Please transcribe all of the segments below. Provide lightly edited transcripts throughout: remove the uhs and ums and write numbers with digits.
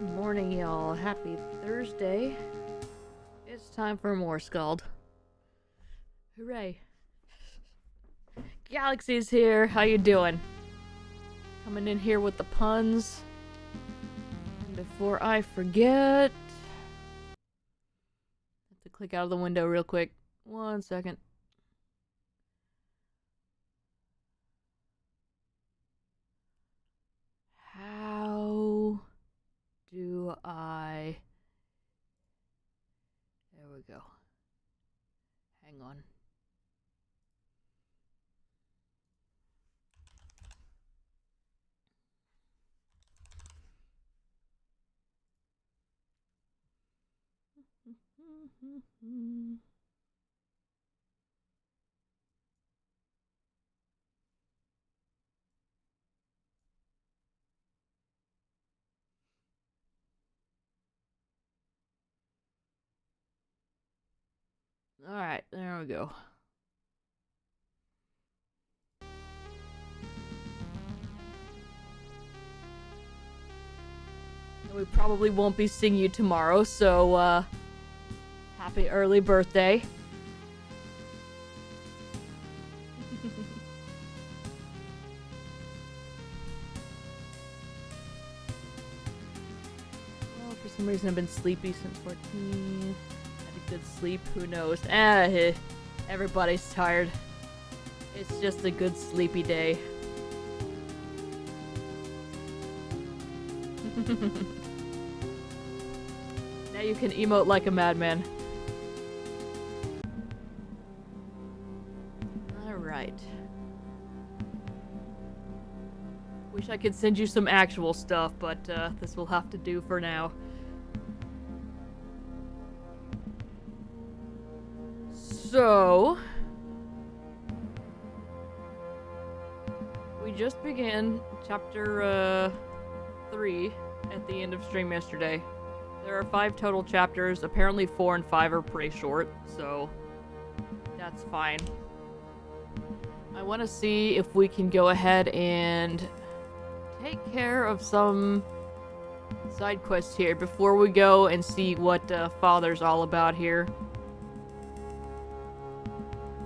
Good morning, y'all. Happy Thursday. It's time for more SKALD. Hooray. Galaxy's here. How you doing? Coming in here with the puns. And before I forget... have to click out of the window real quick. 1 second. How do I... There we go. Hang on. Alright, there we go. We probably won't be seeing you tomorrow, so, happy early birthday. Well, for some reason I've been sleepy since 14. Had a good sleep, who knows? Everybody's tired. It's just a good sleepy day. Now you can emote like a madman. Alright. Wish I could send you some actual stuff, but this will have to do for now. So... we just began chapter 3 at the end of stream yesterday. There are 5 total chapters. Apparently 4 and 5 are pretty short, so that's fine. I want to see if we can go ahead and take care of some side quests here before we go and see what Father's all about here.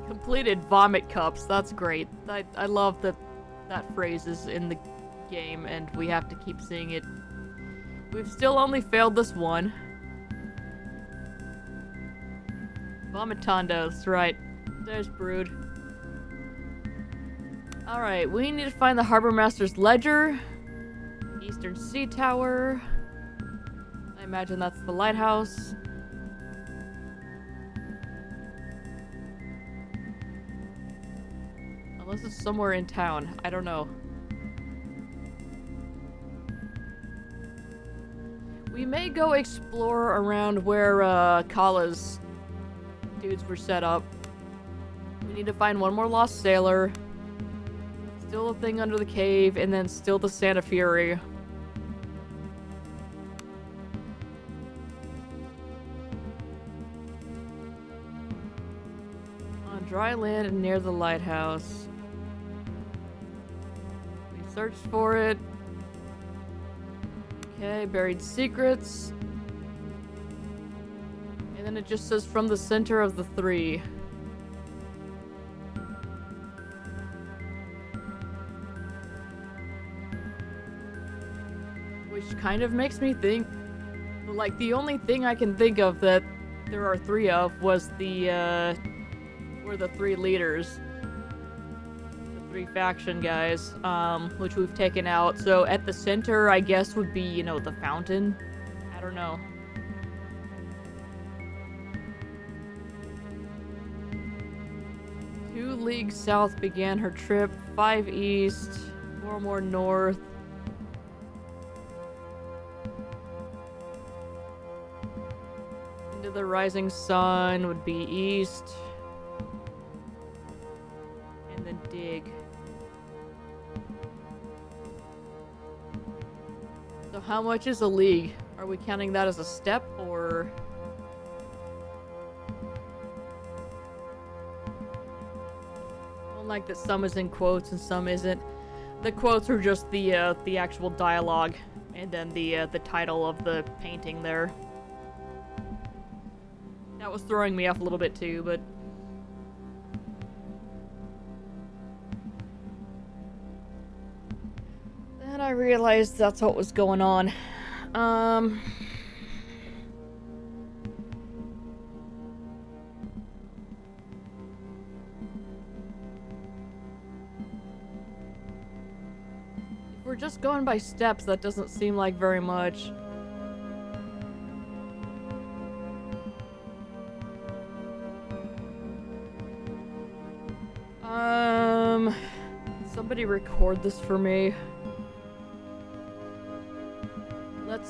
Completed vomit cups. That's great. I love that phrase is in the game and we have to keep seeing it. We've still only failed this one. Vomitandos, right. There's Brood. Alright, we need to find the Harbor Master's Ledger. Eastern Sea Tower. I imagine that's the lighthouse. Unless it's somewhere in town. I don't know. We may go explore around where Kala's dudes were set up. We need to find one more lost sailor. Still a thing under the cave, and then still the Santa Fury. On dry land and near the lighthouse. We searched for it. Okay, buried secrets. And then it just says from the center of the 3. Which kind of makes me think, like, the only thing I can think of that there are 3 of was the, were the 3 leaders. 3 faction guys, which we've taken out. So at the center, I guess, would be, you know, the fountain. I don't know. Two leagues south began her trip. 5 east. 4 more north. Into the rising sun would be east. And then dig. So how much is a league? Are we counting that as a step, or... I don't like that some is in quotes and some isn't. The quotes are just the actual dialogue And then the title of the painting there. That was throwing me off a little bit too, but... Then I realized that's what was going on. If we're just going by steps, that doesn't seem like very much. Somebody record this for me.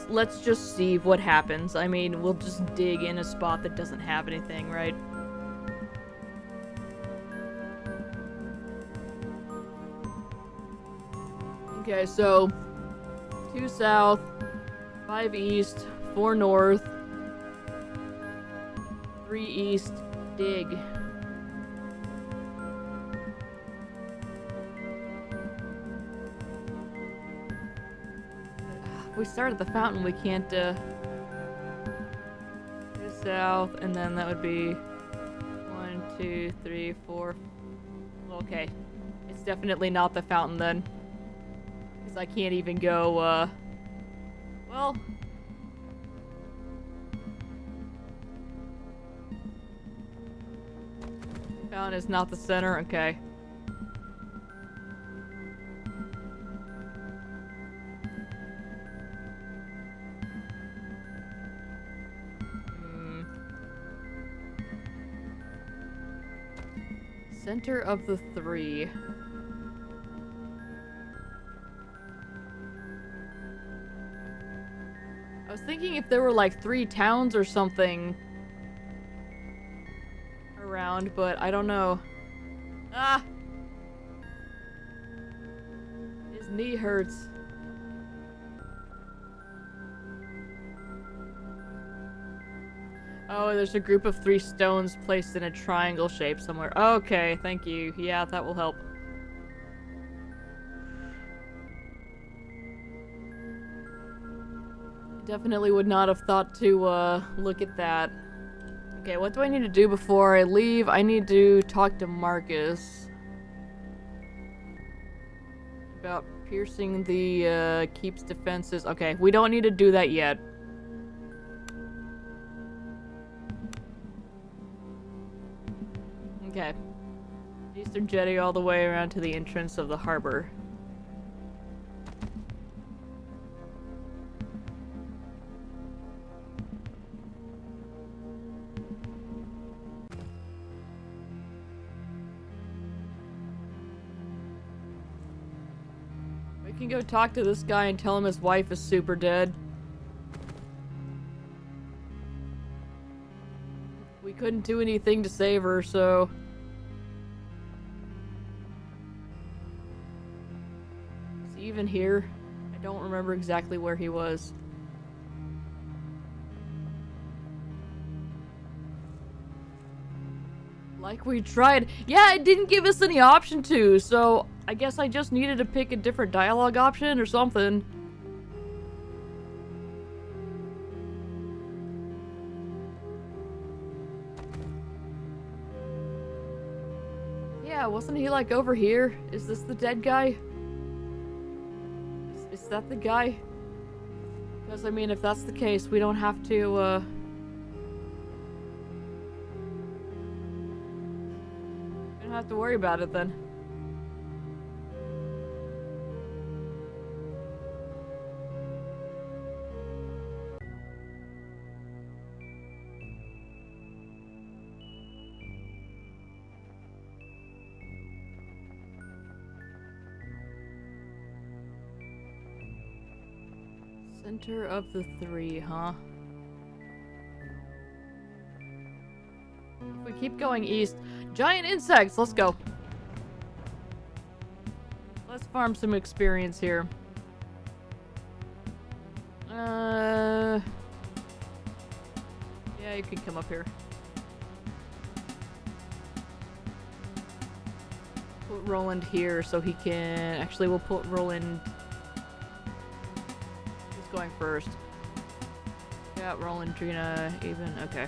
Let's just see what happens. I mean, we'll just dig in a spot that doesn't have anything, right? Okay, so 2 south, 5 east, 4 north, 3 east, dig. If we start at the fountain, we can't, go south, and then that would be 1, 2, 3, 4. Okay. It's definitely not the fountain then. Because I can't even go, well... Fountain is not the center, okay. Center of the 3. I was thinking if there were like 3 towns or something around, but I don't know. Ah! His knee hurts. Oh, there's a group of 3 stones placed in a triangle shape somewhere. Okay, thank you. Yeah, that will help. Definitely would not have thought to, look at that. Okay, what do I need to do before I leave? I need to talk to Marcus. About piercing the, keeps defenses. Okay, we don't need to do that yet. Okay. Eastern jetty all the way around to the entrance of the harbor. We can go talk to this guy and tell him his wife is super dead. We couldn't do anything to save her, so... Is he even here? I don't remember exactly where he was. Like we tried. Yeah, it didn't give us any option to, so I guess I just needed to pick a different dialogue option or something. Yeah, wasn't he like over here? Is this the dead guy? Is that the guy? Because I mean, if that's the case, we don't have to, we don't have to worry about it then. Center of the 3, huh? If we keep going east... Giant insects! Let's go. Let's farm some experience here. Yeah, you can come up here. Put Roland here so he can... Actually, we'll put Roland... going first? Yeah, Roland, Drina, even. Okay.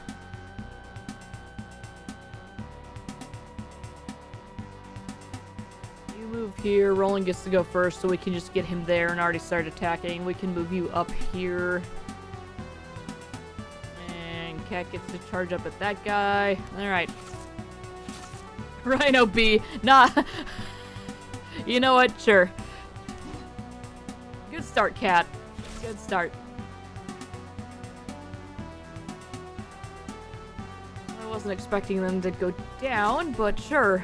You move here. Roland gets to go first, so we can just get him there and already start attacking. We can move you up here. And Cat gets to charge up at that guy. Alright. Rhino B. Nah. You know what? Sure. Good start, Cat. Good start. I wasn't expecting them to go down, but sure.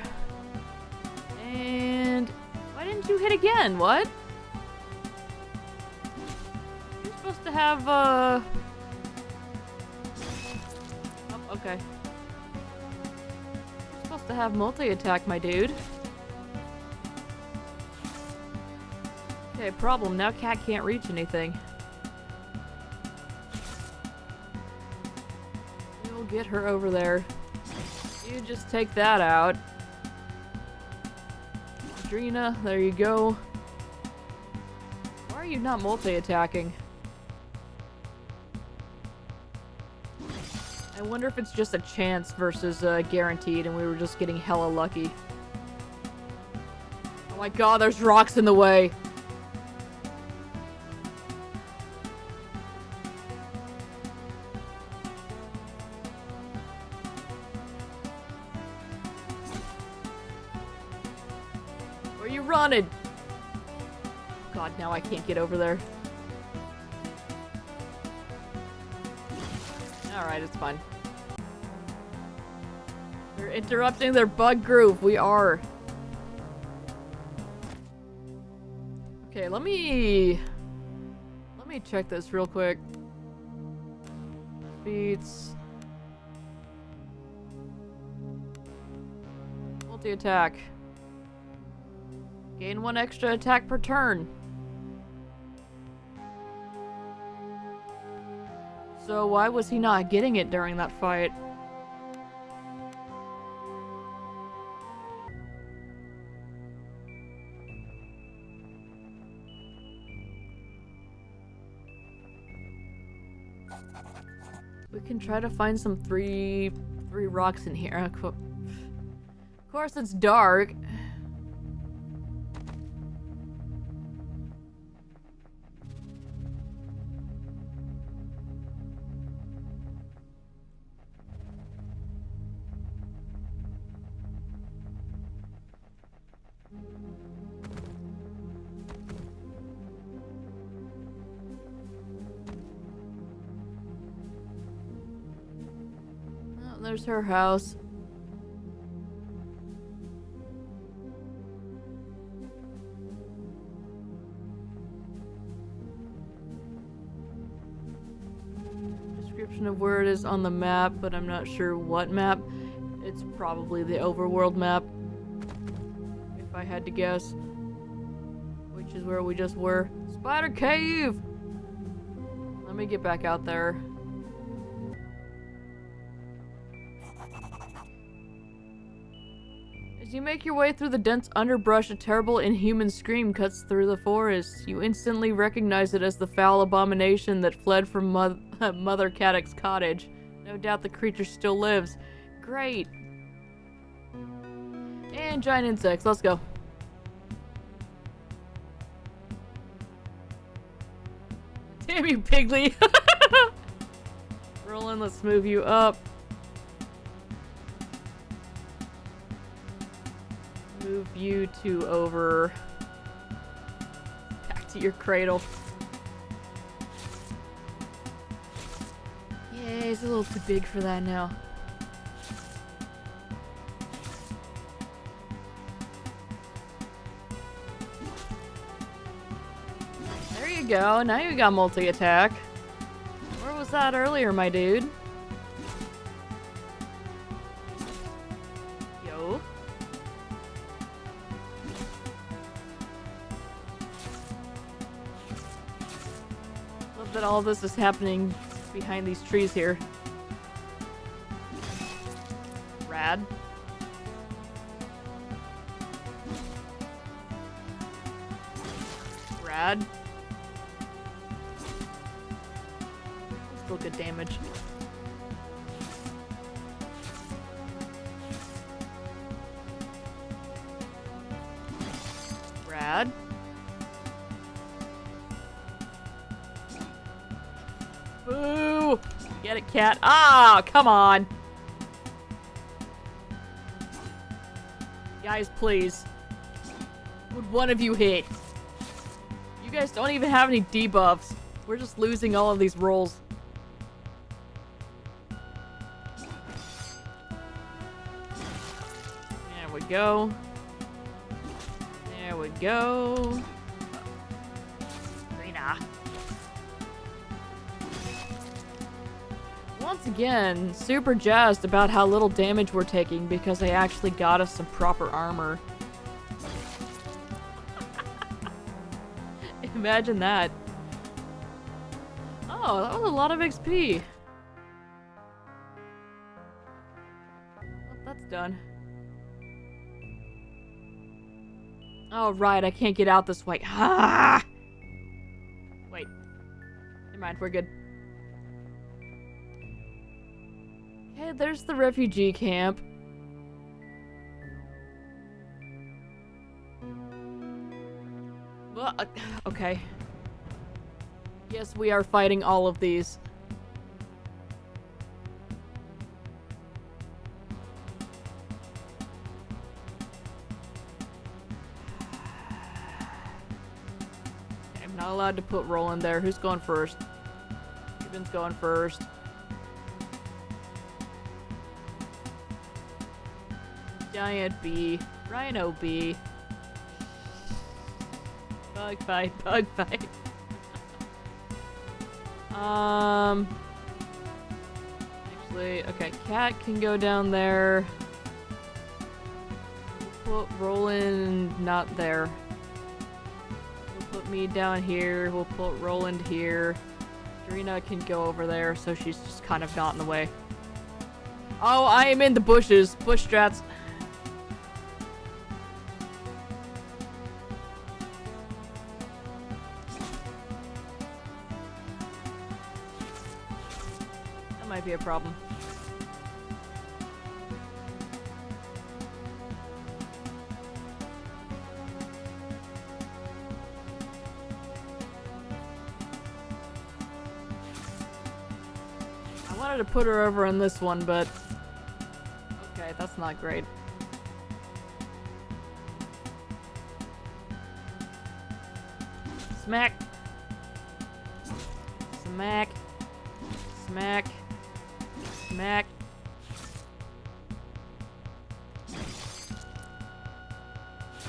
And why didn't you hit again? What? You're supposed to have oh, okay. You're supposed to have multi-attack, my dude. Okay, problem. Now Cat can't reach anything. We'll get her over there. You just take that out. Drina, there you go. Why are you not multi-attacking? I wonder if it's just a chance versus guaranteed and we were just getting hella lucky. Oh my god, there's rocks in the way. Where you running? God, now I can't get over there. Alright, it's fine. They're interrupting their bug groove. We are. Okay, let me check this real quick. Feats. Multi-attack. Gain 1 extra attack per turn. So why was he not getting it during that fight? We can try to find some three rocks in here. Of course it's dark. There's her house. Description of where it is on the map, but I'm not sure what map. It's probably the overworld map, if I had to guess. Which is where we just were. Spider Cave! Let me get back out there. As you make your way through the dense underbrush, a terrible, inhuman scream cuts through the forest. You instantly recognize it as the foul abomination that fled from Mother Caddock's cottage. No doubt the creature still lives. Great. And giant insects. Let's go. Damn you, Piggly. Roland, let's move you up. Move you to over. Back to your cradle. Yay, it's a little too big for that now. There you go. Now you got multi-attack. Where was that earlier, my dude? Yo. Love that all this is happening behind these trees here. Rad. Rad. still good damage. Rad. Boo! Get it, cat. Ah, come on. Guys, please. Would one of you hit? You guys don't even have any debuffs. We're just losing all of these rolls. There we go. There we go. Rena. Once again, super jazzed about how little damage we're taking because they actually got us some proper armor. Imagine that. Oh, that was a lot of XP. Well, that's done. Oh, right, I can't get out this way. Ah! Wait. Never mind, we're good. Okay, there's the refugee camp. Well, okay. Yes, we are fighting all of these. Okay, I'm not allowed to put Roland there. Who's going first? Ruben's going first. Giant bee. Rhino bee. Bug fight, bug fight. Actually, okay, cat can go down there. We'll put Roland not there. We'll put me down here. We'll put Roland here. Darina can go over there, so she's just kind of not in the way. Oh, I am in the bushes. Bush strats. Might be a problem. I wanted to put her over in this one, but okay, that's not great. Smack. Smack. Smack. Smack.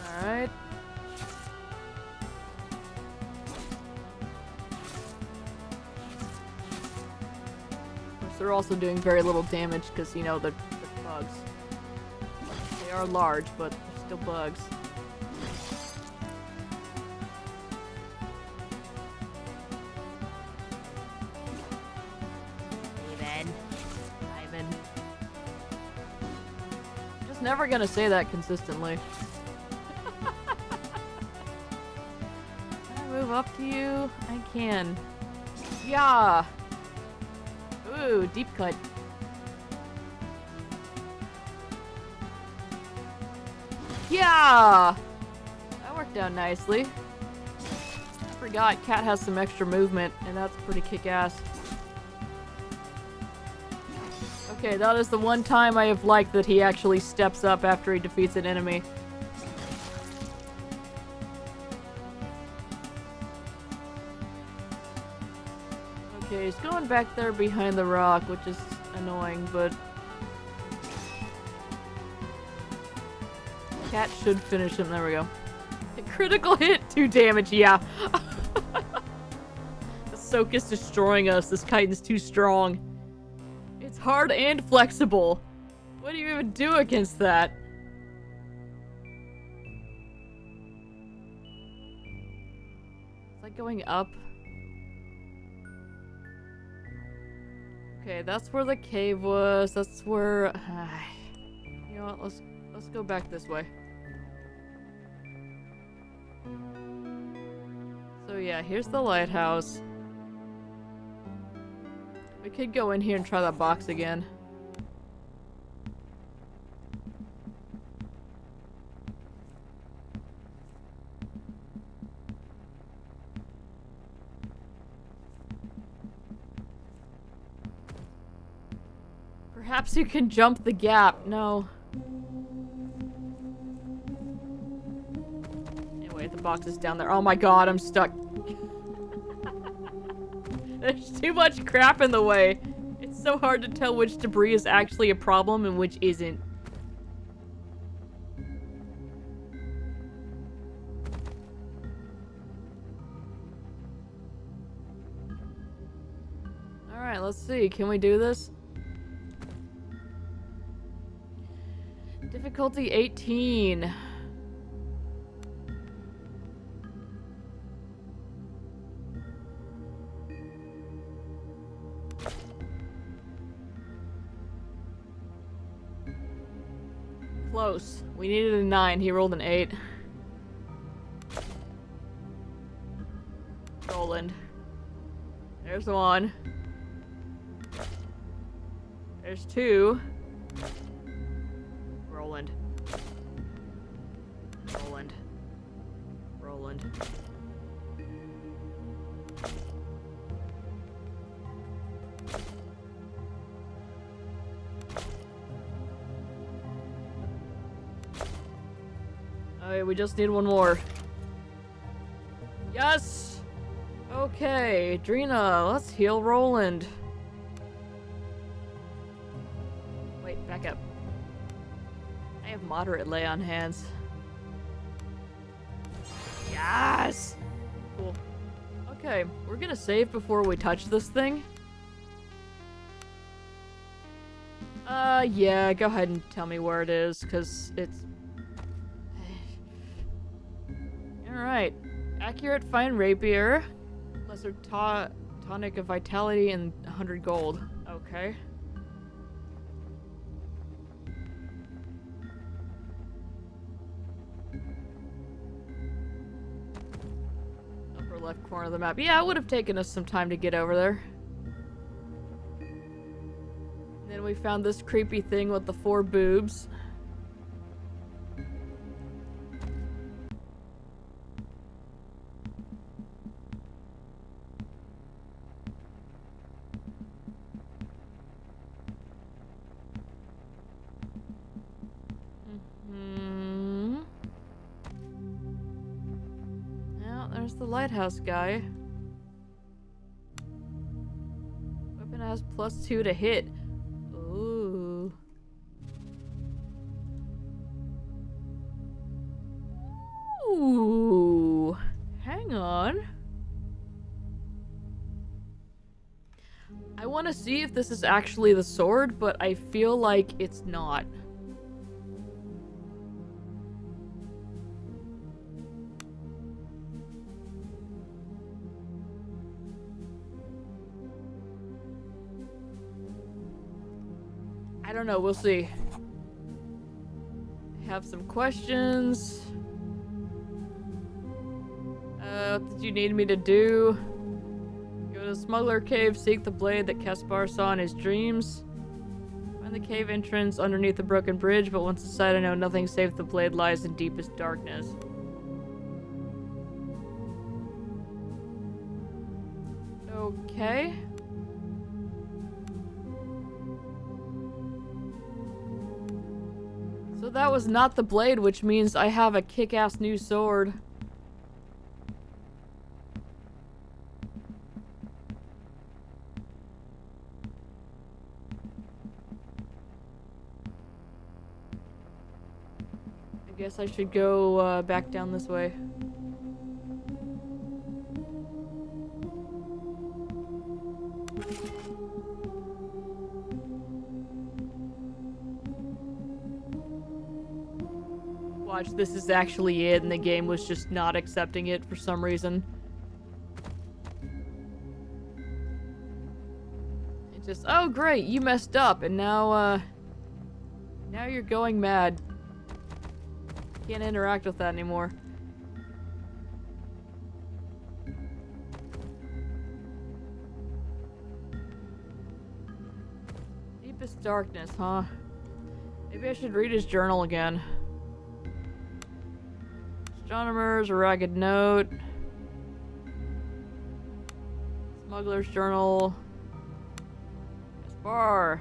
Alright. Of course, they're also doing very little damage because, you know, they're bugs. They are large, but they're still bugs. Never gonna say that consistently. Can I move up to you? I can. Yeah. Ooh, deep cut. Yeah. That worked out nicely. I forgot Cat has some extra movement, and that's pretty kick-ass. Okay, that is the one time I have liked that he actually steps up after he defeats an enemy. Okay, he's going back there behind the rock, which is annoying, but... Cat should finish him. There we go. A critical hit, 2 damage, yeah. The soak is destroying us. This chitin's too strong. It's hard and flexible. What do you even do against that? Is that going up? Okay, that's where the cave was. That's where... you know what? Let's go back this way. So yeah, here's the lighthouse. We could go in here and try that box again. Perhaps you can jump the gap. No. Anyway, the box is down there. Oh my god, I'm stuck. There's too much crap in the way. It's so hard to tell which debris is actually a problem and which isn't. Alright, let's see. Can we do this? Difficulty 18. Close. We needed a 9. He rolled an 8. Roland. There's 1. There's 2. Roland. Roland. Roland. Alright, we just need one more. Yes! Okay, Drina, let's heal Roland. Wait, back up. I have moderate lay on hands. Yes! Cool. Okay, we're gonna save before we touch this thing. Yeah, go ahead and tell me where it is, because it's... Alright. Accurate fine rapier. Lesser tonic of vitality and 100 gold. Okay. Upper left corner of the map. Yeah, it would have taken us some time to get over there. And then we found this creepy thing with the 4 boobs. There's the lighthouse guy. Weapon has +2 to hit. Ooh. Ooh. Hang on. I want to see if this is actually the sword, but I feel like it's not. I don't know, we'll see. I have some questions. What did you need me to do? Go to the smuggler cave, seek the blade that Caspar saw in his dreams. Find the cave entrance underneath the broken bridge, but once inside I know nothing save the blade lies in deepest darkness. Okay. So that was not the blade, which means I have a kick-ass new sword. I guess I should go back down this way. Watch, this is actually it, and the game was just not accepting it for some reason. It just, oh great, you messed up, and now you're going mad. Can't interact with that anymore. Deepest darkness, huh? Maybe I should read his journal again. Astronomers, a ragged note. Smuggler's journal. Bar.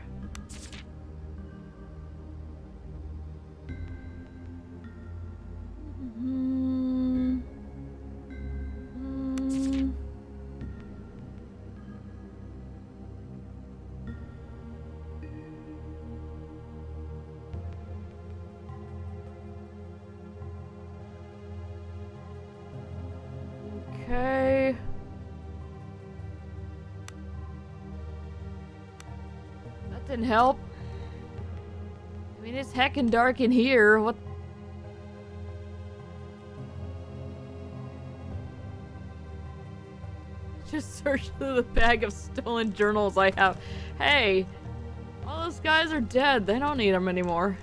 Okay. That didn't help. I mean, it's heckin' dark in here. What? Just search through the bag of stolen journals I have. Hey, all those guys are dead. They don't need them anymore.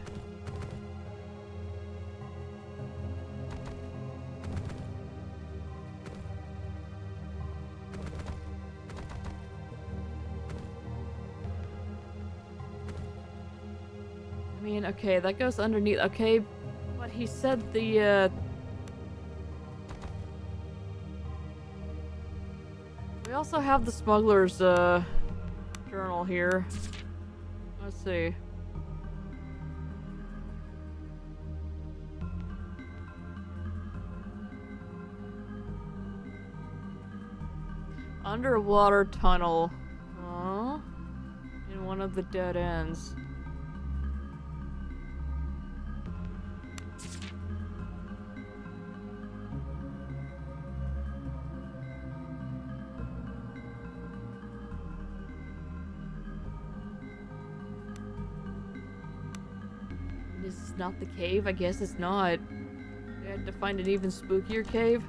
I mean, okay, that goes underneath. Okay, but he said the, we also have the smuggler's, journal here. Let's see. Underwater tunnel. Huh? In one of the dead ends. This is not the cave? I guess it's not. We had to find an even spookier cave.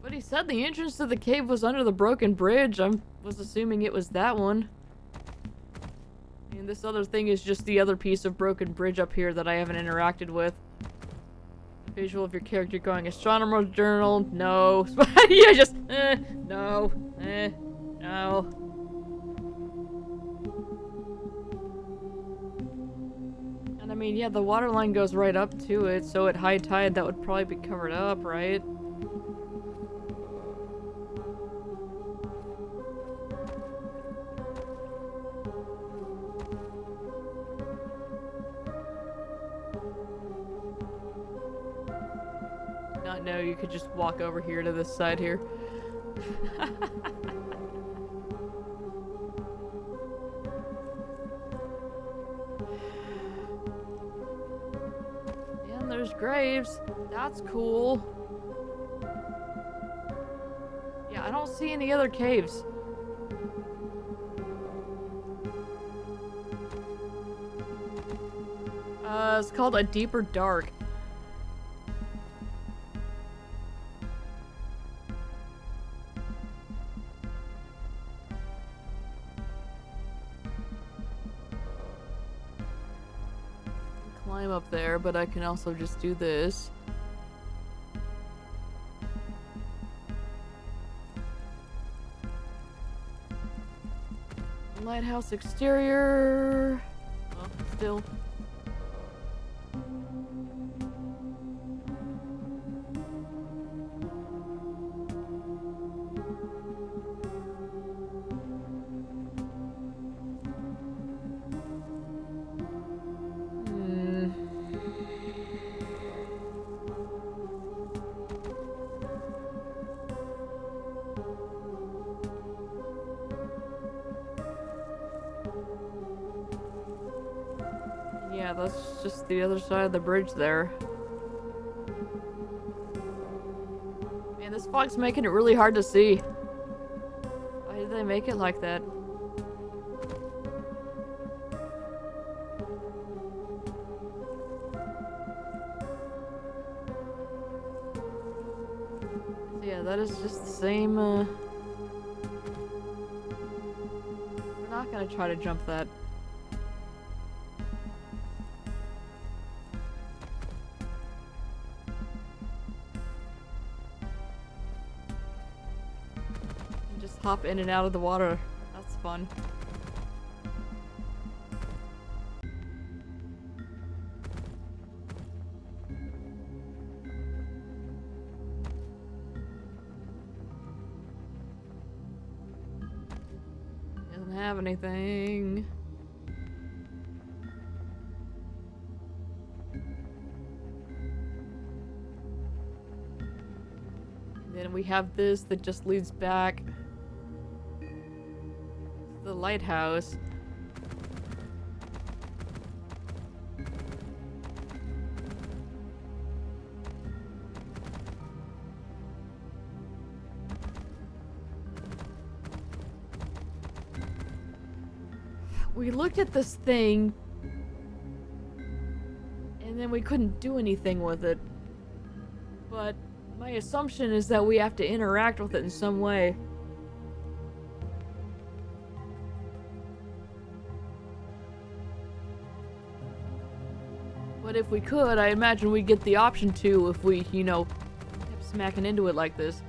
But he said the entrance to the cave was under the broken bridge. I was assuming it was that one. And this other thing is just the other piece of broken bridge up here that I haven't interacted with. Visual of your character going astronomer's journal. No. Yeah, just no. No. And I mean, yeah, the water line goes right up to it, so at high tide that would probably be covered up, right? No, you could just walk over here to this side here. And there's graves. That's cool. Yeah, I don't see any other caves. It's called A Deeper Dark. Climb up there, but I can also just do this. Lighthouse exterior. Well, still. Yeah, that's just the other side of the bridge there. Man, this fog's making it really hard to see. Why did they make it like that? So yeah, that is just the same, we're not gonna try to jump that. Just hop in and out of the water. That's fun. Doesn't have anything. And then we have this that just leads back to the lighthouse. We looked at this thing, and then we couldn't do anything with it. But my assumption is that we have to interact with it in some way. But if we could, I imagine we'd get the option to if we, you know, kept smacking into it like this.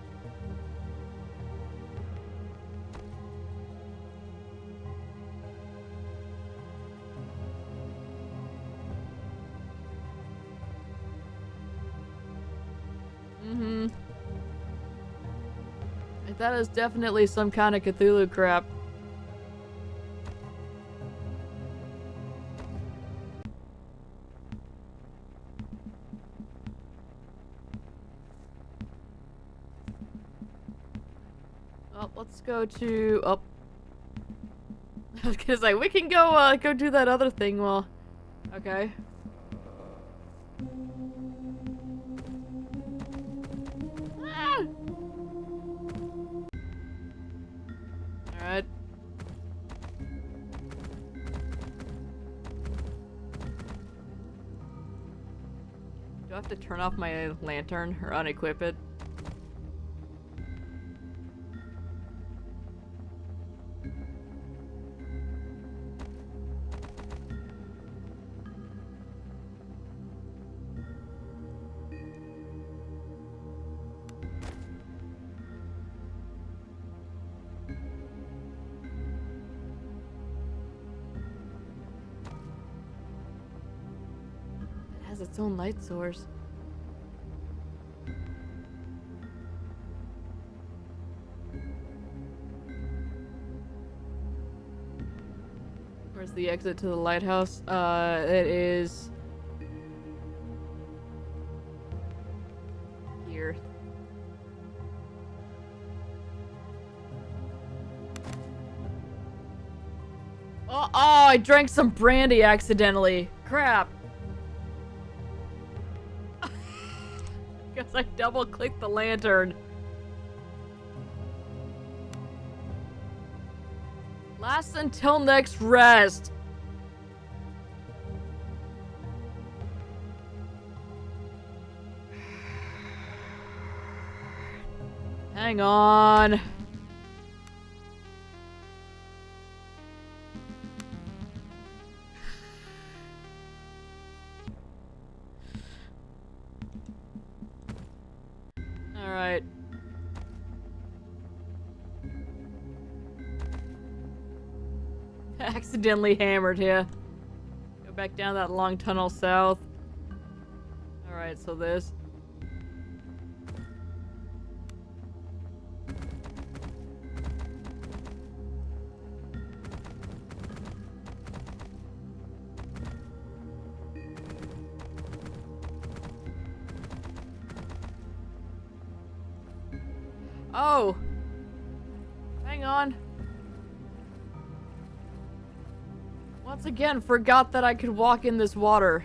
That is definitely some kind of Cthulhu crap. Well, let's go to... Oh. I was gonna say, we can go do that other thing while... Okay. Ah! Alright. Do I have to turn off my lantern or unequip it? Its own light source. Where's the exit to the lighthouse? It is here. Oh, I drank some brandy accidentally. Crap. Because I double-clicked the lantern. Last until next rest. Hang on. Alright. Accidentally hammered here. Go back down that long tunnel south. Alright, so this. Oh! Hang on. Once again, forgot that I could walk in this water.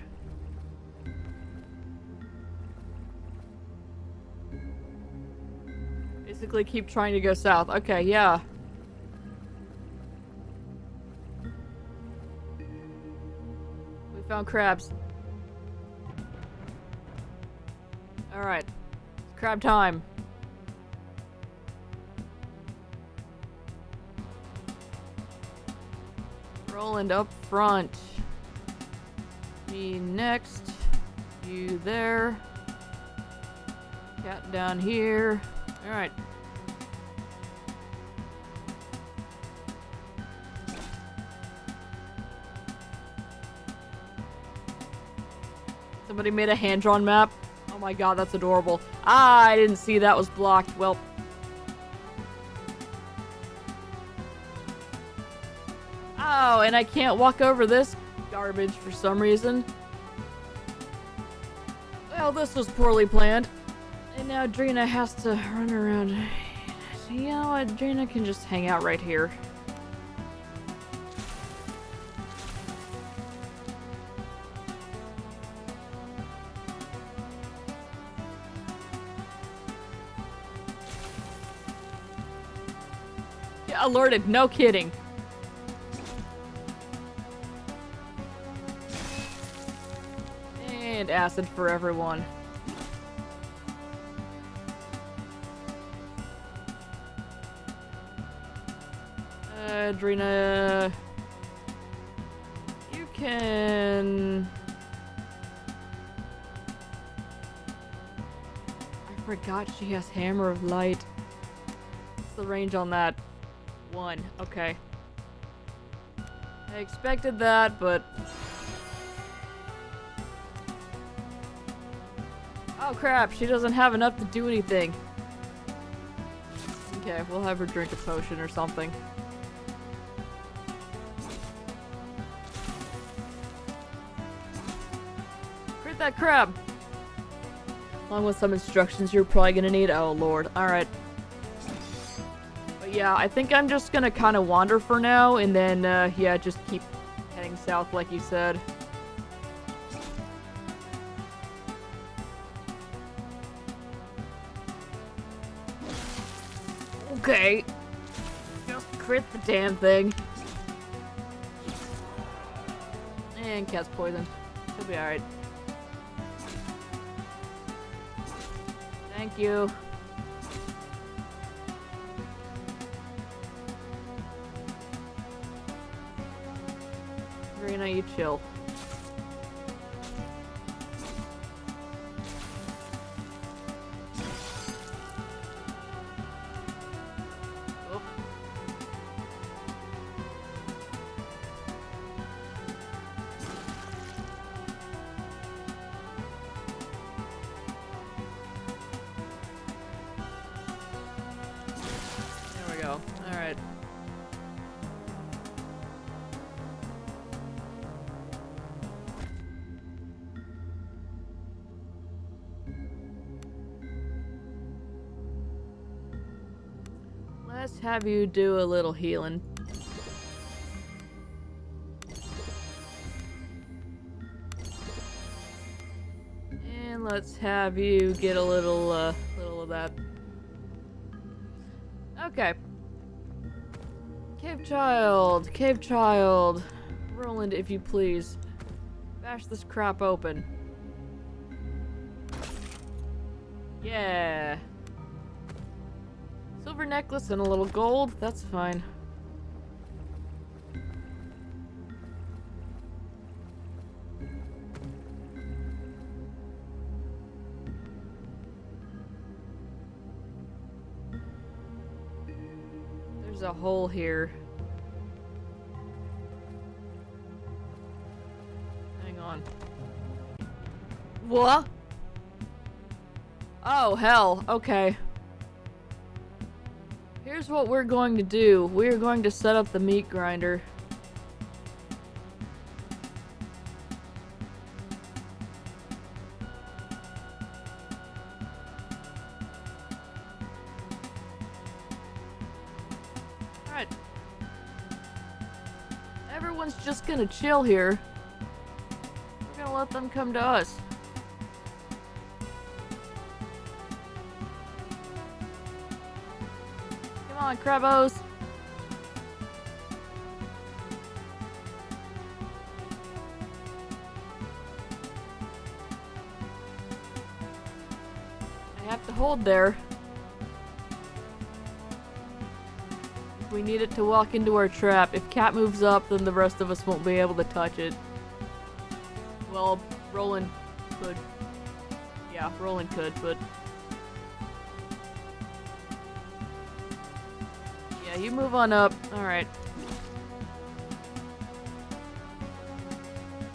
Basically keep trying to go south. Okay, yeah. We found crabs. Alright. It's crab time. Roland up front. Me next. You there. Cat down here. Alright. Somebody made a hand-drawn map. Oh my god, that's adorable. Ah, I didn't see that was blocked. Well. Oh, and I can't walk over this garbage for some reason. Well, this was poorly planned. And now Drina has to run around. You know what? Drina can just hang out right here. Yeah, alerted. No kidding. And acid for everyone. Drina, you can... I forgot she has Hammer of Light. What's the range on that? 1. Okay. I expected that, but... Oh crap, she doesn't have enough to do anything. Okay, we'll have her drink a potion or something. Crit that crab! Along with some instructions you're probably gonna need. Oh lord, alright. But yeah, I think I'm just gonna kind of wander for now, and then, yeah, just keep heading south like you said. Okay. Just crit the damn thing. And cat's poisoned. She'll be alright. Thank you. Verena, you chill. Alright. Let's have you do a little healing. And let's have you get a little of that. Okay. Cave child. Roland, if you please. Bash this crap open. Yeah. Silver necklace and a little gold. That's fine. There's a hole here. Hang on. What? Oh, hell. Okay. Here's what we're going to do. We're going to set up the meat grinder. Alright. Everyone's just gonna chill here. We're gonna let them come to us. Come on, Crabos! I have to hold there. We need it to walk into our trap. If Cat moves up, then the rest of us won't be able to touch it. Well, Roland could. Yeah, Roland could, but... Yeah, you move on up. Alright.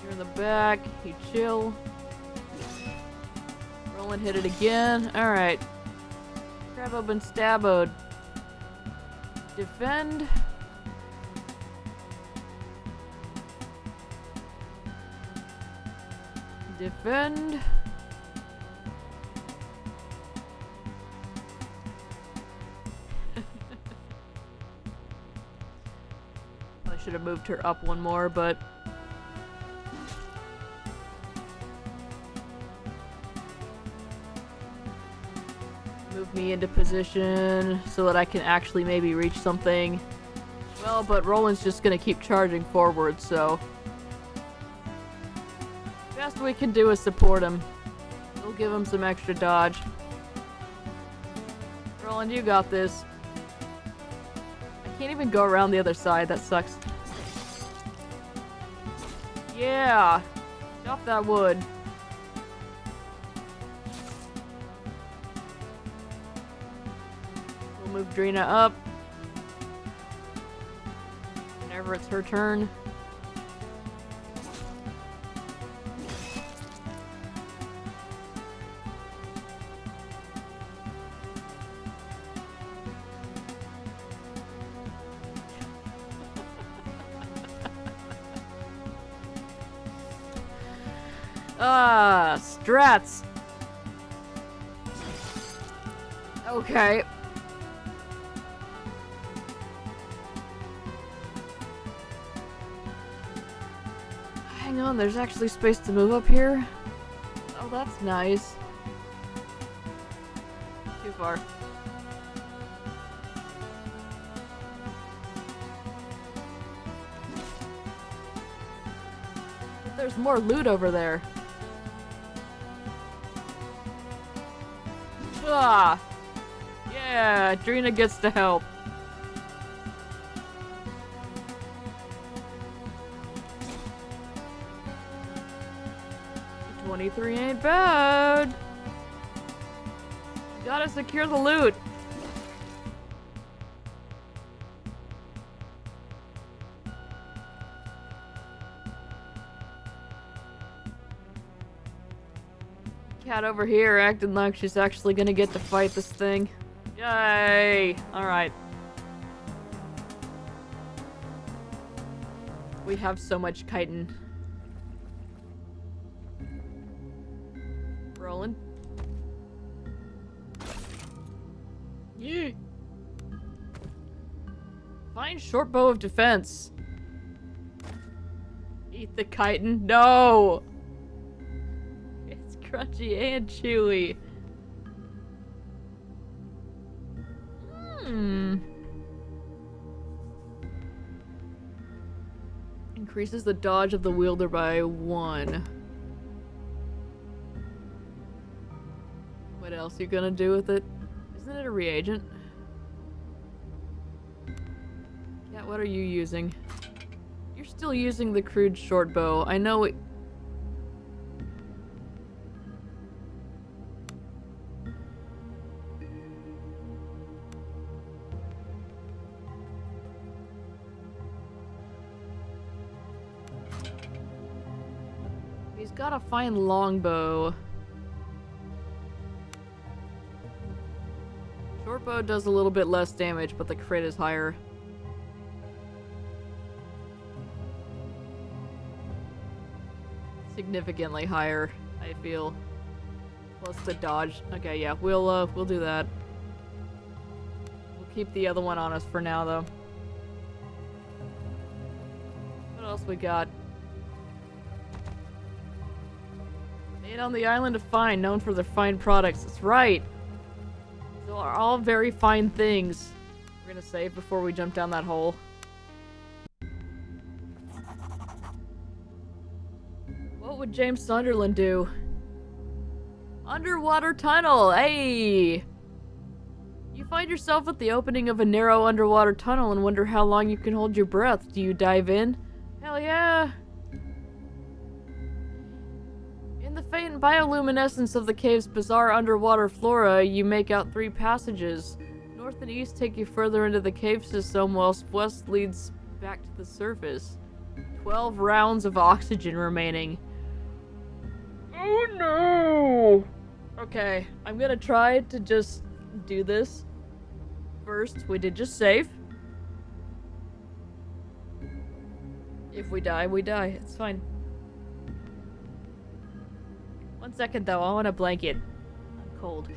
You're in the back. You chill. Roland hit it again. Alright. Crabbo and Stabbo. Defend. Defend. I should have moved her up one more, but move me into position so that I can actually maybe reach something. Well, but Roland's just gonna keep charging forward, so best we can do is support him. We'll give him some extra dodge. Roland, you got this. I can't even go around the other side, that sucks. Yeah! Chop that wood. We'll move Drina up. Whenever it's her turn. Strats. Okay. Hang on, there's actually space to move up here. Oh, that's nice. Too far. But there's more loot over there. Ah! Yeah, Drina gets to help. $23 ain't bad. Gotta secure the loot. Cat over here acting like she's actually gonna get to fight this thing. Yay! Alright. We have so much chitin. Rolling. Yeah. Find short bow of defense. Eat the chitin. No! Crunchy and chewy. Increases the dodge of the wielder by 1. What else are you gonna do with it? Isn't it a reagent? Yeah, what are you using? You're still using the crude short bow. I know it. Gotta find longbow. Shortbow does a little bit less damage, but the crit is higher. Significantly higher, I feel. Plus the dodge. Okay, yeah, we'll do that. We'll keep the other one on us for now, though. What else we got? Made on the island of Fine, known for their fine products. That's right. Those are all very fine things. We're gonna save before we jump down that hole. What would James Sunderland do? Underwater tunnel! Hey! You find yourself at the opening of a narrow underwater tunnel and wonder how long you can hold your breath. Do you dive in? Hell yeah! In the faint bioluminescence of the cave's bizarre underwater flora, you make out 3 passages. North and east take you further into the cave system, whilst west leads back to the surface. 12 rounds of oxygen remaining. Oh no! Okay, I'm gonna try to just do this. First, we did just save. If we die, we die. It's fine. 1 second though, I want a blanket. I'm cold.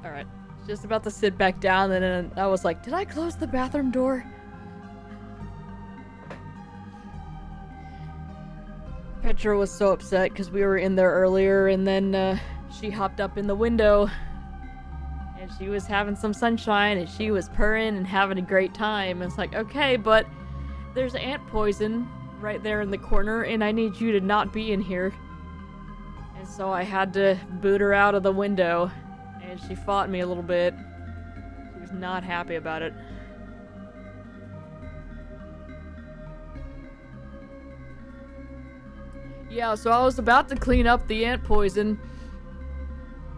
Alright. Just about to sit back down, and then I was like, did I close the bathroom door? Petra was so upset because we were in there earlier, and then she hopped up in the window, and she was having some sunshine, and she was purring and having a great time. It's like, okay, but there's ant poison right there in the corner, and I need you to not be in here. And so I had to boot her out of the window. And she fought me a little bit. She was not happy about it. Yeah, so I was about to clean up the ant poison.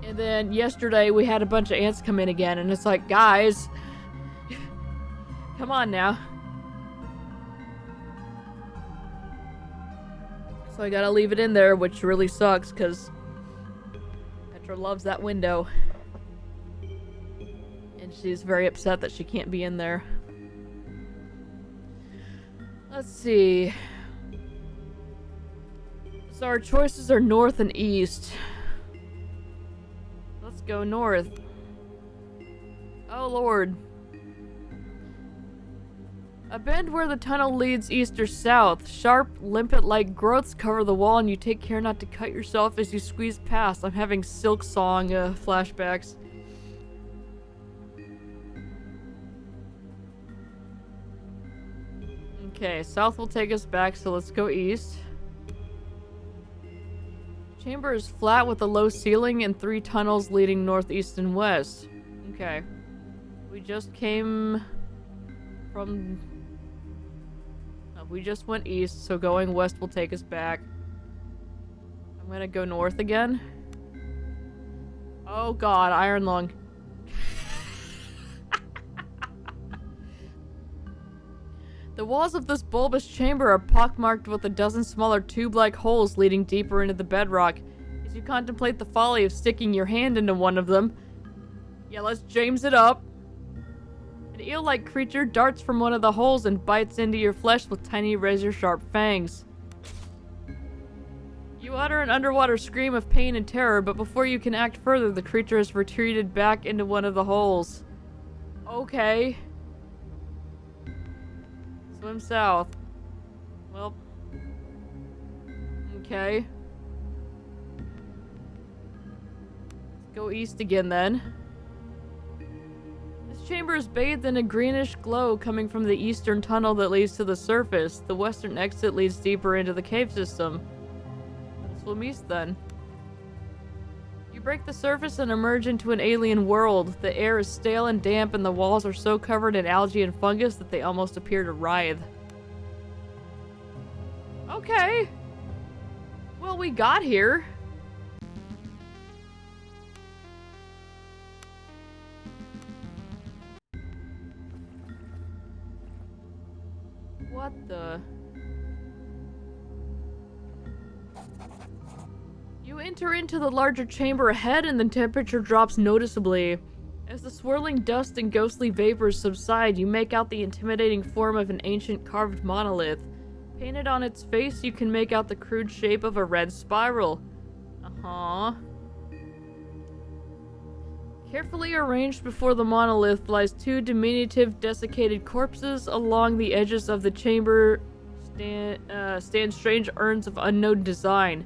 And then yesterday we had a bunch of ants come in again. And it's like, guys, come on now. So I gotta leave it in there, which really sucks because Petra loves that window. And she's very upset that she can't be in there. Let's see. So our choices are north and east. Let's go north. Oh lord. A bend where the tunnel leads east or south. Sharp, limpet-like growths cover the wall, and you take care not to cut yourself as you squeeze past. I'm having Silk Song flashbacks. Okay, south will take us back, so let's go east. Chamber is flat with a low ceiling and 3 tunnels leading north, east, and west. Okay. We just came from... we just went east, so going west will take us back. I'm gonna go north again. Oh god, Iron Lung. The walls of this bulbous chamber are pockmarked with a dozen smaller tube-like holes leading deeper into the bedrock. As you contemplate the folly of sticking your hand into one of them... Yeah, let's James it up. An eel-like creature darts from one of the holes and bites into your flesh with tiny razor-sharp fangs. You utter an underwater scream of pain and terror, but before you can act further, the creature has retreated back into one of the holes. Okay. Swim south. Well. Okay. Let's go east again then. This chamber is bathed in a greenish glow coming from the eastern tunnel that leads to the surface. The western exit leads deeper into the cave system. Let's swim east then. You break the surface and emerge into an alien world. The air is stale and damp, and the walls are so covered in algae and fungus that they almost appear to writhe. Okay. Well, we got here. What the... You enter into the larger chamber ahead and the temperature drops noticeably. As the swirling dust and ghostly vapors subside, you make out the intimidating form of an ancient carved monolith. Painted on its face, you can make out the crude shape of a red spiral. Uh-huh. Carefully arranged before the monolith lies two diminutive desiccated corpses. Along the edges of the chamber stand strange urns of unknown design.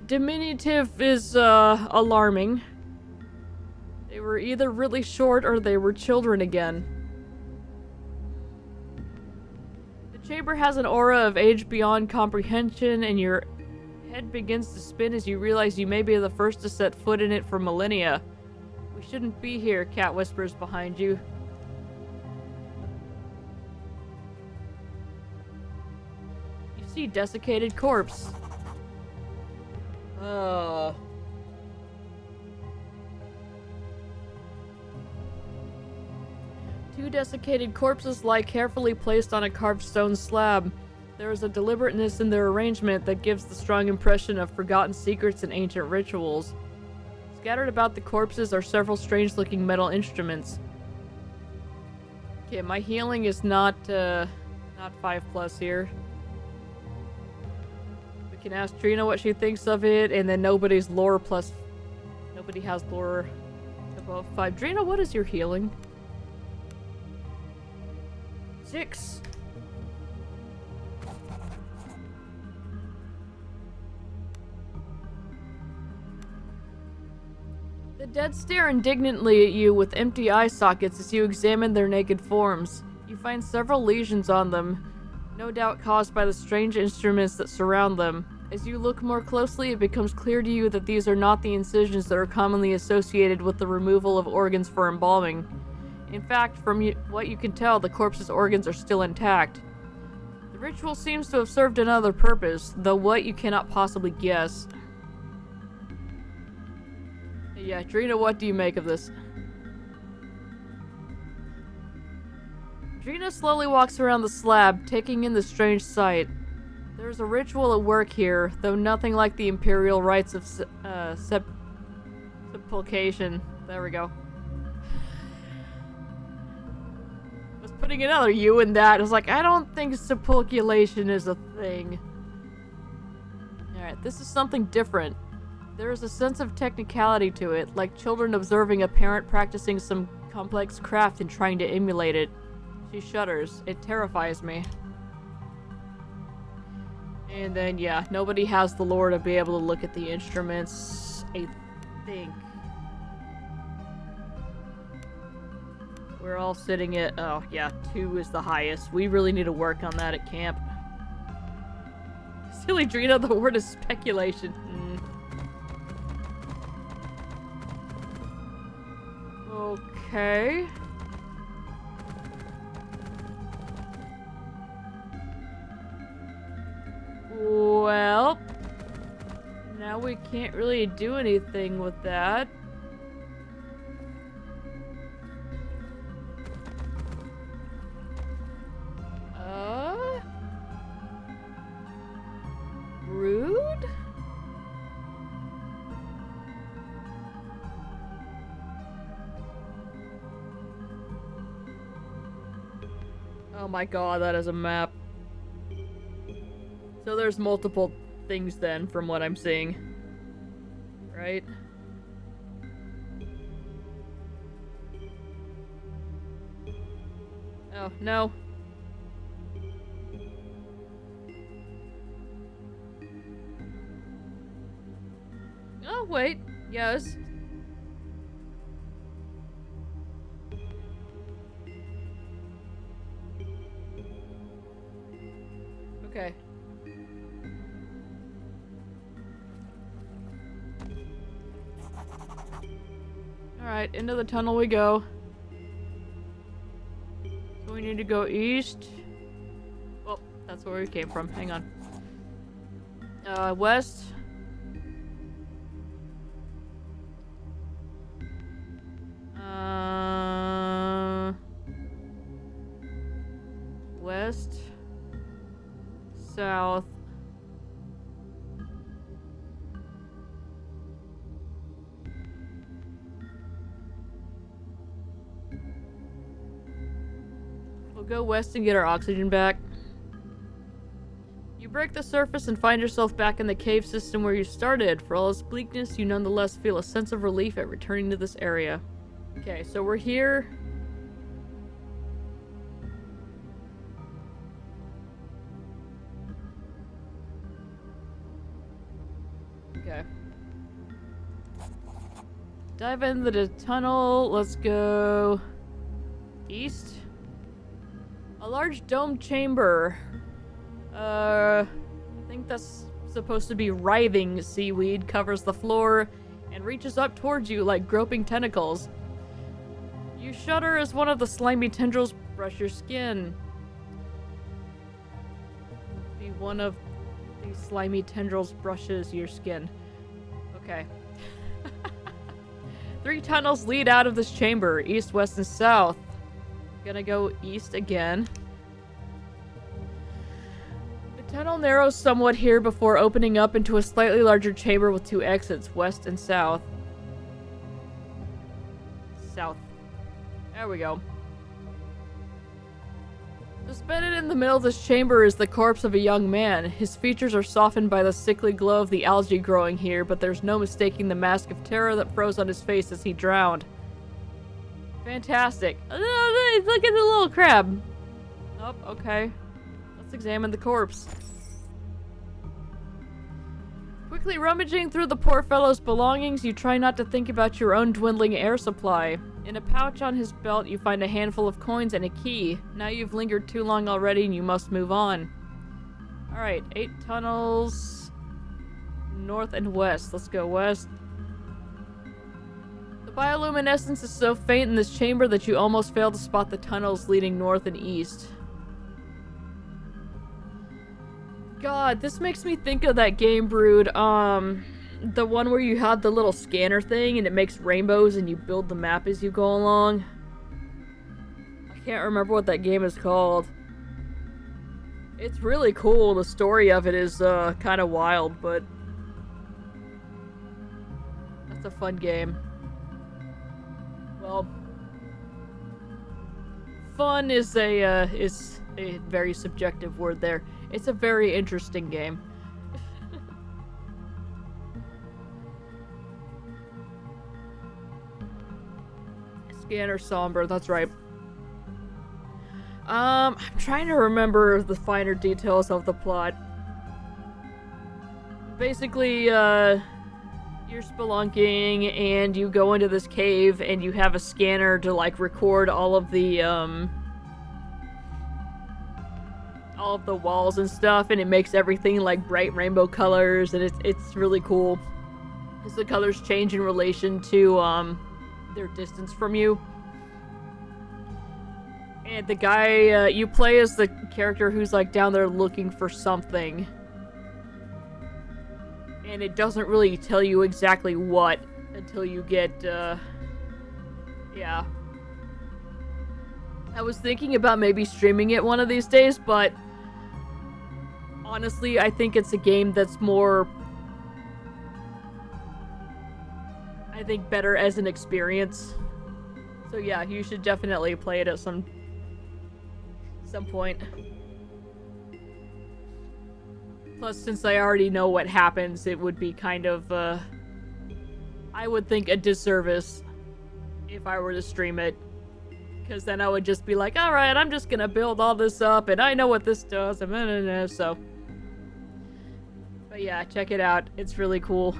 Diminutive is, alarming. They were either really short or they were children again. The chamber has an aura of age beyond comprehension, and your head begins to spin as you realize you may be the first to set foot in it for millennia. We shouldn't be here, Cat whispers behind you. You see desiccated corpse. Two desiccated corpses lie carefully placed on a carved stone slab. There is a deliberateness in their arrangement that gives the strong impression of forgotten secrets and ancient rituals. Scattered about the corpses are several strange-looking metal instruments. Okay, my healing is not 5+ here. We can ask Trina what she thinks of it, and then nobody has lore above 5. Drina, what is your healing? 6. The dead stare indignantly at you with empty eye sockets as you examine their naked forms. You find several lesions on them, no doubt caused by the strange instruments that surround them. As you look more closely, it becomes clear to you that these are not the incisions that are commonly associated with the removal of organs for embalming. In fact, from what you can tell, the corpse's organs are still intact. The ritual seems to have served another purpose, though what you cannot possibly guess. Yeah, Drina, what do you make of this? Drina slowly walks around the slab, taking in the strange sight. There's a ritual at work here, though nothing like the imperial rites of sepulchration. There we go. I was putting another U in that. I was like, I don't think sepulchration is a thing. Alright, this is something different. There is a sense of technicality to it, like children observing a parent practicing some complex craft and trying to emulate it. She shudders. It terrifies me. And then, yeah, nobody has the lore to be able to look at the instruments, I think. We're all sitting at, oh yeah, 2 is the highest. We really need to work on that at camp. Silly Drina, the word is speculation. Okay. Well, now we can't really do anything with that. Rude? Oh my god, that is a map. So there's multiple things then, from what I'm seeing. Right? Oh, no. Oh, wait. Yes. Okay. Alright, into the tunnel we go. So we need to go east. Well, that's where we came from. Hang on. West. West. South. We'll go west and get our oxygen back. You break the surface and find yourself back in the cave system where you started. For all its bleakness, you nonetheless feel a sense of relief at returning to this area. Okay, so we're here. Okay. Dive into the tunnel. Let's go east. A large domed chamber. I think that's supposed to be writhing seaweed, covers the floor and reaches up towards you like groping tentacles. You shudder as one of the slimy tendrils brush your skin. Be one of these slimy tendrils brushes your skin. Okay. 3 tunnels lead out of this chamber, east, west, and south. Gonna go east again. The tunnel narrows somewhat here before opening up into a slightly larger chamber with 2 exits, west and south. South. There we go. Suspended in the middle of this chamber is the corpse of a young man. His features are softened by the sickly glow of the algae growing here, but there's no mistaking the mask of terror that froze on his face as he drowned. Fantastic. Oh, look at the little crab. Oh, okay. Let's examine the corpse. Quickly rummaging through the poor fellow's belongings, you try not to think about your own dwindling air supply. In a pouch on his belt, you find a handful of coins and a key. Now you've lingered too long already and you must move on. Alright, 8 tunnels. North and west. Let's go west. The bioluminescence is so faint in this chamber that you almost fail to spot the tunnels leading north and east. God, this makes me think of that game, Brood. The one where you have the little scanner thing and it makes rainbows and you build the map as you go along. I can't remember what that game is called. It's really cool. The story of it is kind of wild, but that's a fun game. Well, fun is a very subjective word there. It's a very interesting game. Scanner somber, that's right. I'm trying to remember the finer details of the plot. Basically, you're spelunking and you go into this cave and you have a scanner to like record all of the walls and stuff, and it makes everything like bright rainbow colors, and it's really cool as the colors change in relation to their distance from you. And the guy you play as the character who's like down there looking for something, and it doesn't really tell you exactly what until you get yeah. I was thinking about maybe streaming it one of these days, but honestly, I think it's a game that's more, I think, better as an experience. So yeah, you should definitely play it at some point. Plus, since I already know what happens, it would be kind of, I would think, a disservice if I were to stream it. Because then I would just be like, alright, I'm just gonna build all this up, and I know what this does, and so. But yeah, check it out. It's really cool.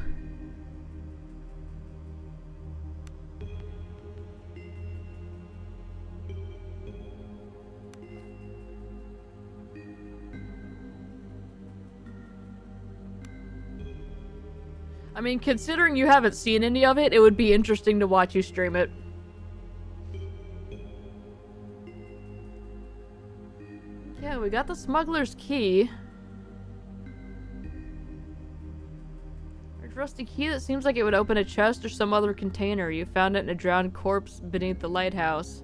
I mean, considering you haven't seen any of it, it would be interesting to watch you stream it. Yeah, we got the smuggler's key. A rusty key that seems like it would open a chest or some other container. You found it in a drowned corpse beneath the lighthouse.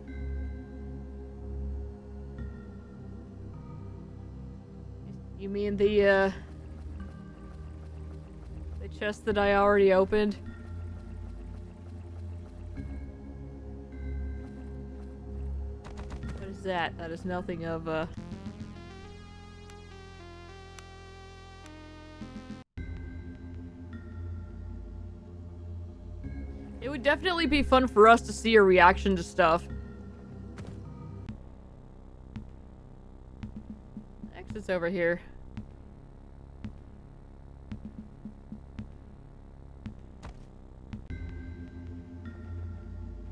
You mean the chest that I already opened? What is that? That is nothing of It would definitely be fun for us to see your reaction to stuff. Exit's over here.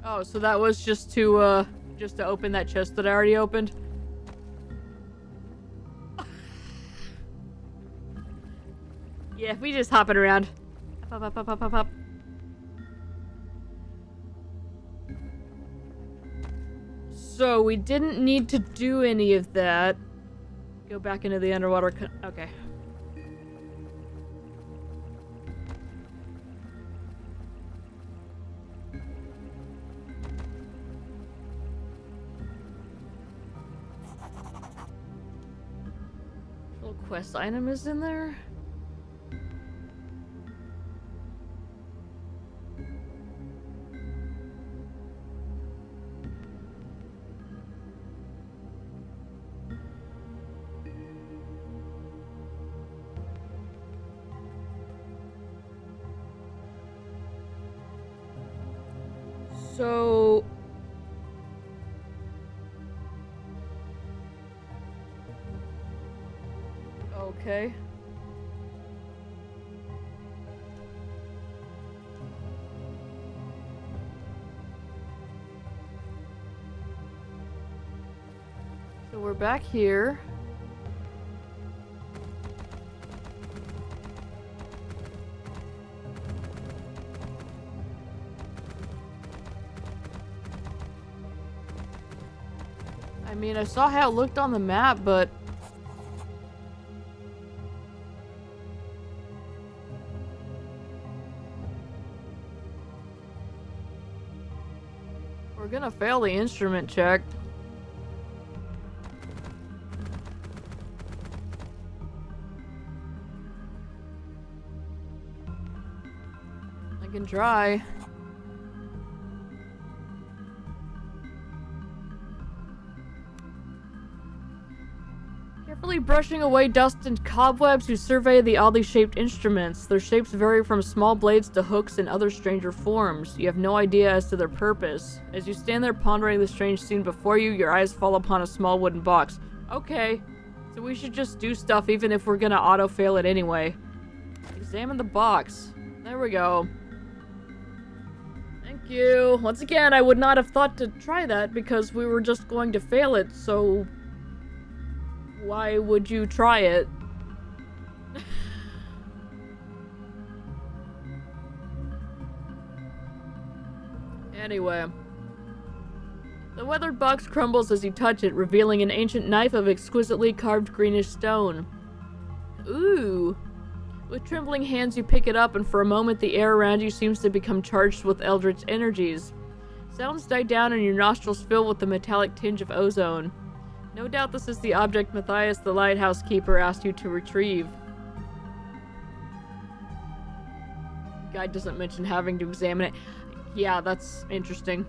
Oh, so that was just to open that chest that I already opened? Yeah, we just hopping around. Hop, hop, hop, hop, hop, hop. So, we didn't need to do any of that. Go back into the underwater okay. Little quest item is in there. So... Okay. So we're back here. I mean, I saw how it looked on the map, but... we're gonna fail the instrument check. I can try. Carefully brushing away dust and cobwebs, you survey the oddly shaped instruments. Their shapes vary from small blades to hooks and other stranger forms. You have no idea as to their purpose. As you stand there pondering the strange scene before you, your eyes fall upon a small wooden box. Okay, so we should just do stuff even if we're gonna auto-fail it anyway. Examine the box. There we go. Thank you. Once again, I would not have thought to try that because we were just going to fail it, so... why would you try it? Anyway. The weathered box crumbles as you touch it, revealing an ancient knife of exquisitely carved greenish stone. Ooh. With trembling hands you pick it up, and for a moment the air around you seems to become charged with eldritch energies. Sounds die down and your nostrils fill with the metallic tinge of ozone. No doubt this is the object Matthias the lighthouse keeper asked you to retrieve. Guide doesn't mention having to examine it. Yeah, that's interesting.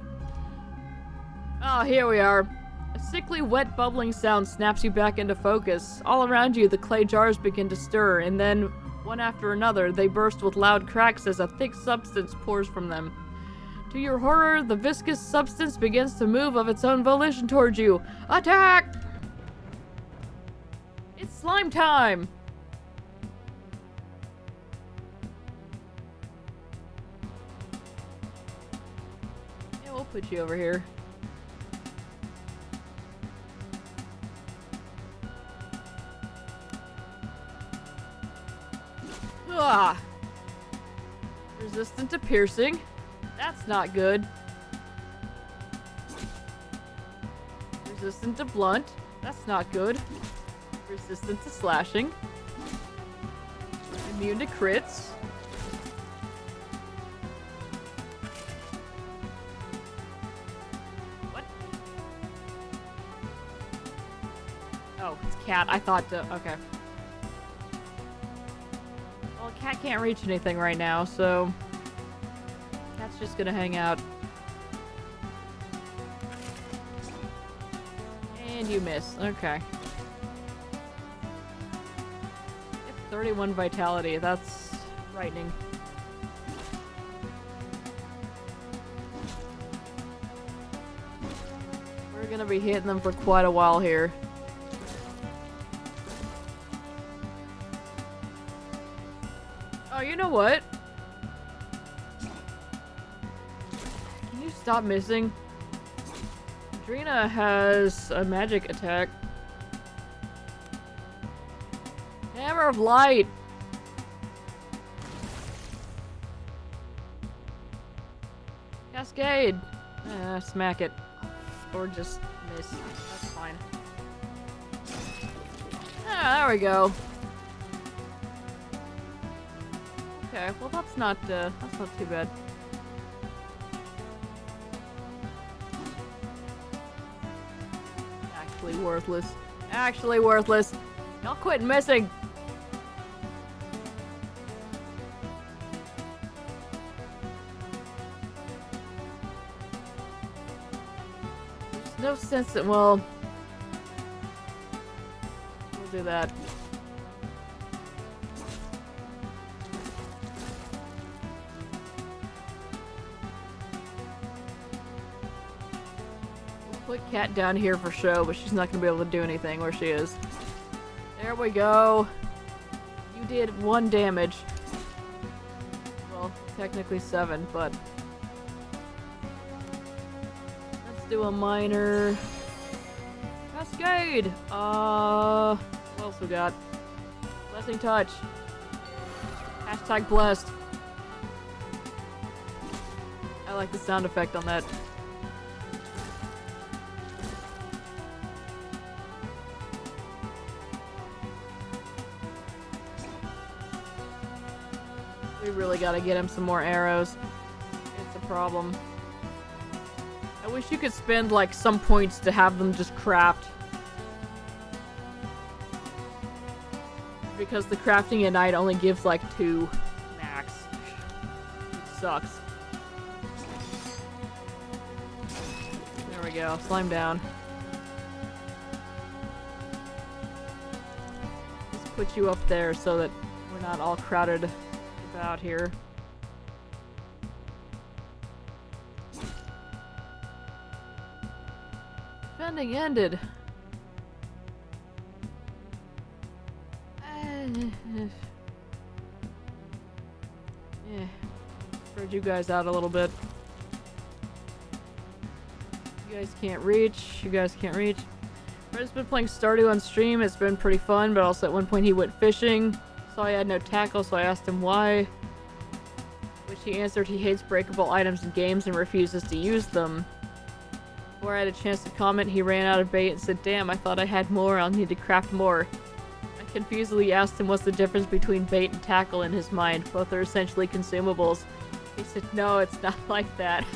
Oh, here we are. A sickly, wet, bubbling sound snaps you back into focus. All around you, the clay jars begin to stir, and then, one after another, they burst with loud cracks as a thick substance pours from them. To your horror, the viscous substance begins to move of its own volition towards you. Attack! It's slime time! Yeah, we'll put you over here. Ah! Resistant to piercing. That's not good. Resistant to blunt. That's not good. Resistant to slashing. Immune to crits. What? Oh, it's cat. I thought, okay. Well, cat can't reach anything right now, so cat's just gonna hang out. And you miss. Okay. 31 vitality. That's frightening. We're gonna be hitting them for quite a while here. Oh, you know what? Can you stop missing? Adrena has a magic attack. Hammer of Light! Cascade! Smack it. Or just miss. That's fine. Ah, there we go. Okay, well that's not too bad. Actually worthless. Actually worthless. Y'all quit missing! There's no sense that, well... We'll do that. We'll put Cat down here for show, but she's not gonna be able to do anything where she is. There we go. You did 1 damage. Well, technically 7, but... Let's do a minor... Cascade! What else we got? Blessing Touch. Hashtag blessed. I like the sound effect on that. We really gotta get him some more arrows. It's a problem. I wish you could spend, like, some points to have them just craft. Because the crafting at night only gives, like, 2 max. It sucks. There we go. Slime down. Just put you up there so that we're not all crowded about here. Defending ended. Yeah. Spread you guys out a little bit. You guys can't reach. You guys can't reach. Fred's been playing Stardew on stream. It's been pretty fun, but also at one point he went fishing. Saw he had no tackle, so I asked him why. Which he answered he hates breakable items in games and refuses to use them. Before I had a chance to comment, he ran out of bait and said, "Damn, I thought I had more. I'll need to craft more." I confusedly asked him what's the difference between bait and tackle in his mind. Both are essentially consumables. He said, "No, it's not like that."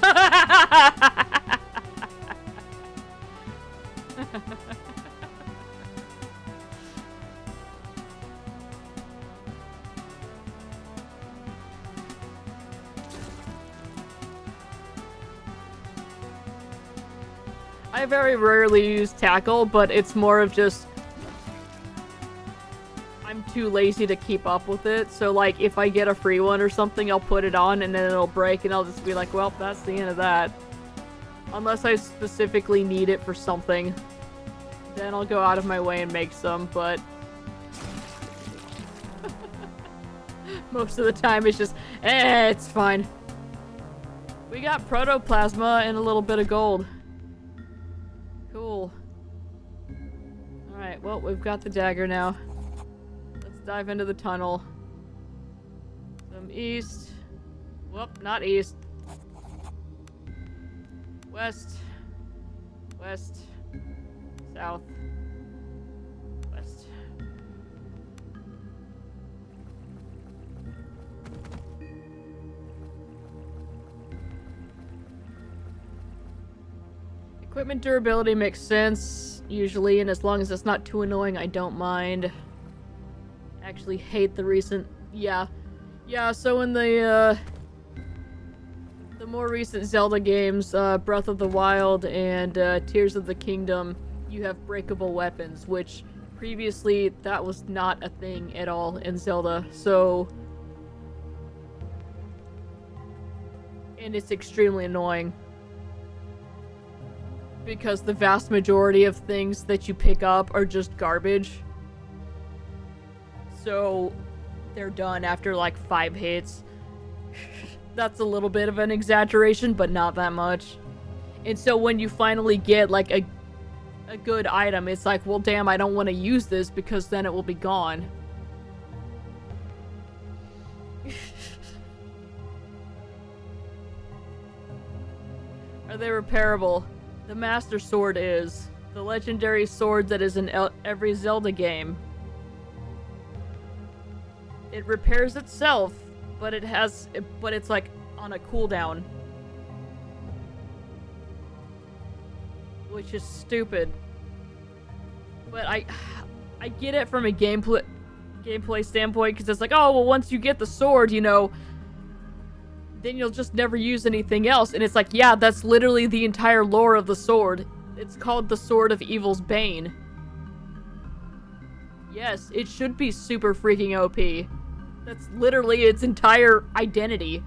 I very rarely use tackle, but it's more of just... I'm too lazy to keep up with it. So, like, if I get a free one or something, I'll put it on and then it'll break and I'll just be like, well, that's the end of that. Unless I specifically need it for something. Then I'll go out of my way and make some, but... most of the time it's just, it's fine. We got protoplasma and a little bit of gold. Cool. Alright, well, we've got the dagger now. Let's dive into the tunnel. Some east. Whoop, not east. West. West. South. West. Equipment durability makes sense, usually, and as long as it's not too annoying, I don't mind. Actually hate the recent... Yeah, so in the more recent Zelda games, Breath of the Wild and Tears of the Kingdom, you have breakable weapons, which previously that was not a thing at all in Zelda, so... And it's extremely annoying. Because the vast majority of things that you pick up are just garbage. So, they're done after like 5 hits. That's a little bit of an exaggeration, but not that much. And so when you finally get like a good item, it's like, well damn, I don't want to use this because then it will be gone. Are they repairable? The Master Sword is. The legendary sword that is in every Zelda game. It repairs itself, but it's like on a cooldown. Which is stupid. But I get it from a gameplay standpoint, because it's like, oh, well, once you get the sword, you know, then you'll just never use anything else. And it's like, yeah, that's literally the entire lore of the sword. It's called the Sword of Evil's Bane. Yes, it should be super freaking OP. That's literally its entire identity.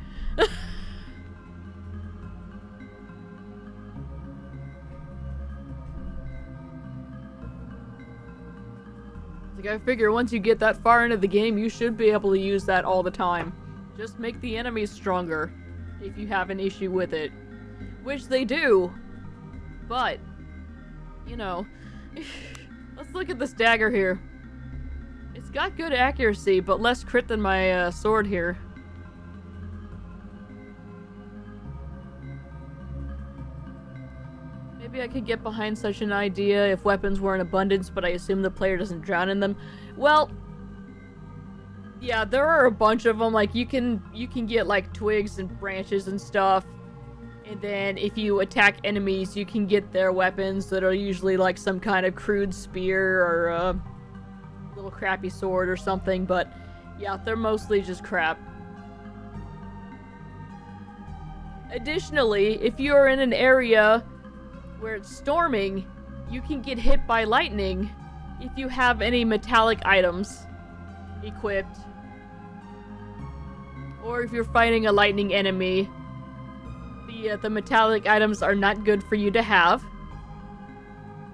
Like, I figure once you get that far into the game, you should be able to use that all the time. Just make the enemies stronger, if you have an issue with it. Which they do. But, you know. Let's look at this dagger here. It's got good accuracy, but less crit than my sword here. Maybe I could get behind such an idea if weapons were in abundance, but I assume the player doesn't drown in them. Well... yeah, there are a bunch of them. Like, you can get, like, twigs and branches and stuff. And then if you attack enemies, you can get their weapons that are usually, like, some kind of crude spear or a little crappy sword or something. But, yeah, they're mostly just crap. Additionally, if you are in an area where it's storming, you can get hit by lightning if you have any metallic items equipped. Or if you're fighting a lightning enemy, the metallic items are not good for you to have.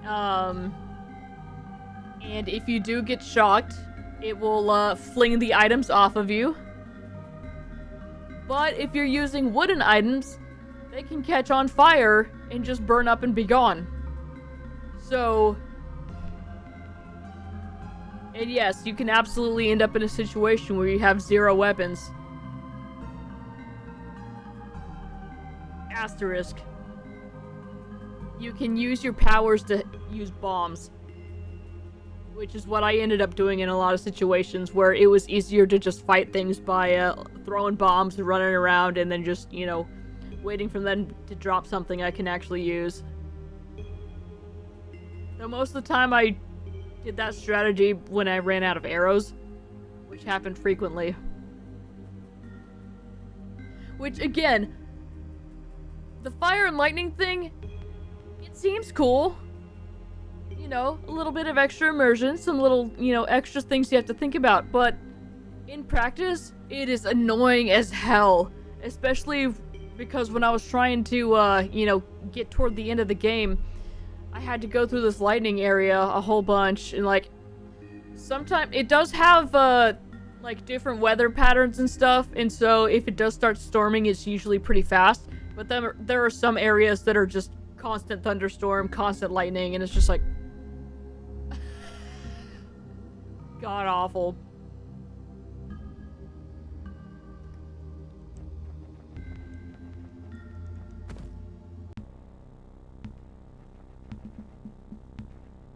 And if you do get shocked, it will fling the items off of you. But if you're using wooden items, they can catch on fire and just burn up and be gone. So... and yes, you can absolutely end up in a situation where you have 0 weapons. Asterisk. You can use your powers to use bombs. Which is what I ended up doing in a lot of situations where it was easier to just fight things by throwing bombs and running around and then just, you know, waiting for them to drop something I can actually use. Though most of the time I did that strategy when I ran out of arrows, which happened frequently. Which, again, the fire and lightning thing, it seems cool. You you know, a little bit of extra immersion, some little, you know, extra things you have to think about, but in practice, it is annoying as hell. Especially because when I was trying to, you know, get toward the end of the game, I had to go through this lightning area a whole bunch, and, like, sometimes it does have, like, different weather patterns and stuff, and so if it does start storming, it's usually pretty fast, but then there are some areas that are just constant thunderstorm, constant lightning, and it's just like... god awful.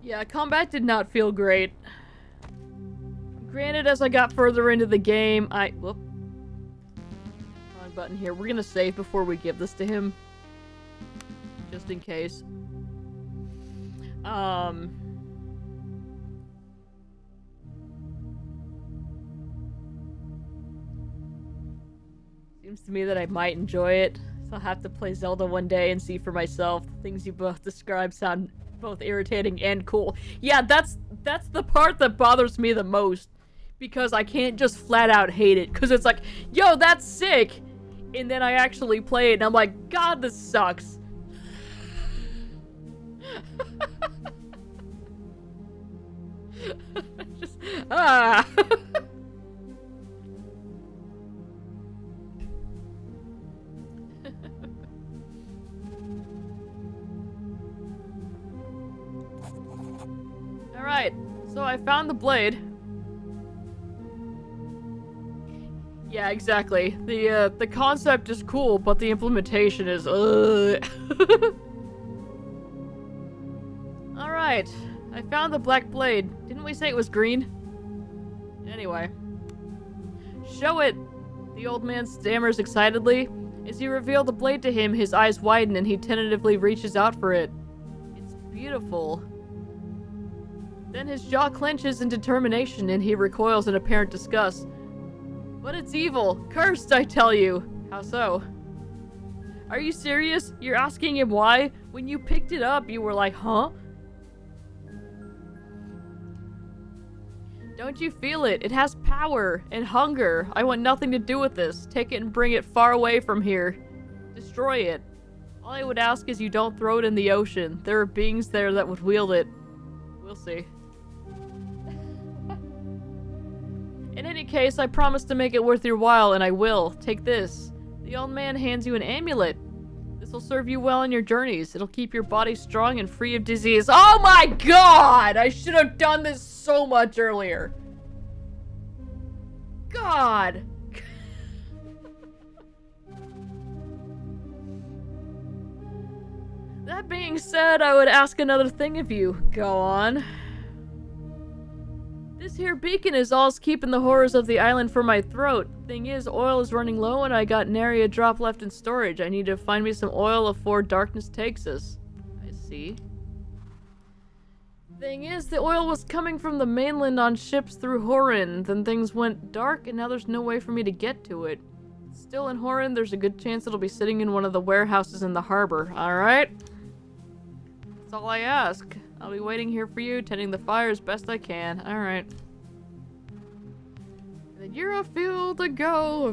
Yeah, combat did not feel great. Granted, as I got further into the game, whoop. Wrong button here. We're gonna save before we give this to him. Just in case. Seems to me that I might enjoy it. So I'll have to play Zelda one day and see for myself. The things you both described sound both irritating and cool. Yeah, that's the part that bothers me the most. Because I can't just flat out hate it. Because it's like, yo, that's sick! And then I actually play it and I'm like, god, this sucks. Just, ah. Alright, so I found the blade. Yeah, exactly. The concept is cool, but the implementation is Alright, I found the black blade. Didn't we say it was green? Anyway. Show it! The old man stammers excitedly. As you reveal the blade to him, his eyes widen and he tentatively reaches out for it. It's beautiful. Then his jaw clenches in determination and he recoils in apparent disgust. But it's evil. Cursed, I tell you. How so? Are you serious? You're asking him why? When you picked it up, you were like, huh? Don't you feel it? It has power and hunger. I want nothing to do with this. Take it and bring it far away from here. Destroy it. All I would ask is you don't throw it in the ocean. There are beings there that would wield it. We'll see. In any case, I promise to make it worth your while, and I will. Take this. The old man hands you an amulet. This will serve you well on your journeys. It'll keep your body strong and free of disease. Oh my god! I should have done this so much earlier. God! That being said, I would ask another thing of you. Go on. This here beacon is all's keeping the horrors of the island from my throat. Thing is, oil is running low and I got nary a drop left in storage. I need to find me some oil before darkness takes us. I see. Thing is, the oil was coming from the mainland on ships through Horin. Then things went dark and now there's no way for me to get to it. Still in Horin, there's a good chance it'll be sitting in one of the warehouses in the harbor. Alright? That's all I ask. I'll be waiting here for you, tending the fire as best I can. Alright. Then you're afield to go.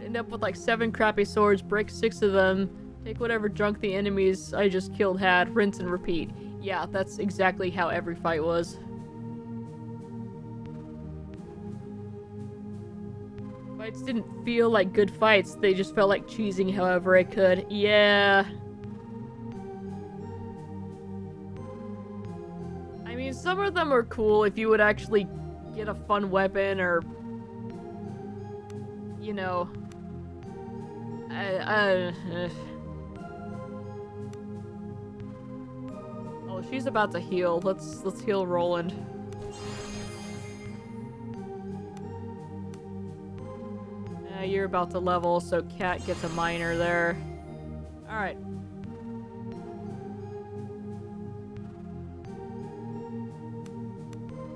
End up with like 7 crappy swords, break 6 of them, take whatever junk the enemies I just killed had, rinse and repeat. Yeah, that's exactly how every fight was. Fights didn't feel like good fights, they just felt like cheesing however I could. Yeah. I mean, some of them are cool if you would actually get a fun weapon or... you know... Oh, she's about to heal. Let's heal Roland. You're about to level, so Cat gets a minor there. Alright.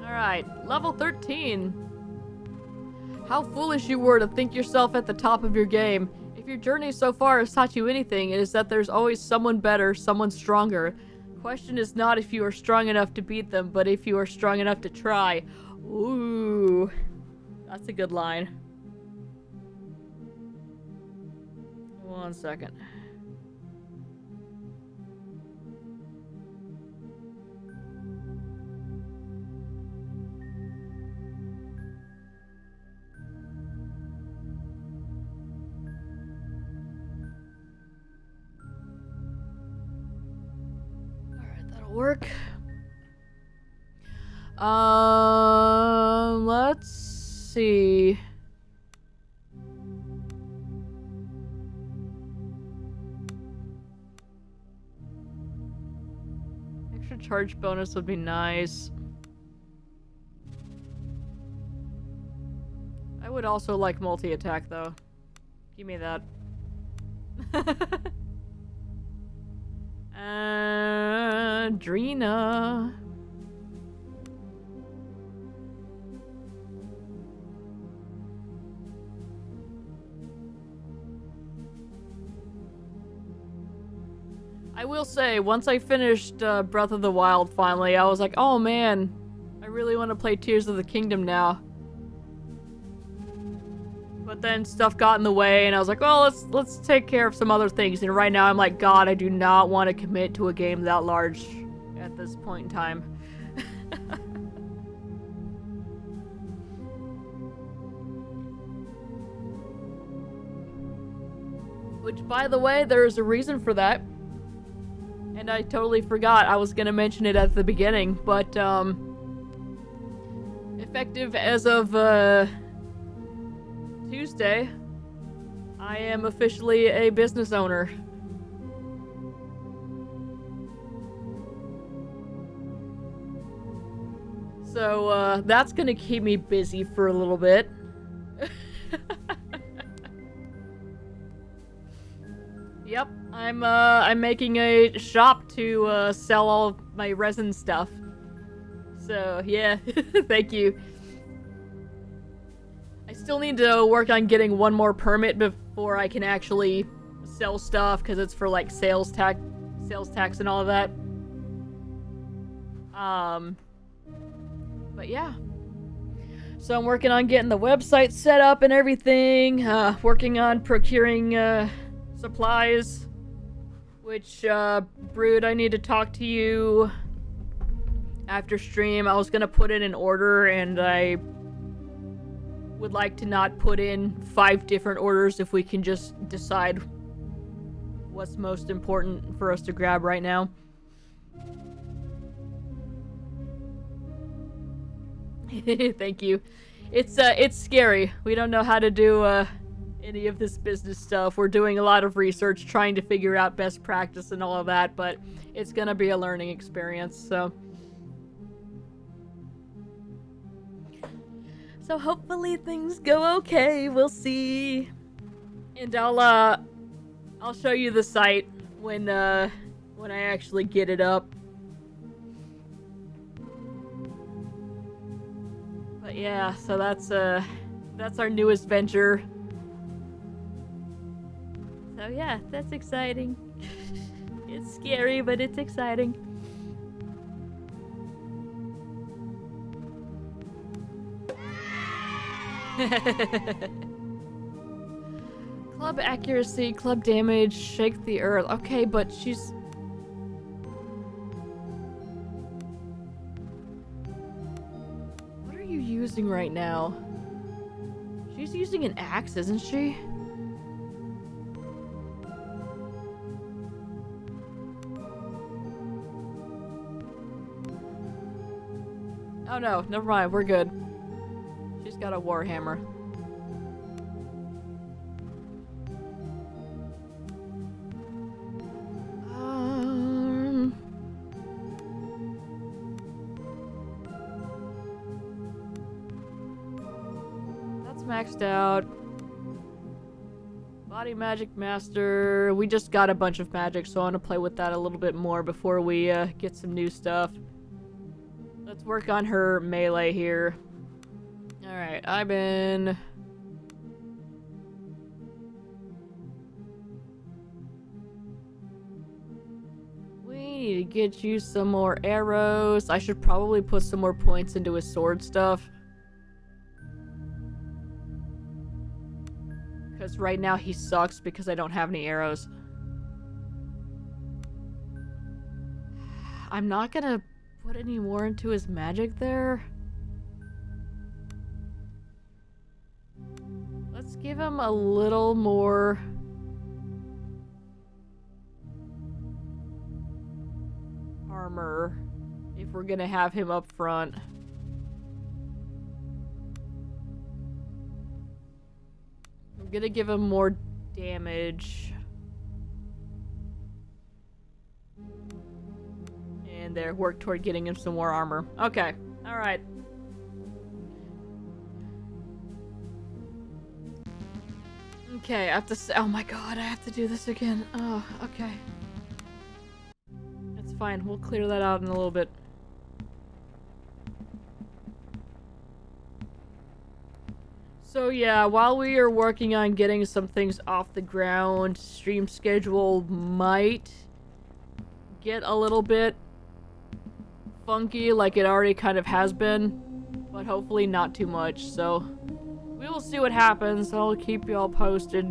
Alright, level 13. How foolish you were to think yourself at the top of your game. If your journey so far has taught you anything, it is that there's always someone better, someone stronger. Question is not if you are strong enough to beat them, but if you are strong enough to try. Ooh. That's a good line. One second. Work. Let's see. Extra charge bonus would be nice. I would also like multi-attack though. Give me that. Drina. I will say, once I finished Breath of the Wild finally, I was like, oh man, I really want to play Tears of the Kingdom now. But then stuff got in the way, and I was like, well, let's take care of some other things. And right now, I'm like, God, I do not want to commit to a game that large at this point in time. Which, by the way, there is a reason for that. And I totally forgot. I was gonna mention it at the beginning, but, effective as of, Tuesday, I am officially a business owner. So, that's gonna keep me busy for a little bit. Yep, I'm making a shop to, sell all of my resin stuff. So, yeah, thank you. I still need to work on getting one more permit before I can actually sell stuff, because it's for, like, sales tax and all of that. But yeah. So I'm working on getting the website set up and everything, working on procuring, supplies, which, Brood, I need to talk to you after stream. I was gonna put in an order, and I would like to not put in 5 different orders if we can just decide what's most important for us to grab right now. Thank you. It's scary. We don't know how to do, any of this business stuff. We're doing a lot of research, trying to figure out best practice and all of that, but it's gonna be a learning experience, so. So hopefully things go okay. We'll see. And I'll show you the site when I actually get it up. But yeah, so that's our newest venture. So yeah, that's exciting. It's scary, but it's exciting. Club accuracy, club damage, shake the earth. Okay, but she's... What are you using right now? She's using an axe, isn't she? Oh no, never mind, we're good. She's got a warhammer. That's maxed out. Body magic master. We just got a bunch of magic, so I want to play with that a little bit more before we get some new stuff. Let's work on her melee here. Alright, I've been... quickly get you some more arrows. I should probably put some more points into his sword stuff. Because right now he sucks because I don't have any arrows. I'm not gonna put any more into his magic there. Let's give him a little more... armor if we're gonna have him up front. I'm gonna give him more damage. And there, work toward getting him some more armor. Okay, alright. Okay, I have to oh my god, I have to do this again. Oh, okay. That's fine, we'll clear that out in a little bit. So yeah, while we are working on getting some things off the ground, stream schedule might get a little bit funky like it already kind of has been, but hopefully not too much, so we will see what happens. I'll keep you all posted.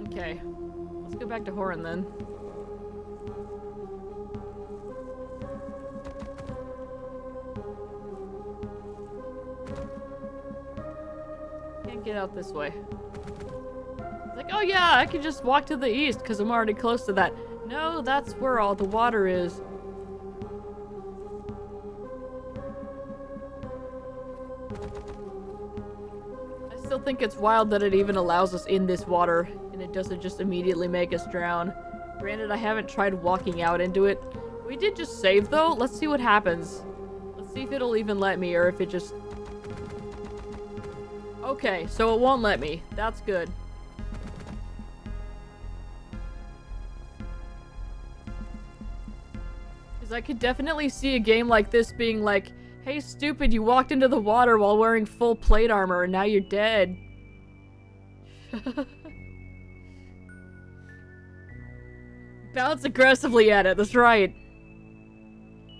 Okay, let's go back to Horan then. Can't get out this way. It's like, oh yeah, I can just walk to the east because I'm already close to that. No, that's where all the water is. I still think it's wild that it even allows us in this water and it doesn't just immediately make us drown. Granted, I haven't tried walking out into it. We did just save though. Let's see what happens. Let's see if it'll even let me or if it just... Okay, so it won't let me. That's good. Because I could definitely see a game like this being like, hey stupid, you walked into the water while wearing full plate armor and now you're dead. Bounce aggressively at it, that's right.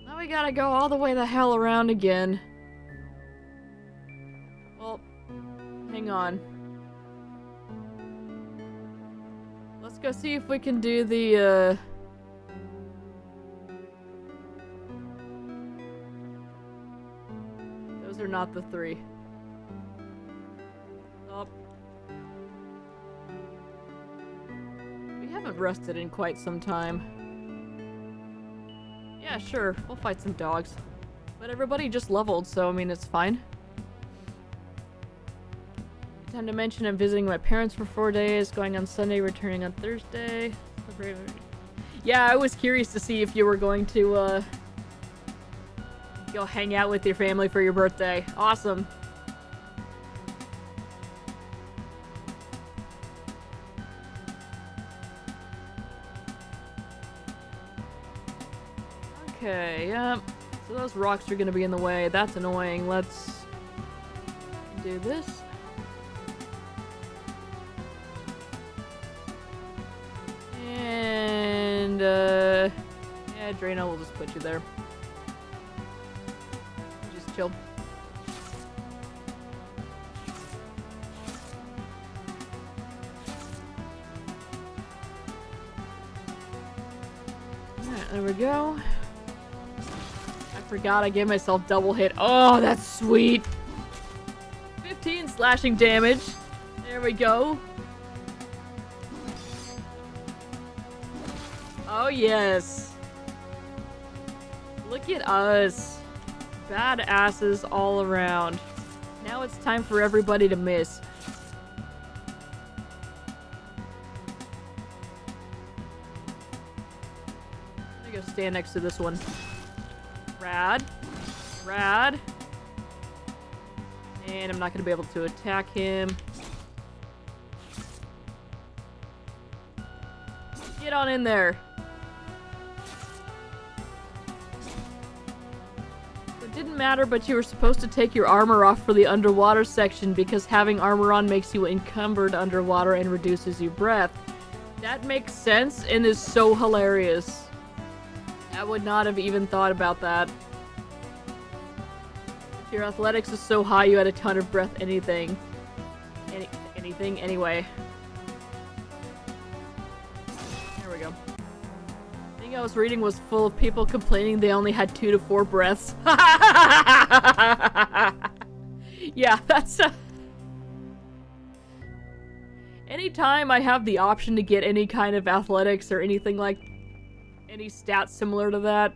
Now we gotta go all the way the hell around again. Well, hang on. Let's go see if we can do the, Those are not the three. Oh. We haven't rested in quite some time. Yeah, sure. We'll fight some dogs. But everybody just leveled, so I mean, it's fine. Time to mention I'm visiting my parents for 4 days, going on Sunday, returning on Thursday. Yeah, I was curious to see if you were going to, go hang out with your family for your birthday. Awesome. Okay, yeah. So those rocks are gonna be in the way. That's annoying. Let's do this. And, yeah, Drano will just put you there. Just chill. Alright, there we go. I forgot I gave myself double hit. Oh, that's sweet! 15 slashing damage. There we go. Oh, yes. Look at us. Badasses all around. Now it's time for everybody to miss. I'm gonna go stand next to this one. Rad. Rad. And I'm not gonna be able to attack him. Get on in there. didn't matter, but you were supposed to take your armor off for the underwater section because having armor on makes you encumbered underwater and reduces your breath. That makes sense and is so hilarious. I would not have even thought about that. If your athletics is so high you had a ton of breath, anything. Anything, anyway. There we go. The thing I was reading was full of people complaining they only had 2 to 4 breaths. Yeah, that's anytime I have the option to get any kind of athletics or anything like any stats similar to that.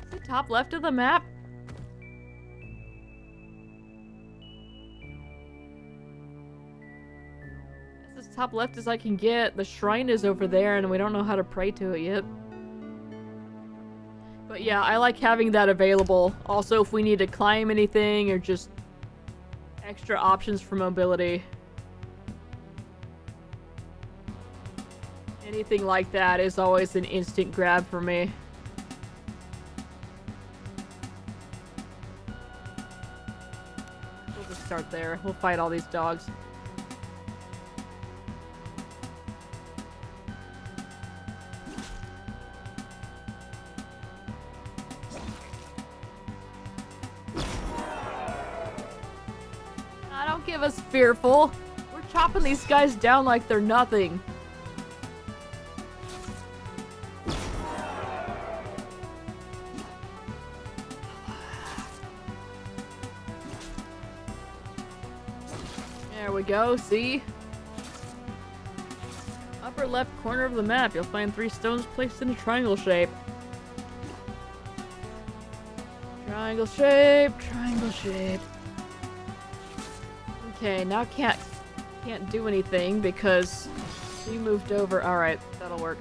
Is it top left of the map? That's as top left as I can get. The shrine is over there and we don't know how to pray to it yet. But yeah, I like having that available. Also, if we need to climb anything or just extra options for mobility. Anything like that is always an instant grab for me. We'll just start there. We'll fight all these dogs. Don't give us fearful. We're chopping these guys down like they're nothing. There we go, see? Upper left corner of the map, you'll find 3 stones placed in a triangle shape. Triangle shape, triangle shape. Okay, now can't do anything because we moved over. Alright, that'll work.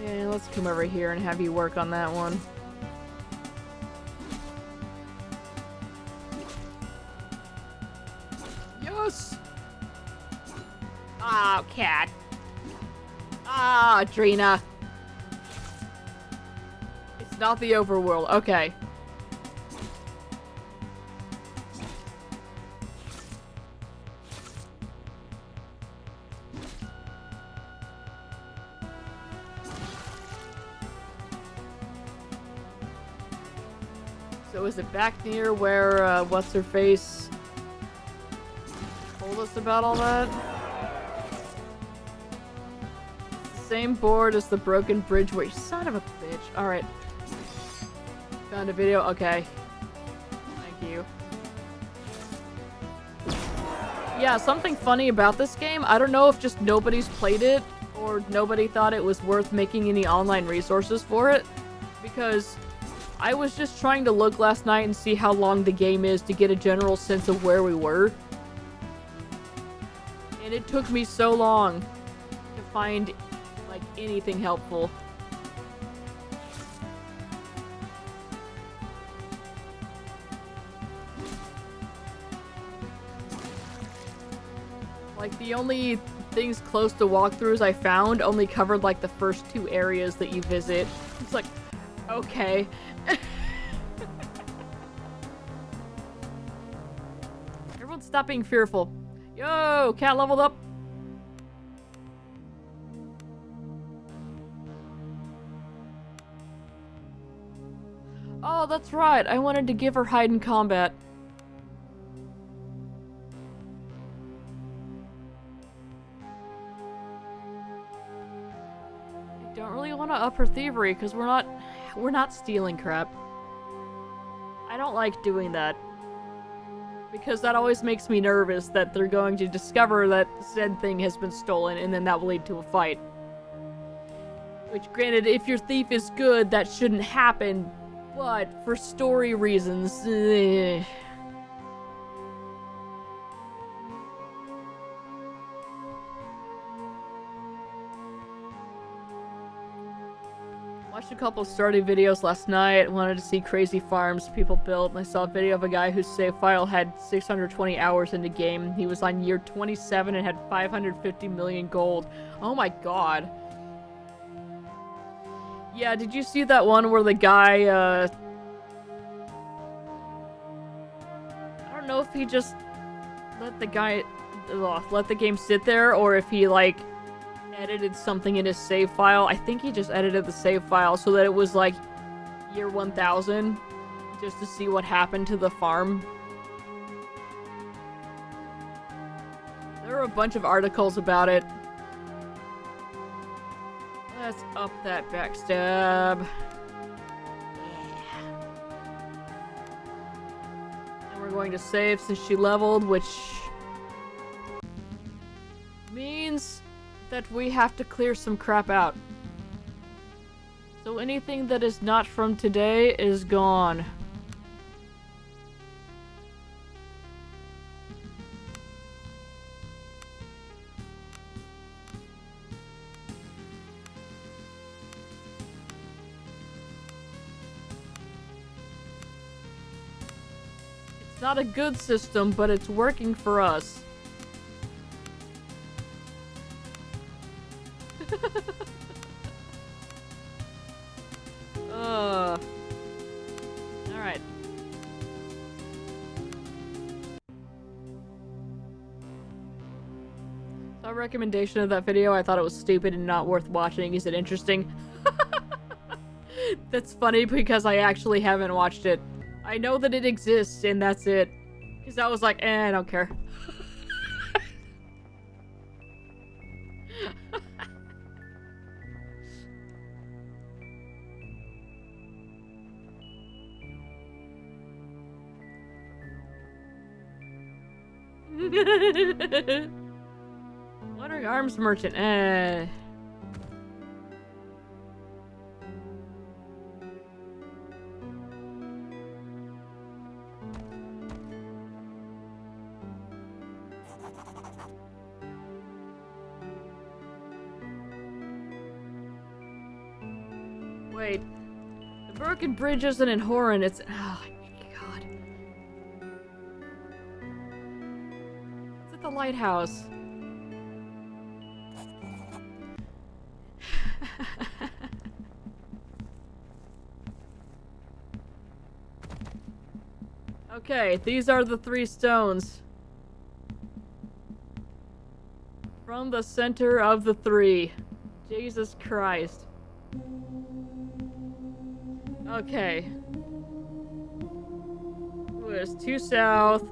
Yeah, let's come over here and have you work on that one. Yes! Oh, cat. Ah, Drina. It's not the overworld. Okay. So is it back near where, what's-her-face told us about all that? Same board as the broken bridge where you son of a bitch. Alright. Found a video? Okay. Thank you. Yeah, something funny about this game, I don't know if just nobody's played it, or nobody thought it was worth making any online resources for it, because I was just trying to look last night and see how long the game is to get a general sense of where we were. And it took me so long to find, like, anything helpful. Like, the only things close to walkthroughs I found only covered, like, the first 2 areas that you visit. It's like, okay. Everyone stop being fearful. Yo, cat leveled up. Oh, that's right. I wanted to give her hide in combat. I don't really want to up her thievery because we're not stealing crap. I don't like doing that. Because that always makes me nervous that they're going to discover that said thing has been stolen and then that will lead to a fight. Which, granted, if your thief is good, that shouldn't happen, but for story reasons, Watched a couple starting videos last night, wanted to see crazy farms people built, and I saw a video of a guy whose save file had 620 hours in the game. He was on year 27 and had 550 million gold. Oh my god. Yeah, did you see that one where the guy, I don't know if he just let the game sit there, or if he, like, edited something in his save file. I think he just edited the save file so that it was, like, year 1000, just to see what happened to the farm. There are a bunch of articles about it. Let's up that backstab. Yeah. And we're going to save since she leveled, which means that we have to clear some crap out. So anything that is not from today is gone. It's not a good system, but it's working for us. Alright. So a recommendation of that video, I thought it was stupid and not worth watching. Is it interesting? That's funny because I actually haven't watched it. I know that it exists and that's it. Because I was like, I don't care. Wandering arms merchant. Wait. The broken bridge isn't in Horan, it's... Oh, God. It's at the lighthouse. Okay, these are the 3 stones. From the center of the 3. Jesus Christ. Okay. There's 2 south.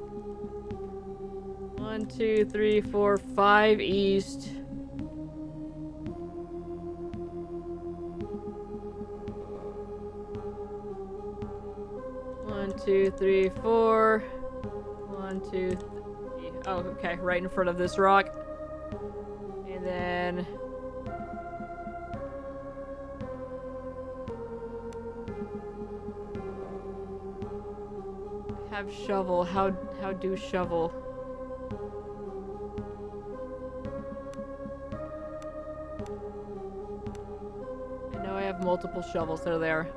1, 2, 3, 4, 5 east. One, 2, 3, 4. 1, 2, 3. Oh, okay, right in front of this rock. And then... have shovel. How do shovel? I know I have multiple shovels that are there.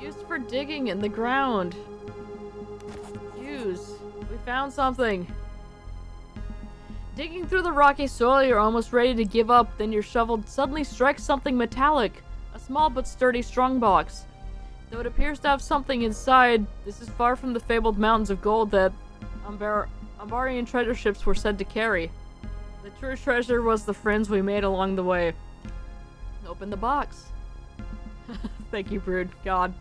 Used for digging in the ground. Use. We found something. Digging through the rocky soil, you're almost ready to give up, then your shovel suddenly strikes something metallic. A small but sturdy strongbox. Though it appears to have something inside, this is far from the fabled mountains of gold that Ambarian treasure ships were said to carry. The true treasure was the friends we made along the way. Open the box. Thank you, Brood. God.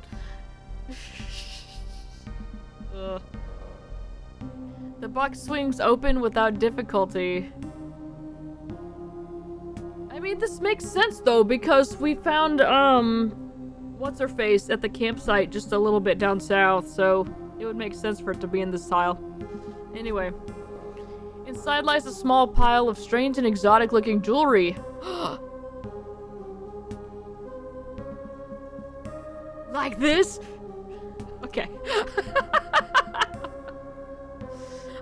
Ugh. The box swings open without difficulty. I mean, this makes sense, though, because we found, what's-her-face at the campsite just a little bit down south, so it would make sense for it to be in this tile. Anyway. Inside lies a small pile of strange and exotic-looking jewelry. Like this? Okay.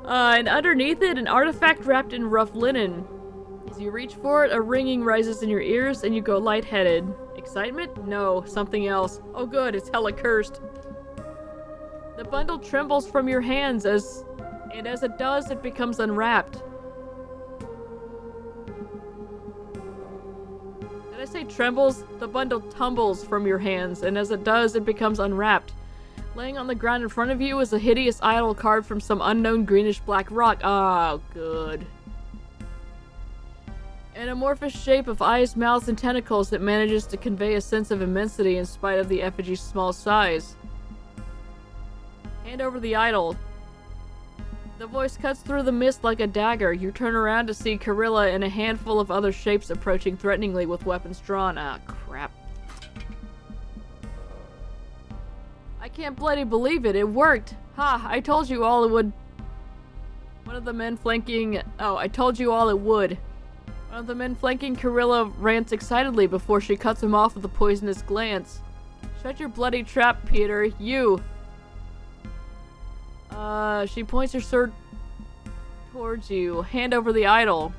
And underneath it, an artifact wrapped in rough linen. As you reach for it, a ringing rises in your ears and you go lightheaded. Excitement? No, something else. Oh good, it's hella cursed. The bundle trembles from your hands as it does, it becomes unwrapped. say trembles, the bundle tumbles from your hands, and as it does, it becomes unwrapped. Laying on the ground in front of you is a hideous idol carved from some unknown greenish-black rock. Oh, good. An amorphous shape of eyes, mouths, and tentacles that manages to convey a sense of immensity in spite of the effigy's small size. Hand over the idol. The voice cuts through the mist like a dagger. You turn around to see Karilla and a handful of other shapes approaching threateningly with weapons drawn. Ah, crap. I can't bloody believe it. It worked. Ha, I told you all it would. One of the men flanking... Oh, I told you all it would. One of the men flanking Karilla rants excitedly before she cuts him off with a poisonous glance. Shut your bloody trap, Peter. You... she points her sword towards you. Hand over the idol.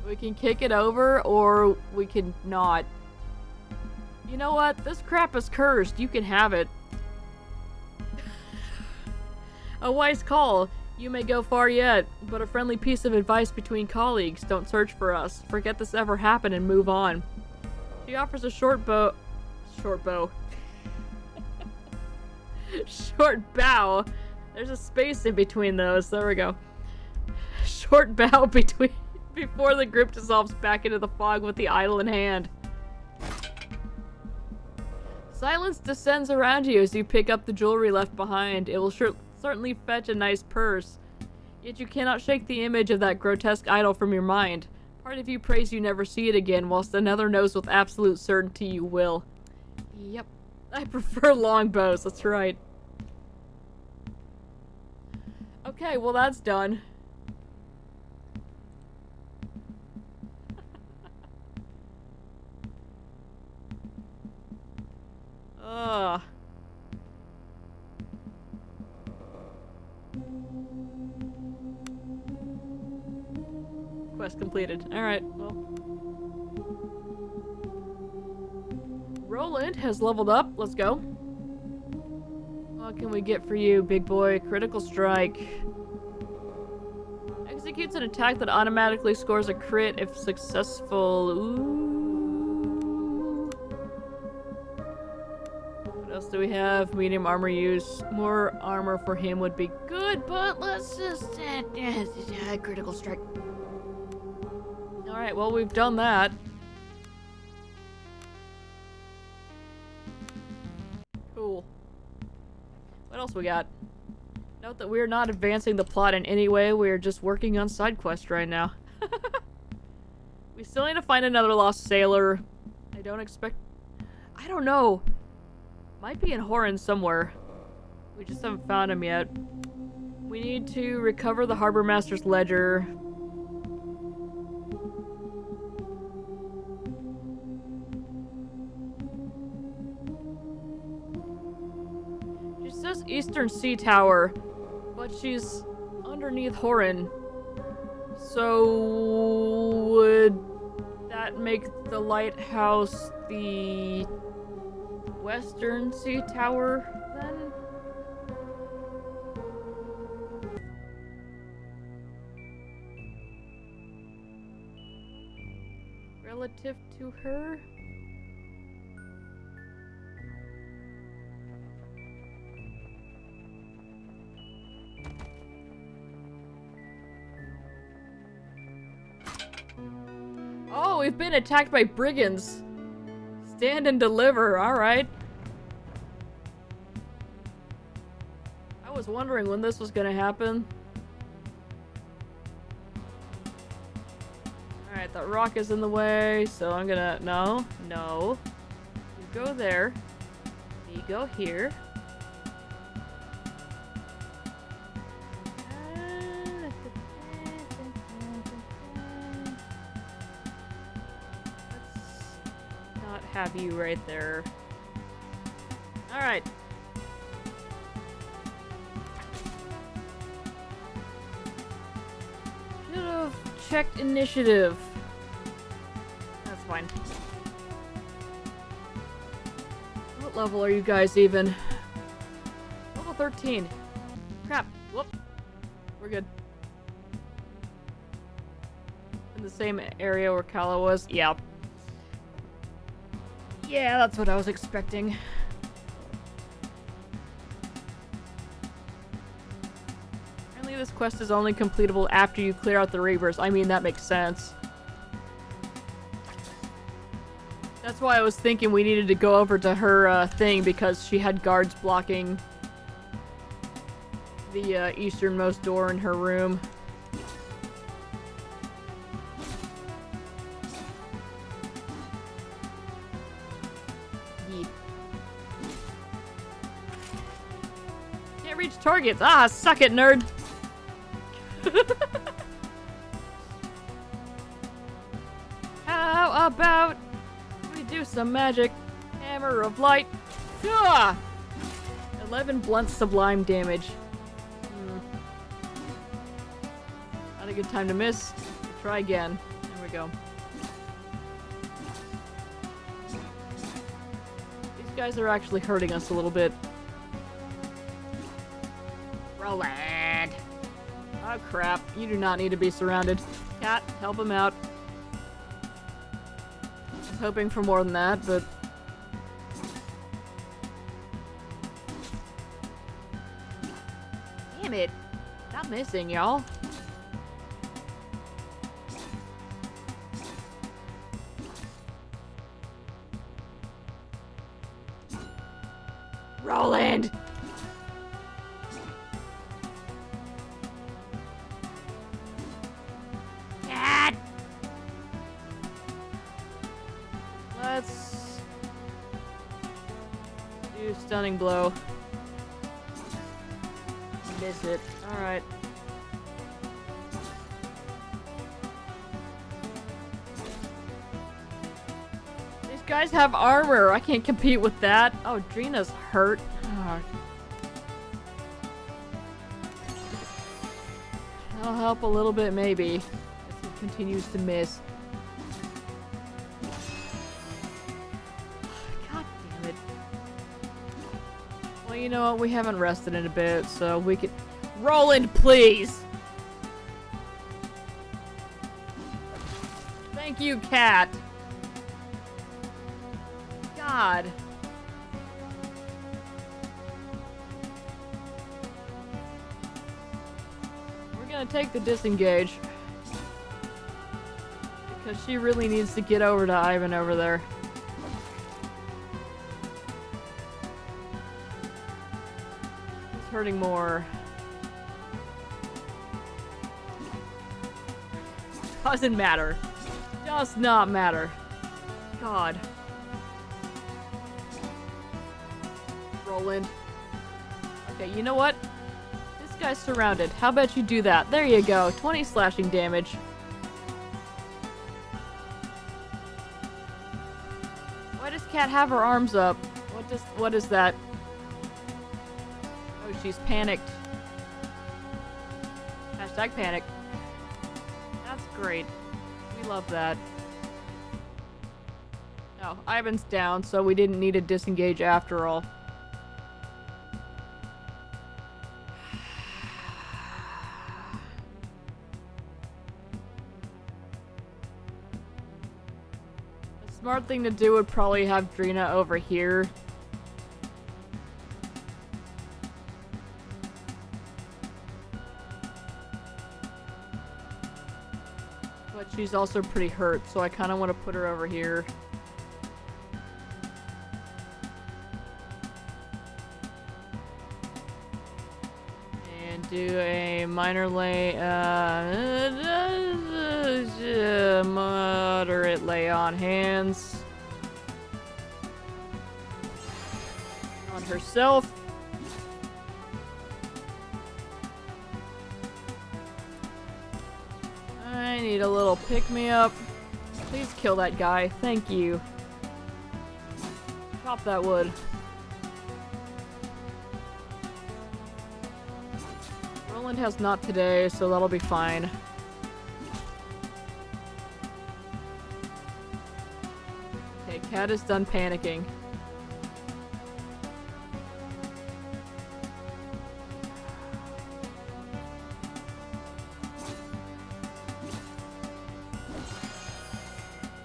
We can kick it over, or we can not. You know what? This crap is cursed. You can have it. A wise call. You may go far yet, but a friendly piece of advice between colleagues. Don't search for us. Forget this ever happened and move on. She offers a short bow. Short bow. Short bow. There's a space in between those. There we go. Short bow before the group dissolves back into the fog with the idol in hand. Silence descends around you as you pick up the jewelry left behind. It will certainly fetch a nice purse. Yet you cannot shake the image of that grotesque idol from your mind. Part of you prays you never see it again, whilst another knows with absolute certainty you will. Yep. I prefer longbows, that's right. Okay, well that's done. Ugh. Quest completed. Alright, well. Roland has leveled up. Let's go. What can we get for you, big boy? Critical strike. Executes an attack that automatically scores a crit if successful. Ooh. What else do we have? Medium armor use. More armor for him would be good, but let's just... critical strike. Alright, well, we've done that. Cool. What else we got? Note that we are not advancing the plot in any way. We are just working on side quests right now. We still need to find another lost sailor. I don't expect... I don't know. Might be in Horan somewhere. We just haven't found him yet. We need to recover the Harbor Master's ledger. She says Eastern Sea Tower, but she's underneath Horan. So would that make the lighthouse the Western Sea Tower then? Relative to her? Oh, we've been attacked by brigands. Stand and deliver, alright. I was wondering when this was gonna happen. Alright, that rock is in the way, so I'm gonna... No. You go there. You go here. Have you right there. Alright. Should have checked initiative. That's fine. What level are you guys even? Level 13. Crap. Whoop. We're good. In the same area where Kala was? Yeah. Yeah, that's what I was expecting. Apparently this quest is only completable after you clear out the Reavers. I mean, that makes sense. That's why I was thinking we needed to go over to her thing, because she had guards blocking the easternmost door in her room. Can't reach targets. Ah, suck it, nerd. How about we do some magic? Hammer of light. Ah! 11 blunt sublime damage. Not a good time to miss. Try again. There we go. These guys are actually hurting us a little bit. Roland! Oh crap, you do not need to be surrounded. Cat, help him out. I was hoping for more than that, but... Damn it! Stop missing, y'all. Roland! Cat! Let's do stunning blow. Miss it. Alright. These guys have armor. I can't compete with that. Oh, Drina's hurt. Oh. That'll help a little bit, maybe. If he continues to miss. God damn it. Well, you know what? We haven't rested in a bit, so we could... Roland, please! Thank you, cat. God. We're gonna take the disengage. Because she really needs to get over to Ivan over there. He's hurting more. Doesn't matter. Does not matter. God. Roland. Okay, you know what? This guy's surrounded. How about you do that? There you go. 20 slashing damage. Why does Cat have her arms up? What is that? Oh, she's panicked. Hashtag panic. That's great. We love that. Oh, Ivan's down, so we didn't need to disengage after all. The smart thing to do would probably have Drina over here. But she's also pretty hurt, so I kind of want to put her over here. And do a minor lay, moderate lay on hands. On herself. I need a little pick-me-up. Please kill that guy. Thank you. Chop that wood. Roland has not today, so that'll be fine. Okay, Cat is done panicking.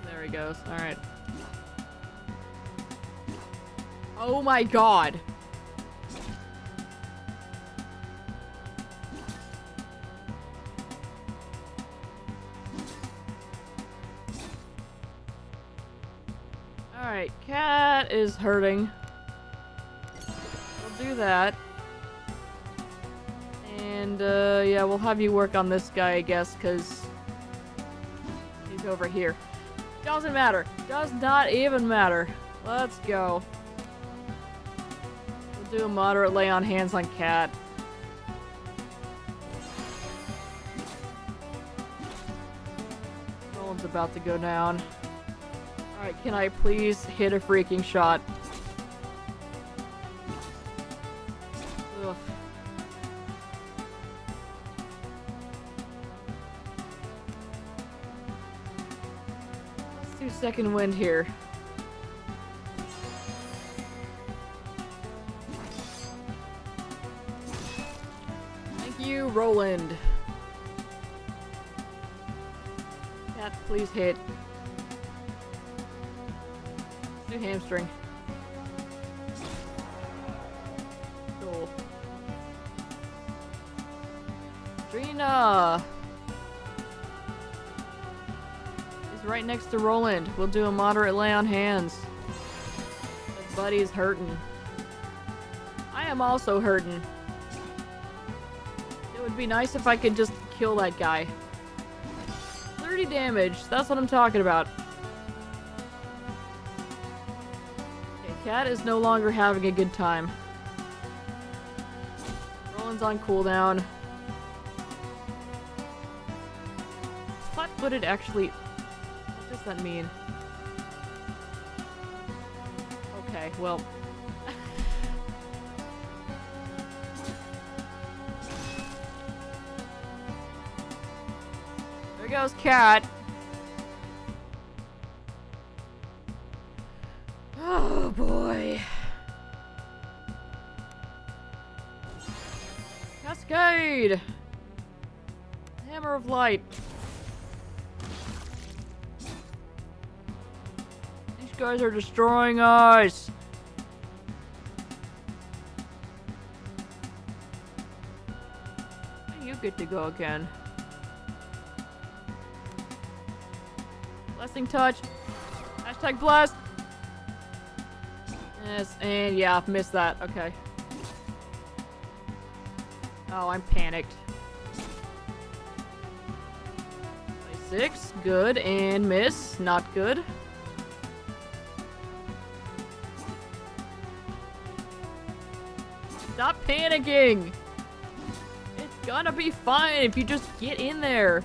There he goes. Alright. Oh my god. Alright, cat is hurting. We'll do that. And, yeah, we'll have you work on this guy, I guess, because he's over here. Doesn't matter. Does not even matter. Let's go. We'll do a moderate lay on hands on cat. Roland's about to go down. Alright, can I please hit a freaking shot? Ugh. Let's do second wind here. Thank you, Roland. Cat, please hit. Do hamstring. Cool. Drina! He's right next to Roland. We'll do a moderate lay on hands. His buddy's hurting. I am also hurting. It would be nice if I could just kill that guy. 30 damage. That's what I'm talking about. Cat is no longer having a good time. Roland's on cooldown. Flat-footed actually... What does that mean? Okay, well... There goes Cat. Oh boy. Cascade! Hammer of Light. These guys are destroying us. You get to go again. Blessing touch. Hashtag blast. Yes, and yeah, missed that. Okay. Oh, I'm panicked. 26, good, and miss, not good. Stop panicking! It's gonna be fine if you just get in there.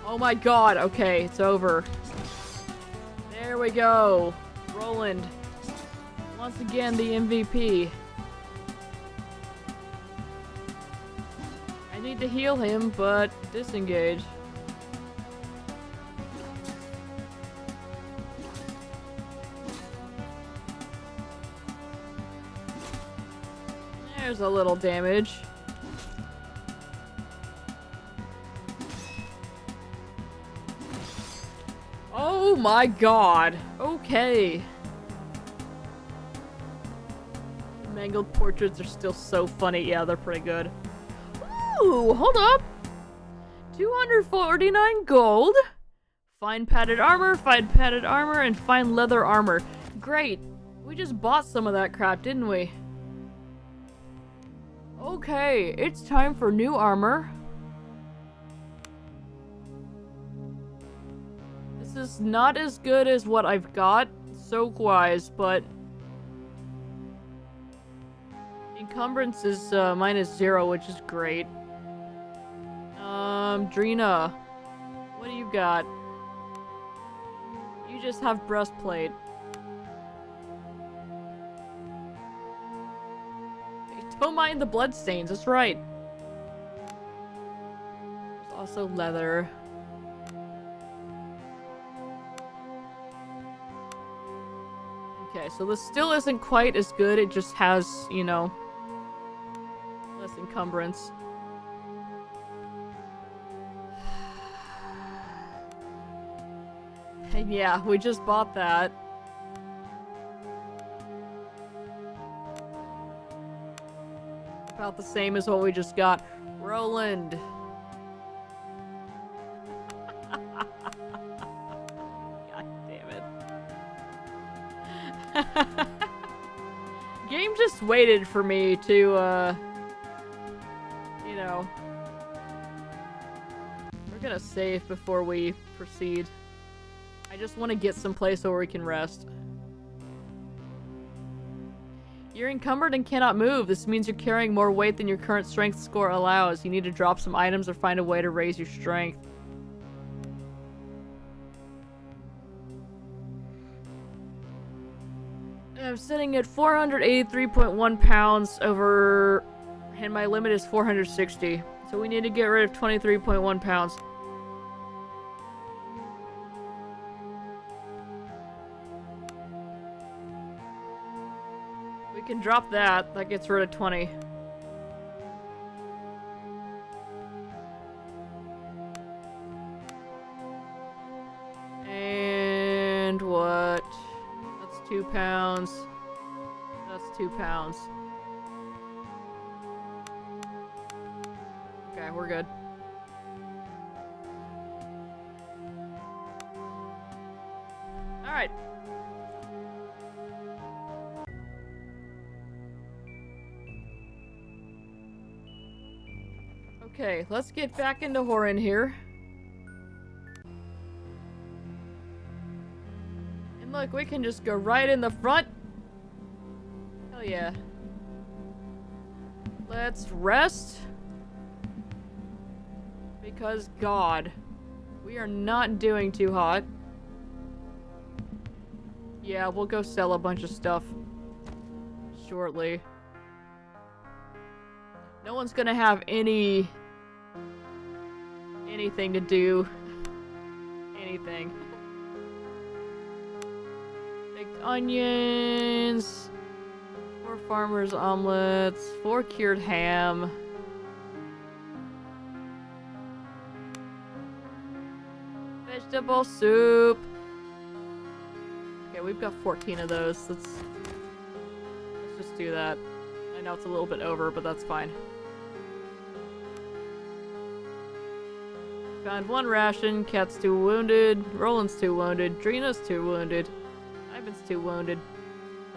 Oh my god, okay, it's over. There we go. Roland. Once again, the MVP. I need to heal him, but disengage. There's a little damage. Oh my god. Okay. The mangled portraits are still so funny. Yeah, they're pretty good. Ooh, hold up. 249 gold. Fine padded armor, and fine leather armor. Great. We just bought some of that crap, didn't we? Okay, it's time for new armor. This is not as good as what I've got, soak-wise, but encumbrance is -0, which is great. Drina, what do you got? You just have breastplate. Don't mind the bloodstains, that's right. There's also leather. Okay, so this still isn't quite as good, it just has, you know, less encumbrance. Yeah, we just bought that. About the same as what we just got. Roland. God damn it. Game just waited for me to, you know. We're gonna save before we proceed. I just want to get someplace where we can rest. You're encumbered and cannot move. This means you're carrying more weight than your current strength score allows. You need to drop some items or find a way to raise your strength. I'm sitting at 483.1 pounds over, and my limit is 460. So we need to get rid of 23.1 pounds. We can drop that. That gets rid of 20. And what? That's 2 pounds. That's 2 pounds. Okay, we're good. Alright. Okay, let's get back into Horin here. And look, we can just go right in the front. Hell yeah. Let's rest. Because God, we are not doing too hot. Yeah, we'll go sell a bunch of stuff shortly. No one's gonna have anything to do. Anything. Baked onions. 4 farmers' omelets. 4 cured ham. Vegetable soup. Okay, we've got 14 of those. Let's just do that. I know it's a little bit over, but that's fine. Found 1 ration. Cat's 2 wounded. Roland's 2 wounded. Drina's 2 wounded. Ivan's 2 wounded.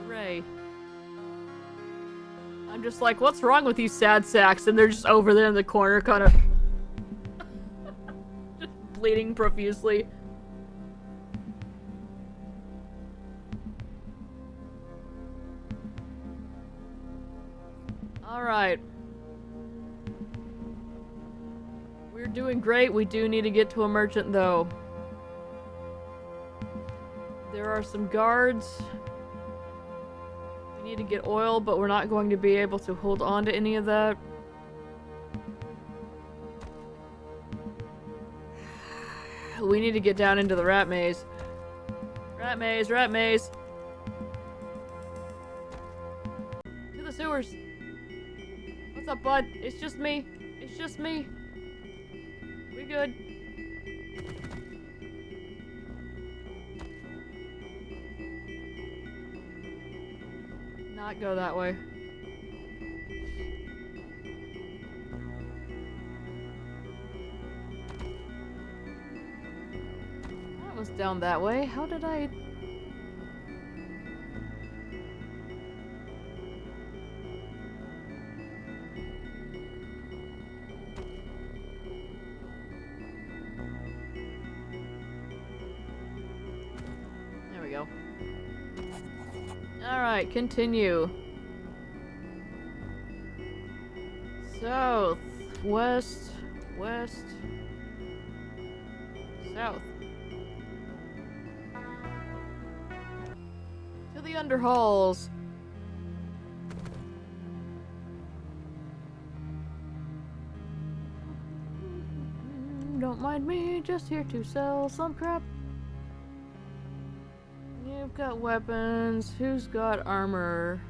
Hooray. I'm just like, what's wrong with you sad sacks? And they're just over there in the corner, kind of just bleeding profusely. Alright. We're doing great. We do need to get to a merchant, though. There are some guards. We need to get oil, but we're not going to be able to hold on to any of that. We need to get down into the rat maze. Rat maze, rat maze. To the sewers. What's up, bud? It's just me. It's just me. We good. Not go that way. That was down that way. How did I... There we go. Alright, continue. South, west, west, south. To the underhalls. Don't mind me, just here to sell some crap. You've got weapons. Who's got armor?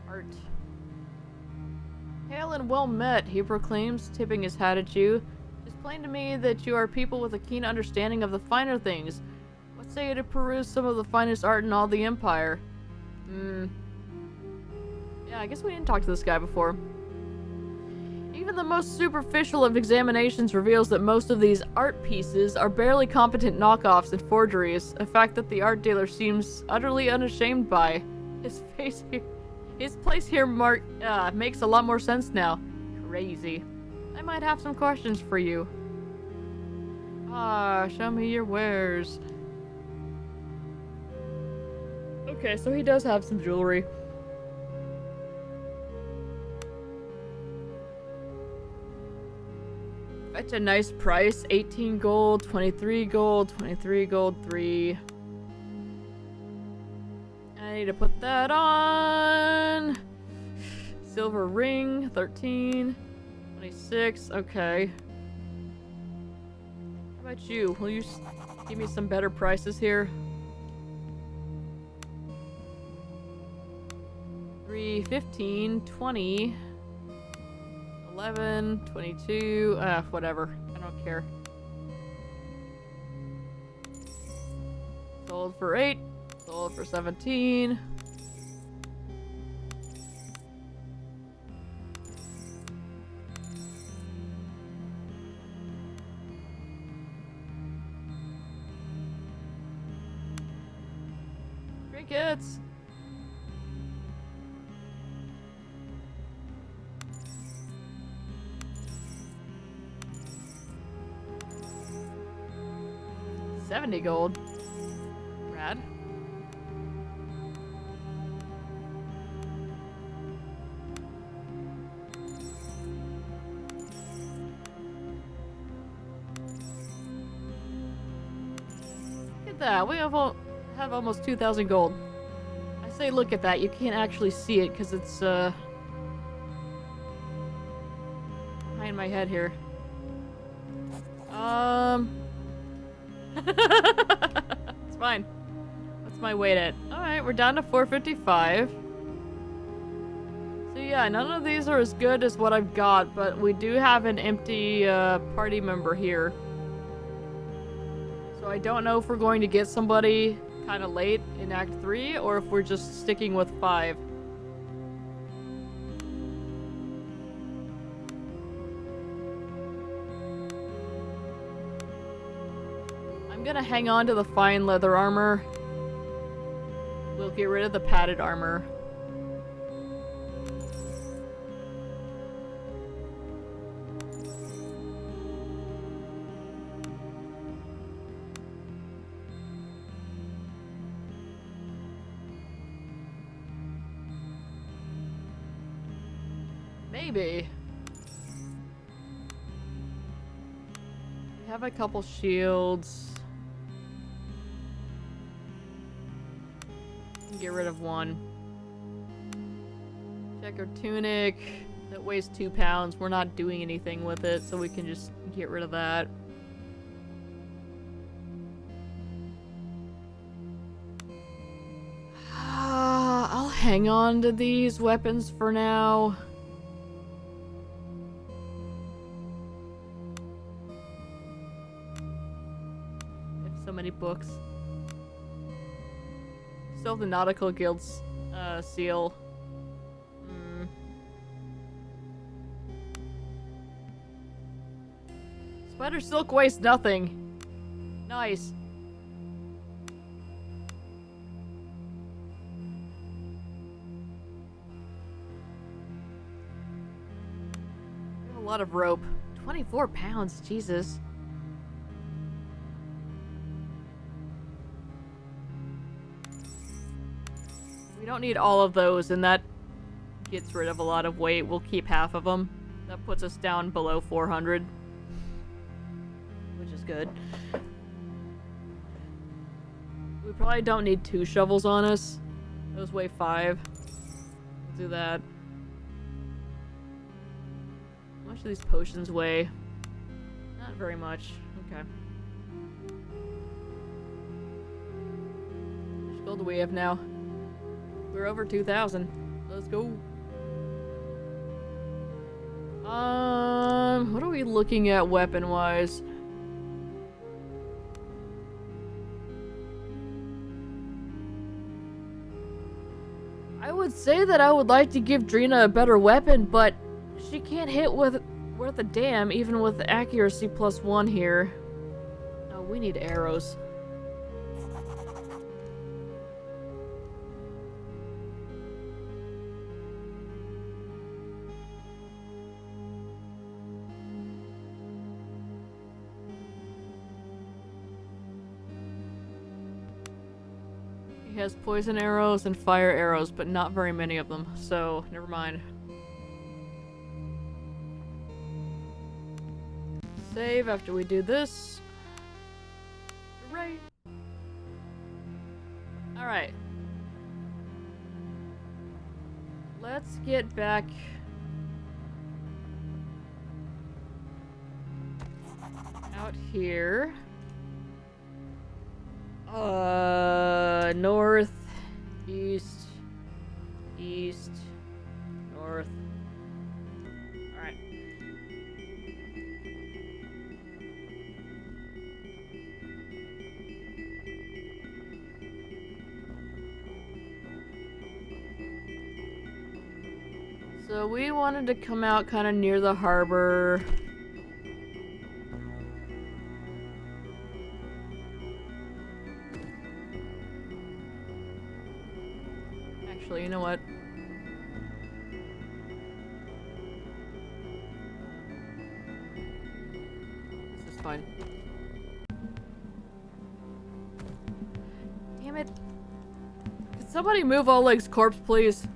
Art. Hail and well met, he proclaims, tipping his hat at you. It's plain to me that you are people with a keen understanding of the finer things. What say you to peruse some of the finest art in all the Empire? Yeah, I guess we didn't talk to this guy before. Even the most superficial of examinations reveals that most of these art pieces are barely competent knockoffs and forgeries, a fact that the art dealer seems utterly unashamed by. His place here makes a lot more sense now. Crazy. I might have some questions for you. Show me your wares. Okay, so he does have some jewelry. Fetch a nice price. 18 gold, 23 gold, 23 gold, 3. I need to put that on. Silver ring, 13. 26, okay. How about you? Will you give me some better prices here? 3, 15, 20, 11, 22, whatever. I don't care. Sold for 8, sold for 17. Trinkets! $70 gold. Rad. Look at that. We have almost 2,000 gold. I say look at that. You can't actually see it because it's behind my head here. It's fine. What's my weight at? Alright, we're down to 455. So yeah, none of these are as good as what I've got, but we do have an empty party member here. So I don't know if we're going to get somebody kind of late in Act 3, or if we're just sticking with 5. I'm gonna hang on to the fine leather armor. We'll get rid of the padded armor. Maybe. We have a couple shields. Get rid of one. Checker tunic. That weighs 2 pounds. We're not doing anything with it, so we can just get rid of that. I'll hang on to these weapons for now. I have so many books. Still have the Nautical Guild's seal. Spider silk wastes nothing. Nice. We have a lot of rope. 24 pounds, Jesus. We don't need all of those, and that gets rid of a lot of weight. We'll keep half of them. That puts us down below 400. Which is good. We probably don't need 2 shovels on us. Those weigh 5. We'll do that. How much do these potions weigh? Not very much. Okay. How much gold do we have now? We're over 2,000. Let's go. What are we looking at weapon-wise? I would say that I would like to give Drina a better weapon, but she can't hit with worth a damn, even with accuracy +1 here. Oh, we need arrows. He has poison arrows and fire arrows, but not very many of them, so never mind. Save after we do this. Right. Alright. Let's get back out here. North, east, east, north. Alright. So we wanted to come out kind of near the harbor. Actually, you know what? This is fine. Damn it. Could somebody move Oleg's corpse, please?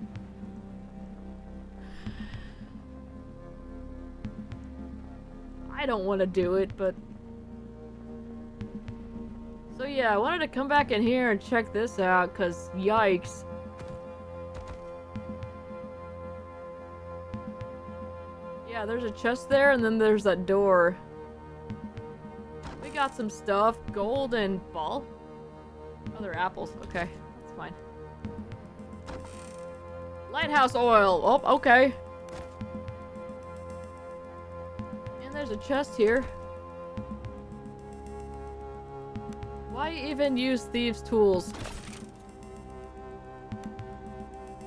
I don't want to do it, but... So yeah, I wanted to come back in here and check this out, cause yikes. Yeah, there's a chest there, and then there's that door. We got some stuff. Gold and ball? Oh, they're apples. Okay, that's fine. Lighthouse oil! Oh, okay. And there's a chest here. Why even use thieves' tools?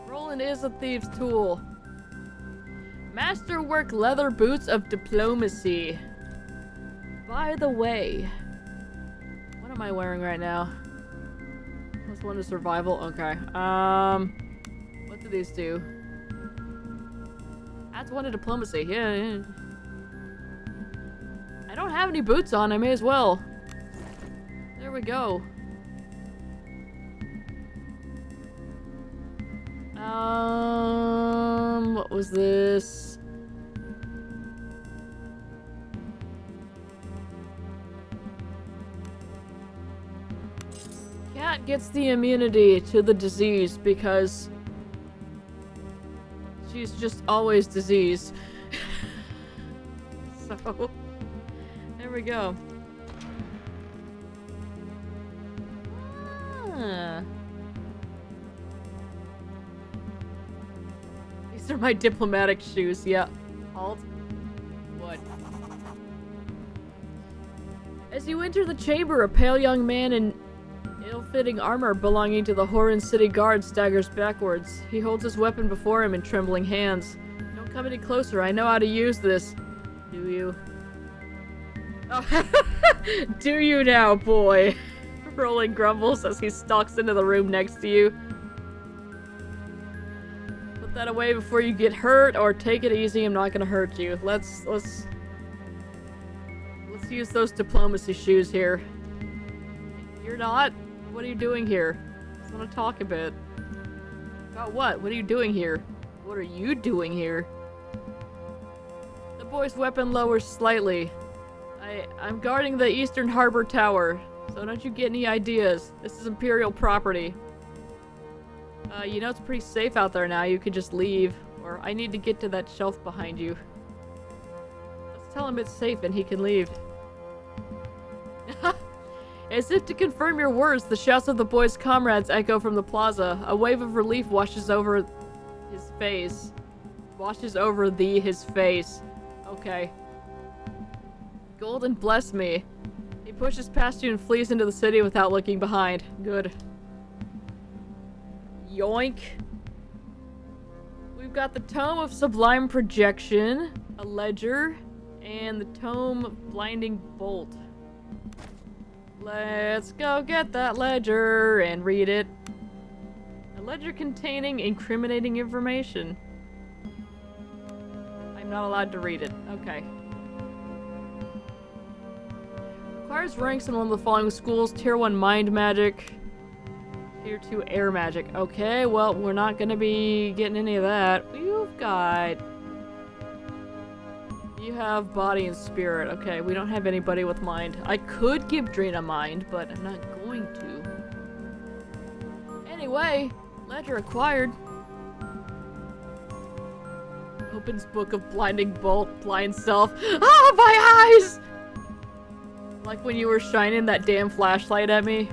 Roland is a thieves' tool. Masterwork leather boots of diplomacy. By the way, what am I wearing right now? Plus 1 to survival. Okay. What do these do? Adds 1 to diplomacy. Yeah. I don't have any boots on. I may as well. There we go. What was this? Cat gets the immunity to the disease because she's just always diseased. So, there we go. These are my diplomatic shoes. Yeah. Halt. What? As you enter the chamber, a pale young man in ill-fitting armor belonging to the Horan City Guard staggers backwards. He holds his weapon before him in trembling hands. Don't come any closer. I know how to use this. Do you? Oh. Do you now, boy? Roland grumbles as he stalks into the room next to you. Put that away before you get hurt, or take it easy. I'm not gonna hurt you. Let's use those diplomacy shoes here. You're not? What are you doing here? I just want to talk a bit. About what? What are you doing here? What are you doing here? The boy's weapon lowers slightly. I'm guarding the Eastern Harbor Tower, so don't you get any ideas. This is Imperial property. You know it's pretty safe out there now. You could just leave. Or I need to get to that shelf behind you. Let's tell him it's safe and he can leave. As if to confirm your words, the shouts of the boy's comrades echo from the plaza. A wave of relief washes over his face. Washes over his face. Okay. Golden bless me. He pushes past you and flees into the city without looking behind. Good. Yoink. We've got the Tome of Sublime Projection, a ledger, and the Tome of Blinding Bolt. Let's go get that ledger and read it. A ledger containing incriminating information. I'm not allowed to read it. Okay. Requires ranks in one of the following schools. Tier 1 Mind Magic. Tier 2 Air Magic. Okay, well, we're not gonna be getting any of that. You've got... You have Body and Spirit. Okay, we don't have anybody with Mind. I could give Drina Mind, but I'm not going to. Anyway, ledger acquired. Opens Book of Blinding Bolt, Blind Self. Ah, my eyes! Like when you were shining that damn flashlight at me.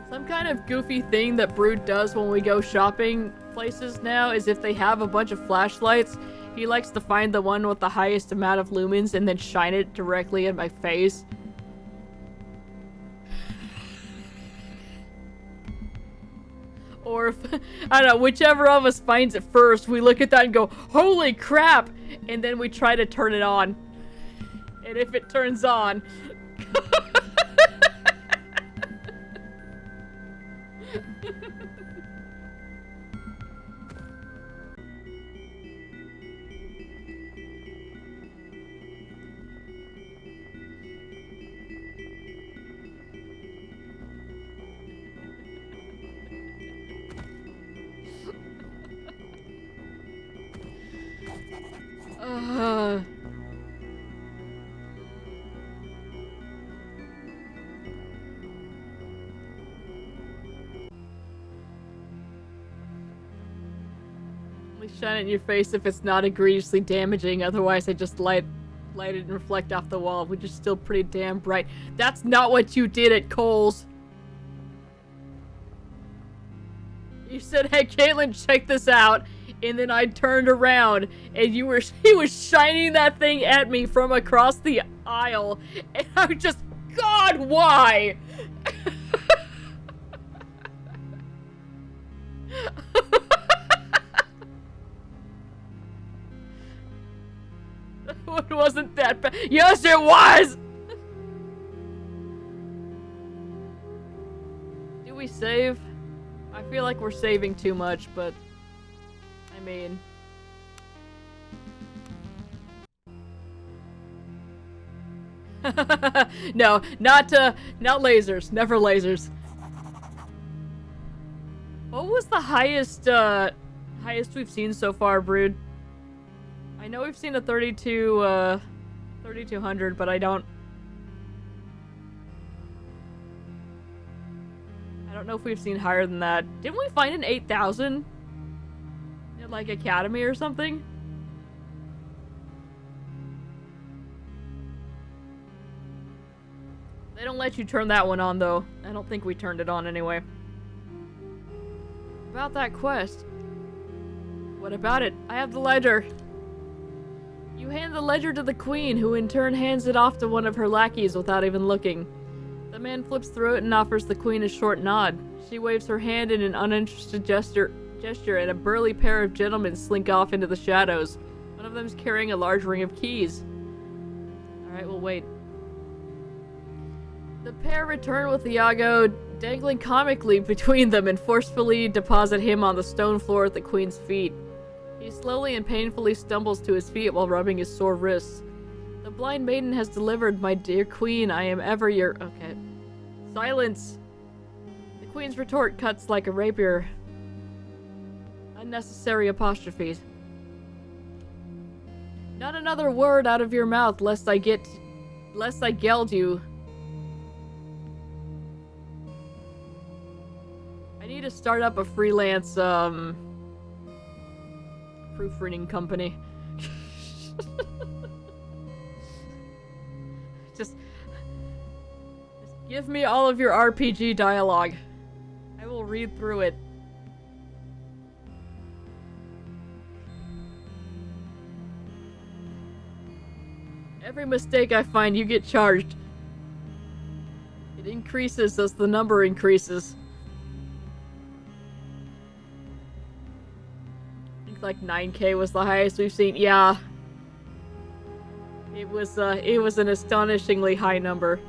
Some kind of goofy thing that Brood does when we go shopping places now is if they have a bunch of flashlights, he likes to find the one with the highest amount of lumens and then shine it directly in my face. Or if, I don't know, whichever of us finds it first, we look at that and go, holy crap! And then we try to turn it on. And if it turns on... Only shine it in your face if it's not egregiously damaging, otherwise I just light it and reflect off the wall, which is still pretty damn bright. That's not what you did at Kohl's! You said, hey Caitlin, check this out, and then I turned around, and he was shining that thing at me from across the aisle, and I was just, God, why? It wasn't that bad. Yes, it was! Do we save? I feel like we're saving too much, but... I mean... No, not lasers. Never lasers. What was the highest highest we've seen so far, Brood? I know we've seen a 3200, but I don't know if we've seen higher than that. Didn't we find an 8000? In, like, Academy or something? They don't let you turn that one on, though. I don't think we turned it on anyway. About that quest. What about it? I have the ledger. You hand the ledger to the queen, who in turn hands it off to one of her lackeys without even looking. The man flips through it and offers the queen a short nod. She waves her hand in an uninterested gesture, and a burly pair of gentlemen slink off into the shadows. One of them's carrying a large ring of keys. Alright, we'll wait. The pair return with Iago dangling comically between them and forcefully deposit him on the stone floor at the queen's feet. He slowly and painfully stumbles to his feet while rubbing his sore wrists. The blind maiden has delivered, my dear queen. I am ever your... Okay. Silence! The queen's retort cuts like a rapier. Unnecessary apostrophes. Not another word out of your mouth, lest I geld you. I need to start up a freelance, proofreading company. Just give me all of your RPG dialogue. I will read through it. Every mistake I find, you get charged. It increases as the number increases. I think like 9K was the highest we've seen. Yeah. It was an astonishingly high number.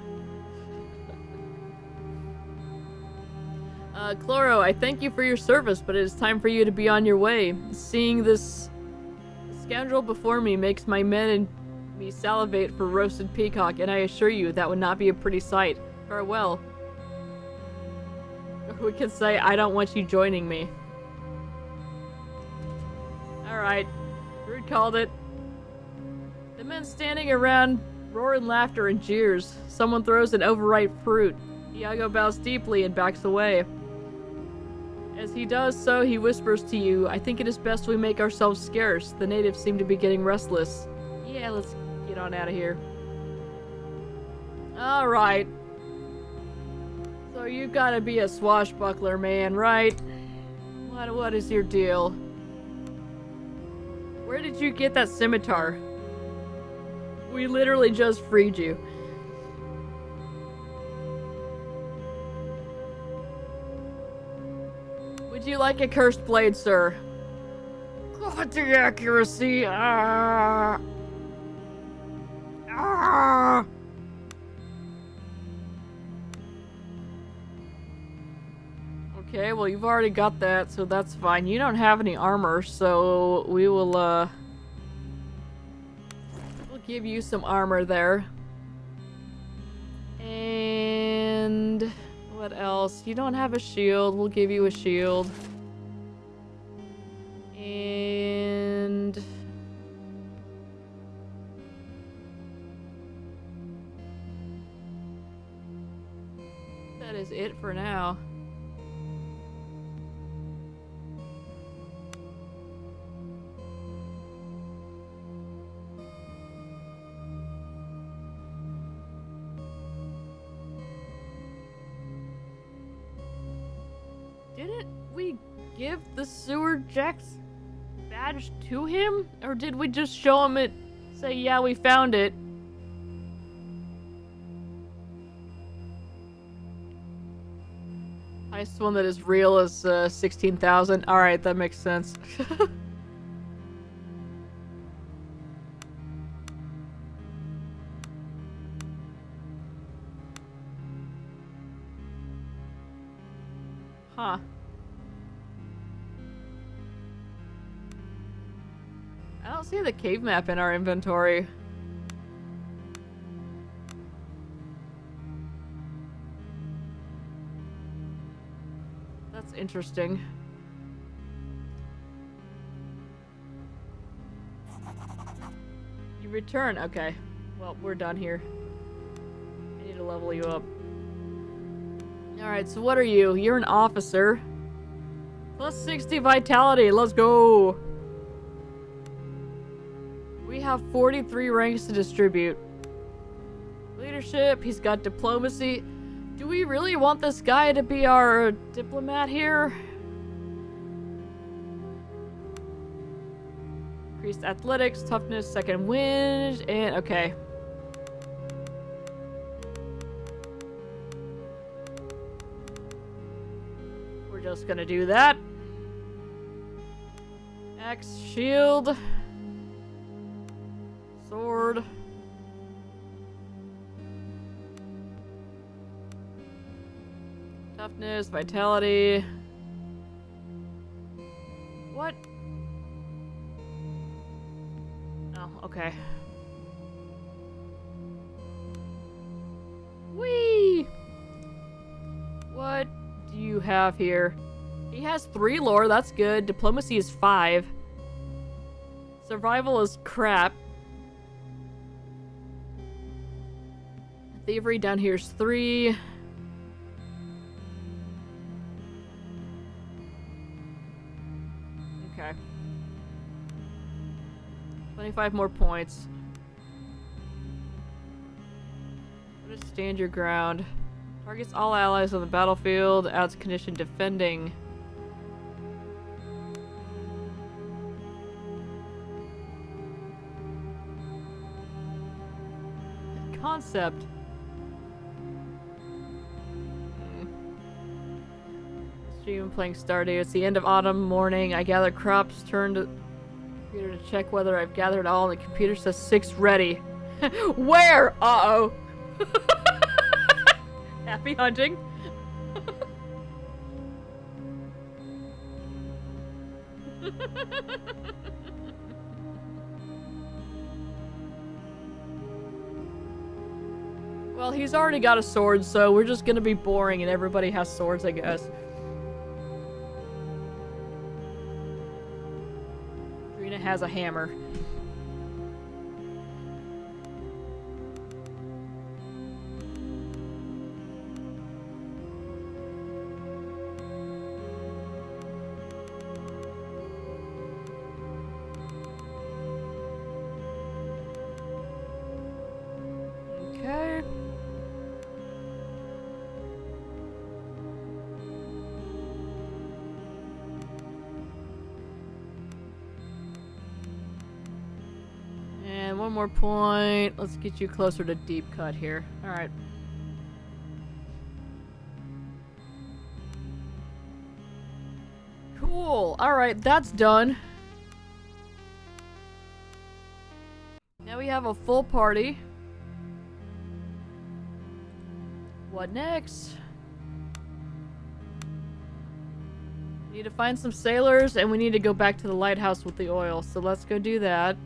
Chloro, I thank you for your service, but it is time for you to be on your way. Seeing this scoundrel before me makes my men and me salivate for roasted peacock, and I assure you that would not be a pretty sight. Farewell. Or we can say, I don't want you joining me. Alright. Rude called it. The men standing around roar in laughter and jeers. Someone throws an overripe fruit. Iago bows deeply and backs away. As he does so, he whispers to you, I think it is best we make ourselves scarce. The natives seem to be getting restless. Yeah, let's get on out of here. Alright. So you gotta be a swashbuckler man, right? What is your deal? Where did you get that scimitar? We literally just freed you. Would you like a cursed blade, sir? God, the accuracy! Ah! Ah! Okay, well you've already got that, so that's fine. You don't have any armor, so we will, we'll give you some armor there. And what else? You don't have a shield. We'll give you a shield. And that is it for now. Didn't we give the sewer Jack's badge to him? Or did we just show him it, say, yeah, we found it? Highest one that is real is 16,000. Alright, that makes sense. Huh. I don't see the cave map in our inventory. That's interesting. You return. Okay. Well, we're done here. I need to level you up. Alright, so what are you? You're an officer. Plus 60 vitality. Let's go. We have 43 ranks to distribute. Leadership. He's got diplomacy. Do we really want this guy to be our diplomat here? Increased athletics, toughness, second wind, and okay. We're just gonna do that. Axe, shield, sword. Toughness, vitality. What? Oh, okay. Whee! What do you have here? He has 3 lore, that's good. Diplomacy is 5. Survival is crap. Thievery down here is 3. Okay. 25 more points. What is stand your ground? Targets all allies on the battlefield, adds condition defending. concept. Stream playing Stardew. It's the end of autumn morning. I gather crops, turn to the computer to check whether I've gathered all, and the computer says 6 ready. Where? Uh-oh. Happy hunting. Well, he's already got a sword, so we're just gonna be boring and everybody has swords, I guess. Trina has a hammer. Okay. And one more point. Let's get you closer to deep cut here. Alright. Cool. Alright, that's done. Now we have a full party. What next? We need to find some sailors, and we need to go back to the lighthouse with the oil. So let's go do that.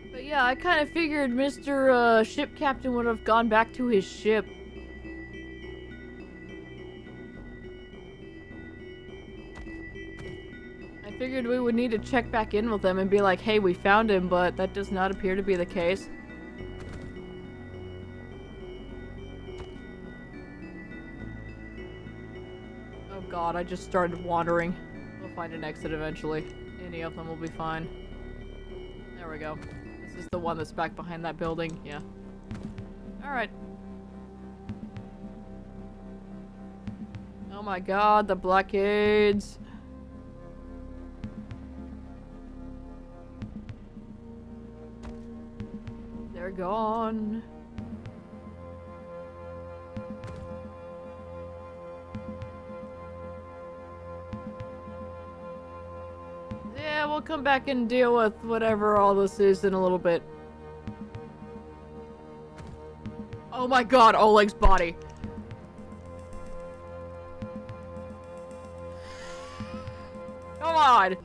But yeah, I kind of figured Mr. Ship Captain would have gone back to his ship. I figured we would need to check back in with them and be like, hey, we found him, but that does not appear to be the case. Oh god, I just started wandering. We'll find an exit eventually. Any of them will be fine. There we go. This is the one that's back behind that building. Yeah. Alright. Oh my god, the blockades. They're gone. Yeah, we'll come back and deal with whatever all this is in a little bit. Oh my god, Oleg's body. Come on!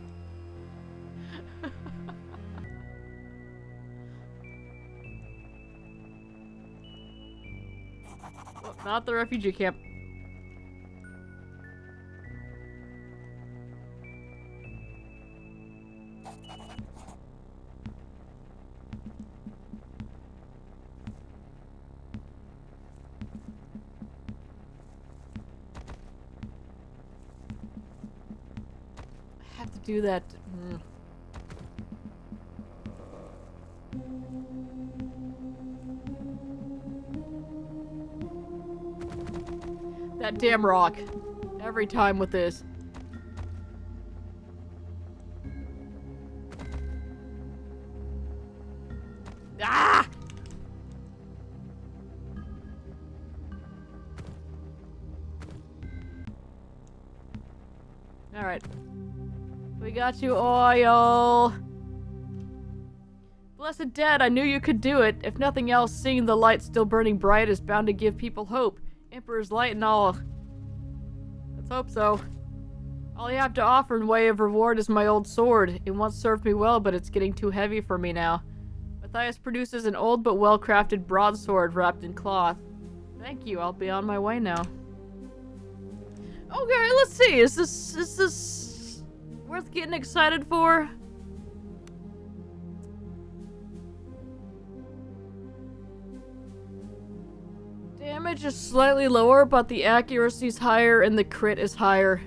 Well, not the refugee camp. Do that. That damn rock. Every time with this. Ah! All right. We got you, oil. Blessed Dad, I knew you could do it. If nothing else, seeing the light still burning bright is bound to give people hope. Emperor's light and all. Let's hope so. All you have to offer in way of reward is my old sword. It once served me well, but it's getting too heavy for me now. Matthias produces an old but well-crafted broadsword wrapped in cloth. Thank you, I'll be on my way now. Okay, let's see. Is this worth getting excited for? Damage is slightly lower, but the accuracy's higher and the crit is higher.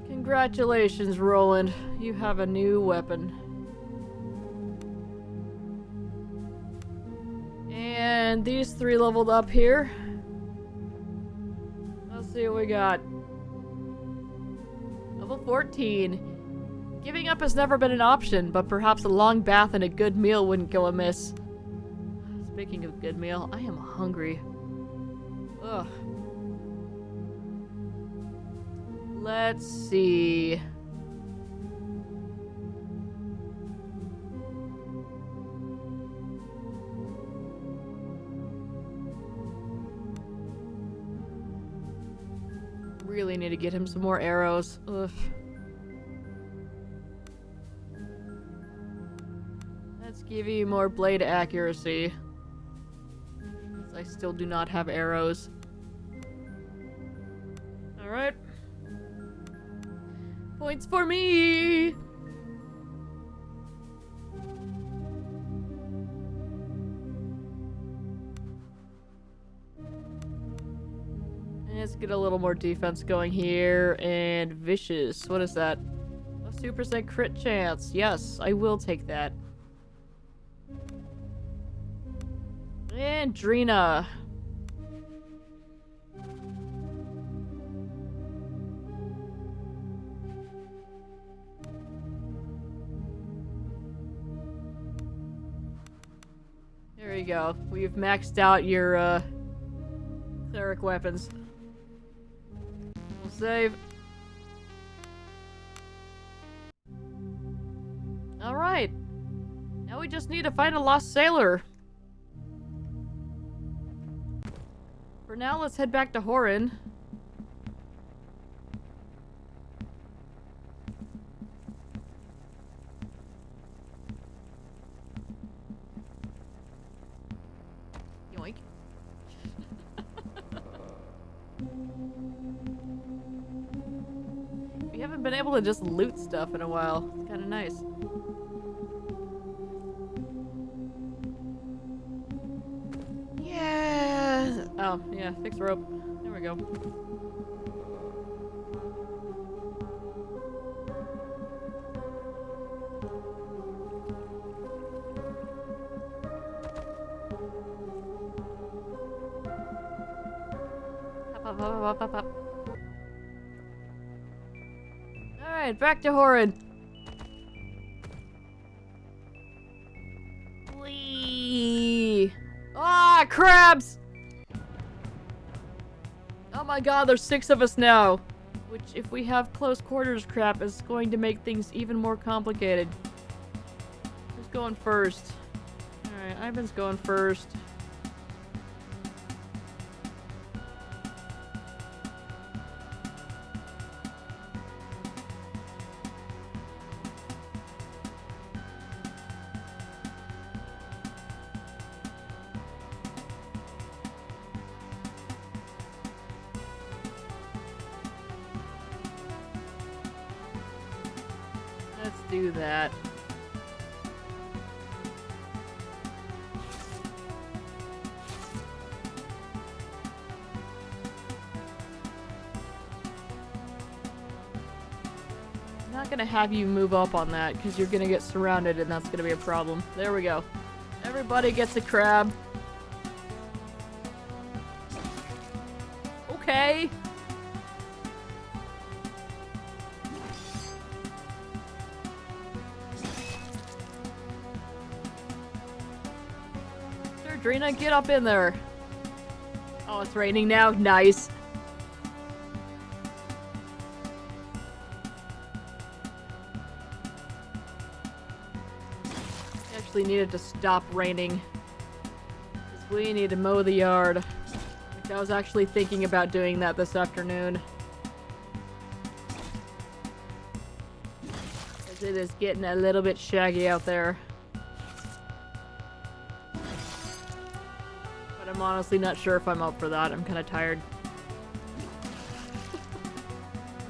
Congratulations, Roland. You have a new weapon. And these 3 leveled up here. Let's see what we got. Level 14. Giving up has never been an option, but perhaps a long bath and a good meal wouldn't go amiss. Speaking of good meal, I am hungry. Ugh. Let's see. Really need to get him some more arrows. Ugh. Let's give you more blade accuracy. I still do not have arrows. Alright. Points for me! Let's get a little more defense going here. And vicious. What is that? A 2% crit chance. Yes, I will take that. And Drina. There you go. We've maxed out your cleric weapons. We'll save. Alright. Now we just need to find a lost sailor. For now, let's head back to Horin. Yoink. We haven't been able to just loot stuff in a while. It's kind of nice. Yeah. Oh, yeah. Fix rope. There we go. Hop, hop, hop, hop, hop. Alright, back to Horin. Whee! Ah, crabs! Oh my god, there's 6 of us now. Which, if we have close quarters crap, is going to make things even more complicated. Who's going first? Alright, Ivan's going first. Let's do that. I'm not gonna have you move up on that because you're gonna get surrounded and that's gonna be a problem. There we go. Everybody gets a crab. Okay. Drina, get up in there. Oh, it's raining now? Nice. Actually needed to stop raining. Because we need to mow the yard. Like, I was actually thinking about doing that this afternoon. Because it is getting a little bit shaggy out there. I'm honestly not sure if I'm up for that. I'm kind of tired.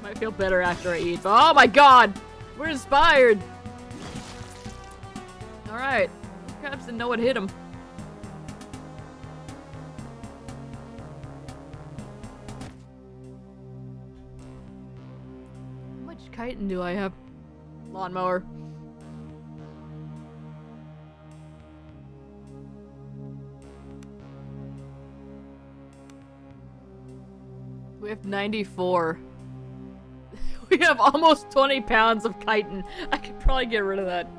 Might feel better after I eat. Oh my god! We're inspired! Alright. Crabs didn't know what hit him. How much chitin do I have? Lawnmower. We have 94. We have almost 20 pounds of chitin. I could probably get rid of that.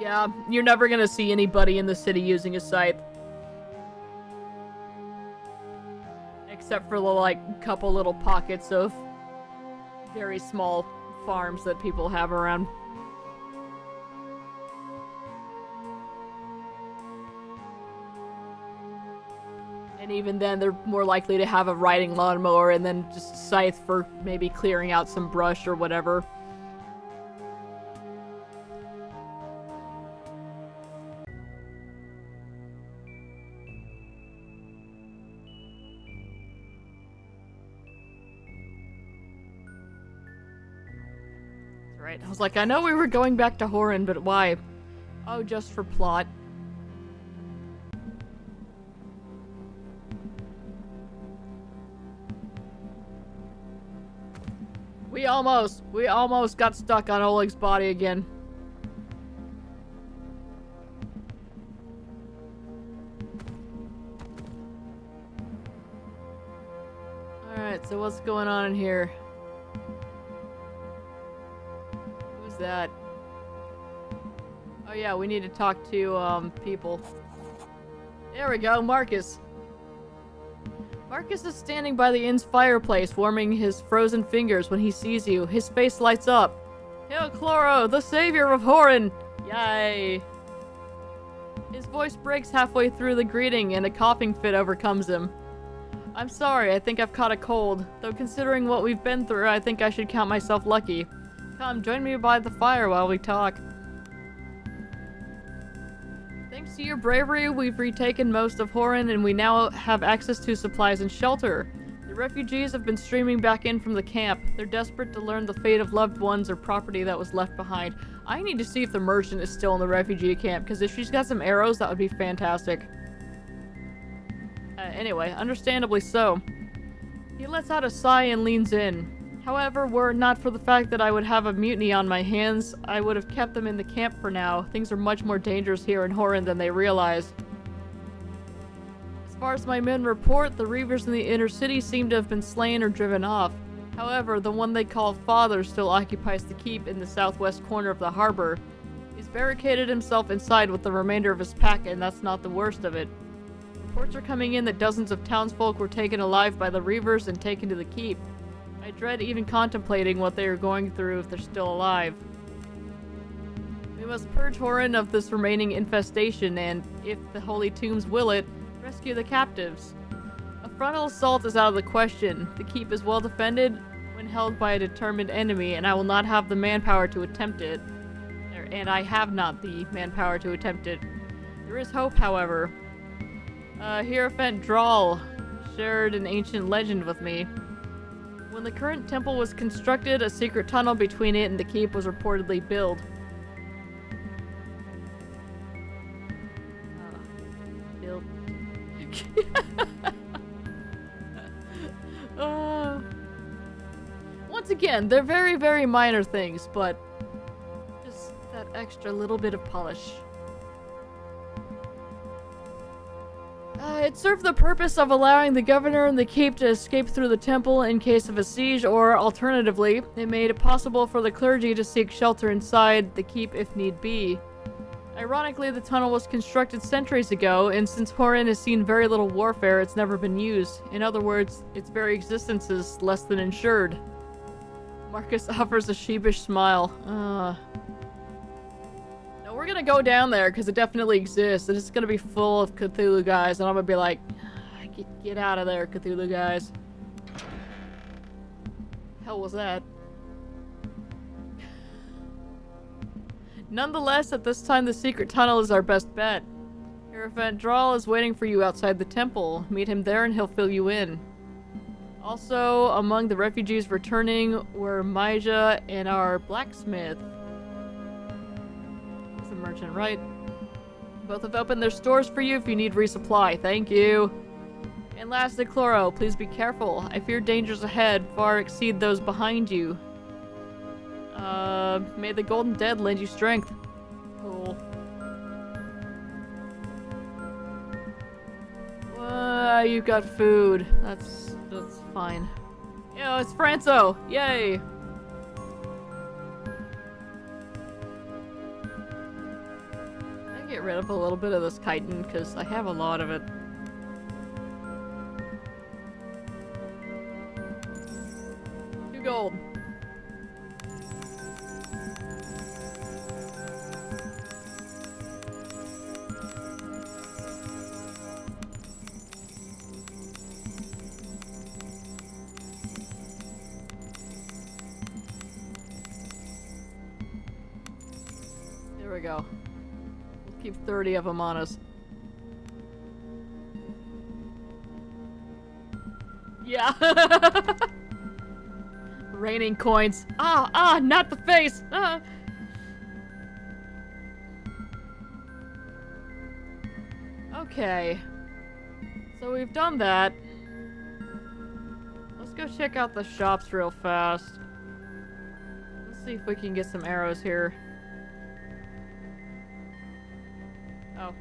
Yeah, you're never gonna see anybody in the city using a scythe. Except for the, like, couple little pockets of very small farms that people have around. And even then, they're more likely to have a riding lawnmower and then just scythe for maybe clearing out some brush or whatever. Right. I was like, I know we were going back to Horan, but why? Oh, just for plot. We almost got stuck on Oleg's body again. Alright, so what's going on in here? That? Oh yeah, we need to talk to, people. There we go, Marcus. Marcus is standing by the inn's fireplace, warming his frozen fingers when he sees you. His face lights up. Hail Chloro, the savior of Horan! Yay! His voice breaks halfway through the greeting and a coughing fit overcomes him. I'm sorry, I think I've caught a cold. Though considering what we've been through, I think I should count myself lucky. Come, join me by the fire while we talk. Thanks to your bravery, we've retaken most of Horan and we now have access to supplies and shelter. The refugees have been streaming back in from the camp. They're desperate to learn the fate of loved ones or property that was left behind. I need to see if the merchant is still in the refugee camp, because if she's got some arrows, that would be fantastic. Anyway, understandably so. He lets out a sigh and leans in. However, were it not for the fact that I would have a mutiny on my hands, I would have kept them in the camp for now. Things are much more dangerous here in Horan than they realize. As far as my men report, the Reavers in the inner city seem to have been slain or driven off. However, the one they call Father still occupies the keep in the southwest corner of the harbor. He's barricaded himself inside with the remainder of his pack, and that's not the worst of it. Reports are coming in that dozens of townsfolk were taken alive by the Reavers and taken to the keep. I dread even contemplating what they are going through if they're still alive. We must purge Horan of this remaining infestation and, if the Holy Tombs will it, rescue the captives. A frontal assault is out of the question. The keep is well defended when held by a determined enemy, and I will not have the manpower to attempt it. And I have not the manpower to attempt it. There is hope, however. Hierophant Drawl shared an ancient legend with me. When the current temple was constructed, a secret tunnel between it and the keep was reportedly built. Once again, they're very, very minor things, but just that extra little bit of polish. It served the purpose of allowing the governor and the keep to escape through the temple in case of a siege, or alternatively, it made it possible for the clergy to seek shelter inside the keep if need be. Ironically, the tunnel was constructed centuries ago, and since Horan has seen very little warfare, it's never been used. In other words, its very existence is less than ensured. Marcus offers a sheepish smile. No, we're gonna go down there, because it definitely exists, and it's gonna be full of Cthulhu guys, and I'm gonna be like, get out of there, Cthulhu guys. Hell was that? Nonetheless, at this time, the secret tunnel is our best bet. Hierophant Drawl is waiting for you outside the temple. Meet him there and he'll fill you in. Also, among the refugees returning were Maija and our blacksmith. He's a merchant, right? Both have opened their stores for you if you need resupply. Thank you. And lastly, Chloro, please be careful. I fear dangers ahead far exceed those behind you. May the golden dead lend you strength. Cool. You've got food. That's fine. Yo, it's Franco! Yay! I get rid of a little bit of this chitin, because I have a lot of it. 2 gold. There we go. We'll keep 30 of them on us. Yeah. Raining coins. Not the face. Ah. Okay. So we've done that. Let's go check out the shops real fast. Let's see if we can get some arrows here. Oh.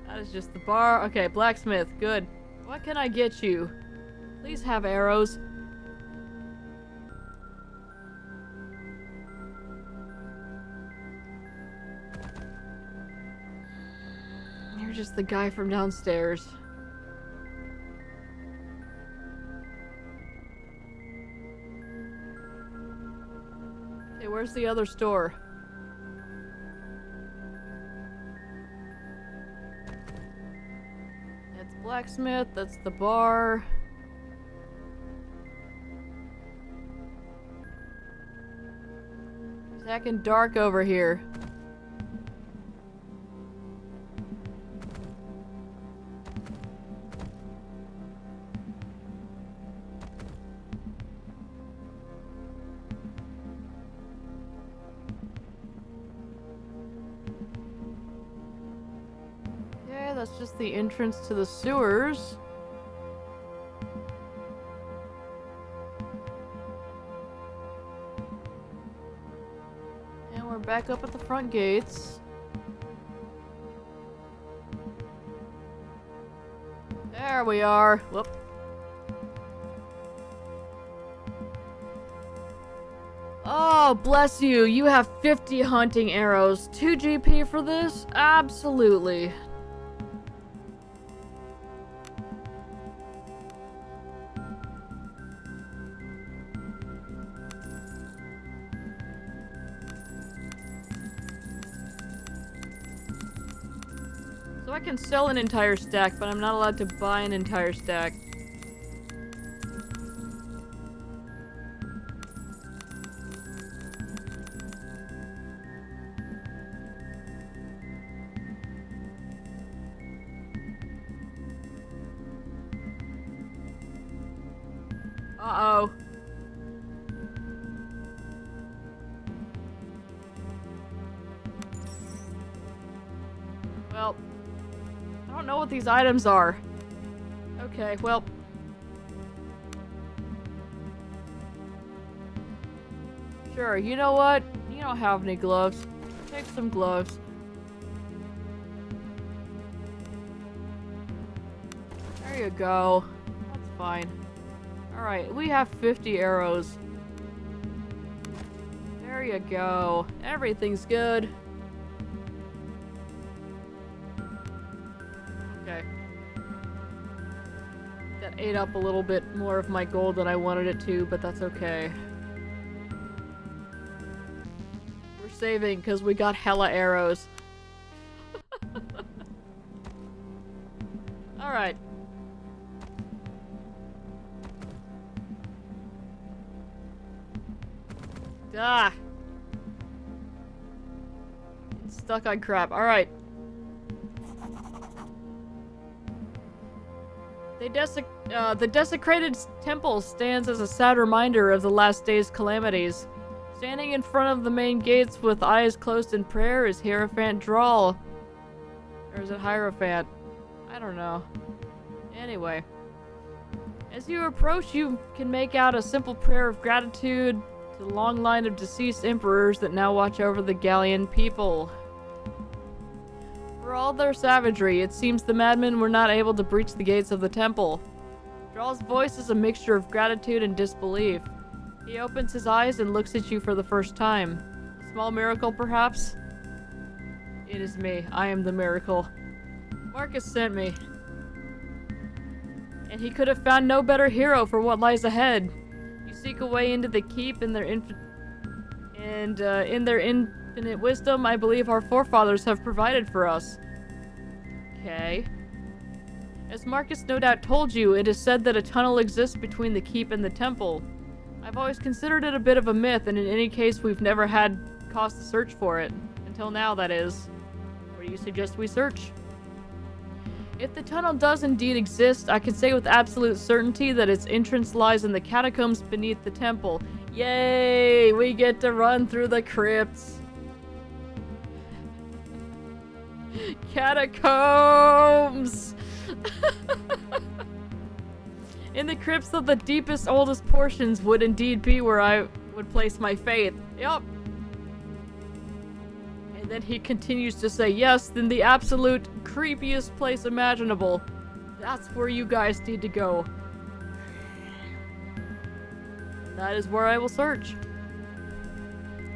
That is just the bar. Okay, blacksmith. Good. What can I get you? Please have arrows. You're just the guy from downstairs. Okay, where's the other store? That's blacksmith, that's the bar. It's heckin' dark over here. That's just the entrance to the sewers. And we're back up at the front gates. There we are. Whoop. Oh, bless you. You have 50 hunting arrows. 2 GP for this? Absolutely. So I can sell an entire stack, but I'm not allowed to buy an entire stack. Uh-oh. Well, I don't know what these items are. Okay, well. Sure, you know what? You don't have any gloves. Take some gloves. There you go. That's fine. Alright, we have 50 arrows. There you go. Everything's good. Okay. That ate up a little bit more of my gold than I wanted it to, but that's okay. We're saving because we got hella arrows. Alright. Ah! It's stuck on crap. Alright. The desecrated temple stands as a sad reminder of the last day's calamities. Standing in front of the main gates with eyes closed in prayer is Hierophant Drawl. Or is it Hierophant? I don't know. Anyway. As you approach, you can make out a simple prayer of gratitude to the long line of deceased emperors that now watch over the Gallian people. For all their savagery, it seems the madmen were not able to breach the gates of the temple. Draw's voice is a mixture of gratitude and disbelief. He opens his eyes and looks at you for the first time. A small miracle, perhaps? It is me. I am the miracle. Marcus sent me. And he could have found no better hero for what lies ahead. You seek a way into the keep in their infinite wisdom, I believe our forefathers have provided for us. Okay. As Marcus no doubt told you, it is said that a tunnel exists between the keep and the temple. I've always considered it a bit of a myth, and in any case, we've never had cause to search for it. Until now, that is. Where do you suggest we search? If the tunnel does indeed exist, I can say with absolute certainty that its entrance lies in the catacombs beneath the temple. Yay! We get to run through the crypts! Catacombs! In the crypts of the deepest, oldest portions would indeed be where I would place my faith. Yup. And then he continues to say, yes, then the absolute creepiest place imaginable. That's where you guys need to go. That is where I will search.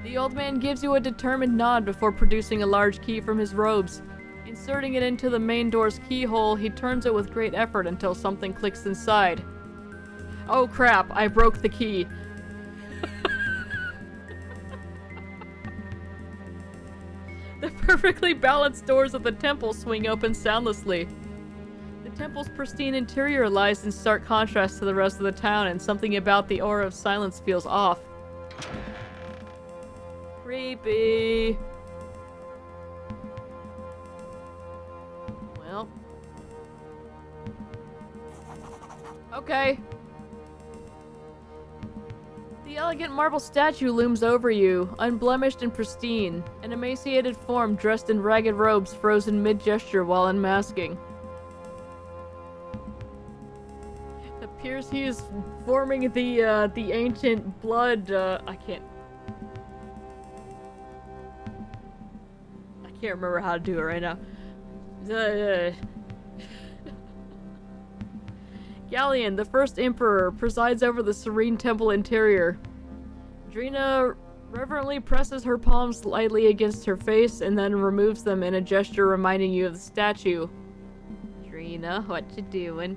The old man gives you a determined nod before producing a large key from his robes. Inserting it into the main door's keyhole, he turns it with great effort until something clicks inside. Oh crap, I broke the key. The perfectly balanced doors of the temple swing open soundlessly. The temple's pristine interior lies in stark contrast to the rest of the town, and something about the aura of silence feels off. Creepy. Well. Okay. The elegant marble statue looms over you, unblemished and pristine, an emaciated form dressed in ragged robes frozen mid-gesture while unmasking. It appears he is forming the ancient blood, I can't remember how to do it right now. Gallian, the first emperor, presides over the serene temple interior. Drina reverently presses her palms lightly against her face and then removes them in a gesture reminding you of the statue. Drina, what you doing?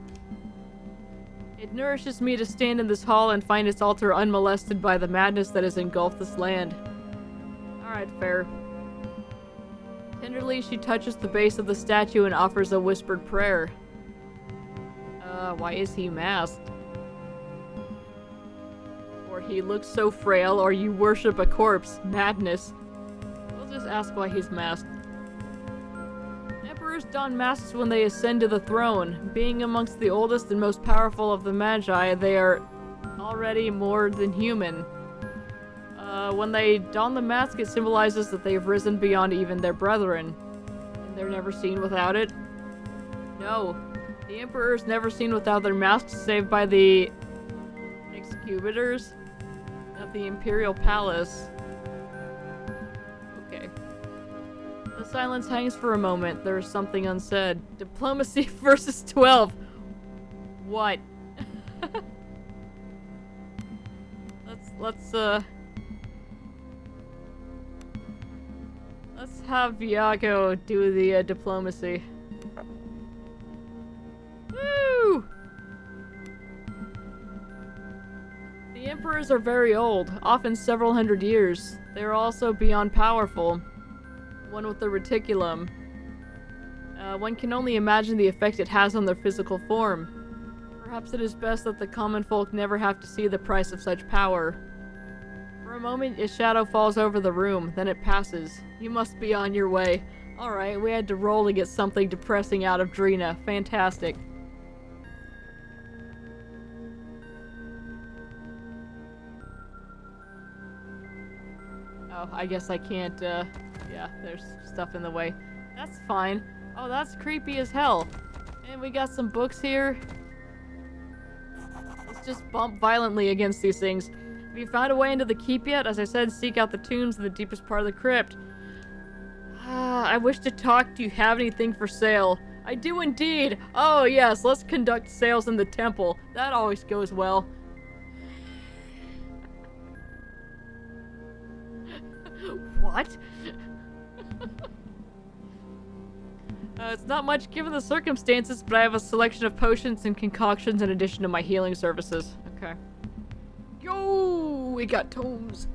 It nourishes me to stand in this hall and find its altar unmolested by the madness that has engulfed this land. Alright, fair. Tenderly, she touches the base of the statue and offers a whispered prayer. Why is he masked? Or he looks so frail, or you worship a corpse. Madness. We'll just ask why he's masked. Emperors don masks when they ascend to the throne. Being amongst the oldest and most powerful of the Magi, they are already more than human. When they don the mask, it symbolizes that they've risen beyond even their brethren. And they're never seen without it? No. The Emperor's never seen without their masks, save by the executors of the Imperial Palace. Okay. The silence hangs for a moment. There is something unsaid. Diplomacy versus 12. What? Let's have Viago do the diplomacy. Woo! The emperors are very old, often several hundred years. They are also beyond powerful. One with the reticulum. One can only imagine the effect it has on their physical form. Perhaps it is best that the common folk never have to see the price of such power. For a moment, a shadow falls over the room, then it passes. You must be on your way. Alright, we had to roll to get something depressing out of Drina. Fantastic. Oh, I guess I can't, yeah, there's stuff in the way. That's fine. Oh, that's creepy as hell. And we got some books here. just bump violently against these things. Have you found a way into the keep yet? As I said, seek out the tombs in the deepest part of the crypt. I wish to talk. Do you have anything for sale? I do indeed. Oh yes, let's conduct sales in the temple. That always goes well. What? It's not much given the circumstances, but I have a selection of potions and concoctions in addition to my healing services. Okay. Yo, we got tomes.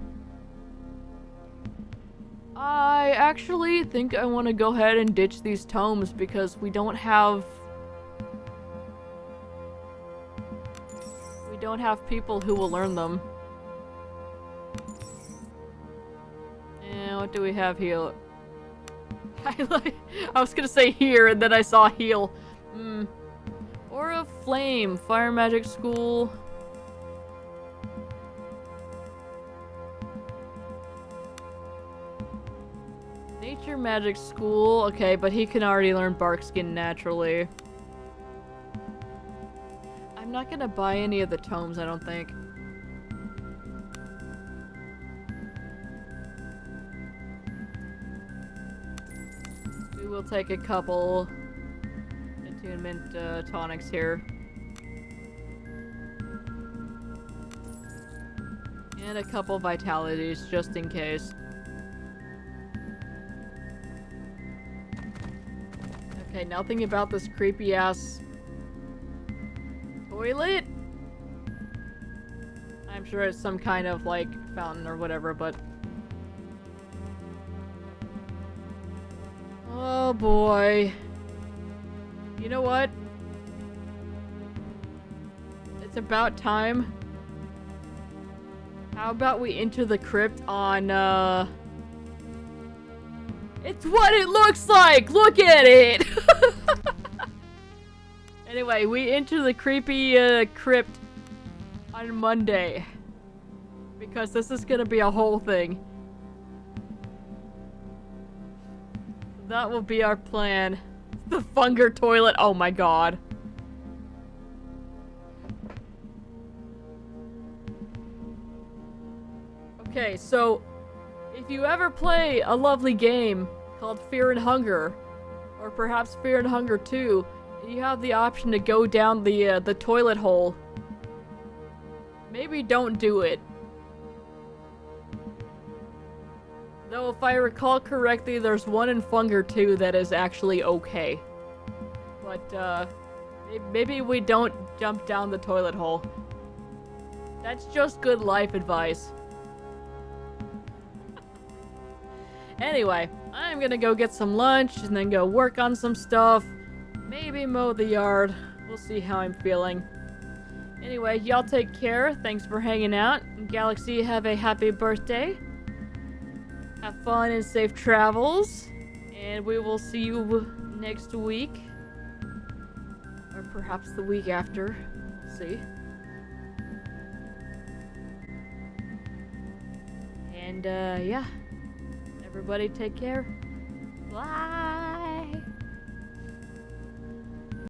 I actually think I want to go ahead and ditch these tomes because we don't have people who will learn them. And what do we have here? I was gonna say here, and then I saw heal. Aura of Flame, Fire Magic School. Nature Magic School. Okay, but he can already learn Bark Skin naturally. I'm not gonna buy any of the tomes, I don't think. We will take a couple attunement tonics here. And a couple vitalities, just in case. Okay, nothing about this creepy ass toilet? I'm sure it's some kind of, like, fountain or whatever, but... Oh boy. You know what? It's about time. How about we enter the crypt on, It's what it looks like! Look at it! Anyway, we enter the creepy, crypt on Monday. Because this is gonna be a whole thing. That will be our plan. The Funger toilet, oh my god. Okay, so if you ever play a lovely game called Fear and Hunger, or perhaps Fear and Hunger 2, you have the option to go down the toilet hole. Maybe don't do it. Though if I recall correctly, there's one in Funger 2 that is actually okay. But maybe we don't jump down the toilet hole. That's just good life advice. Anyway, I'm gonna go get some lunch and then go work on some stuff. Maybe mow the yard. We'll see how I'm feeling. Anyway, y'all take care. Thanks for hanging out. Galaxy, have a happy birthday. Have fun and safe travels. And we will see you next week. Or perhaps the week after. We'll see. And, yeah. Everybody take care. Bye!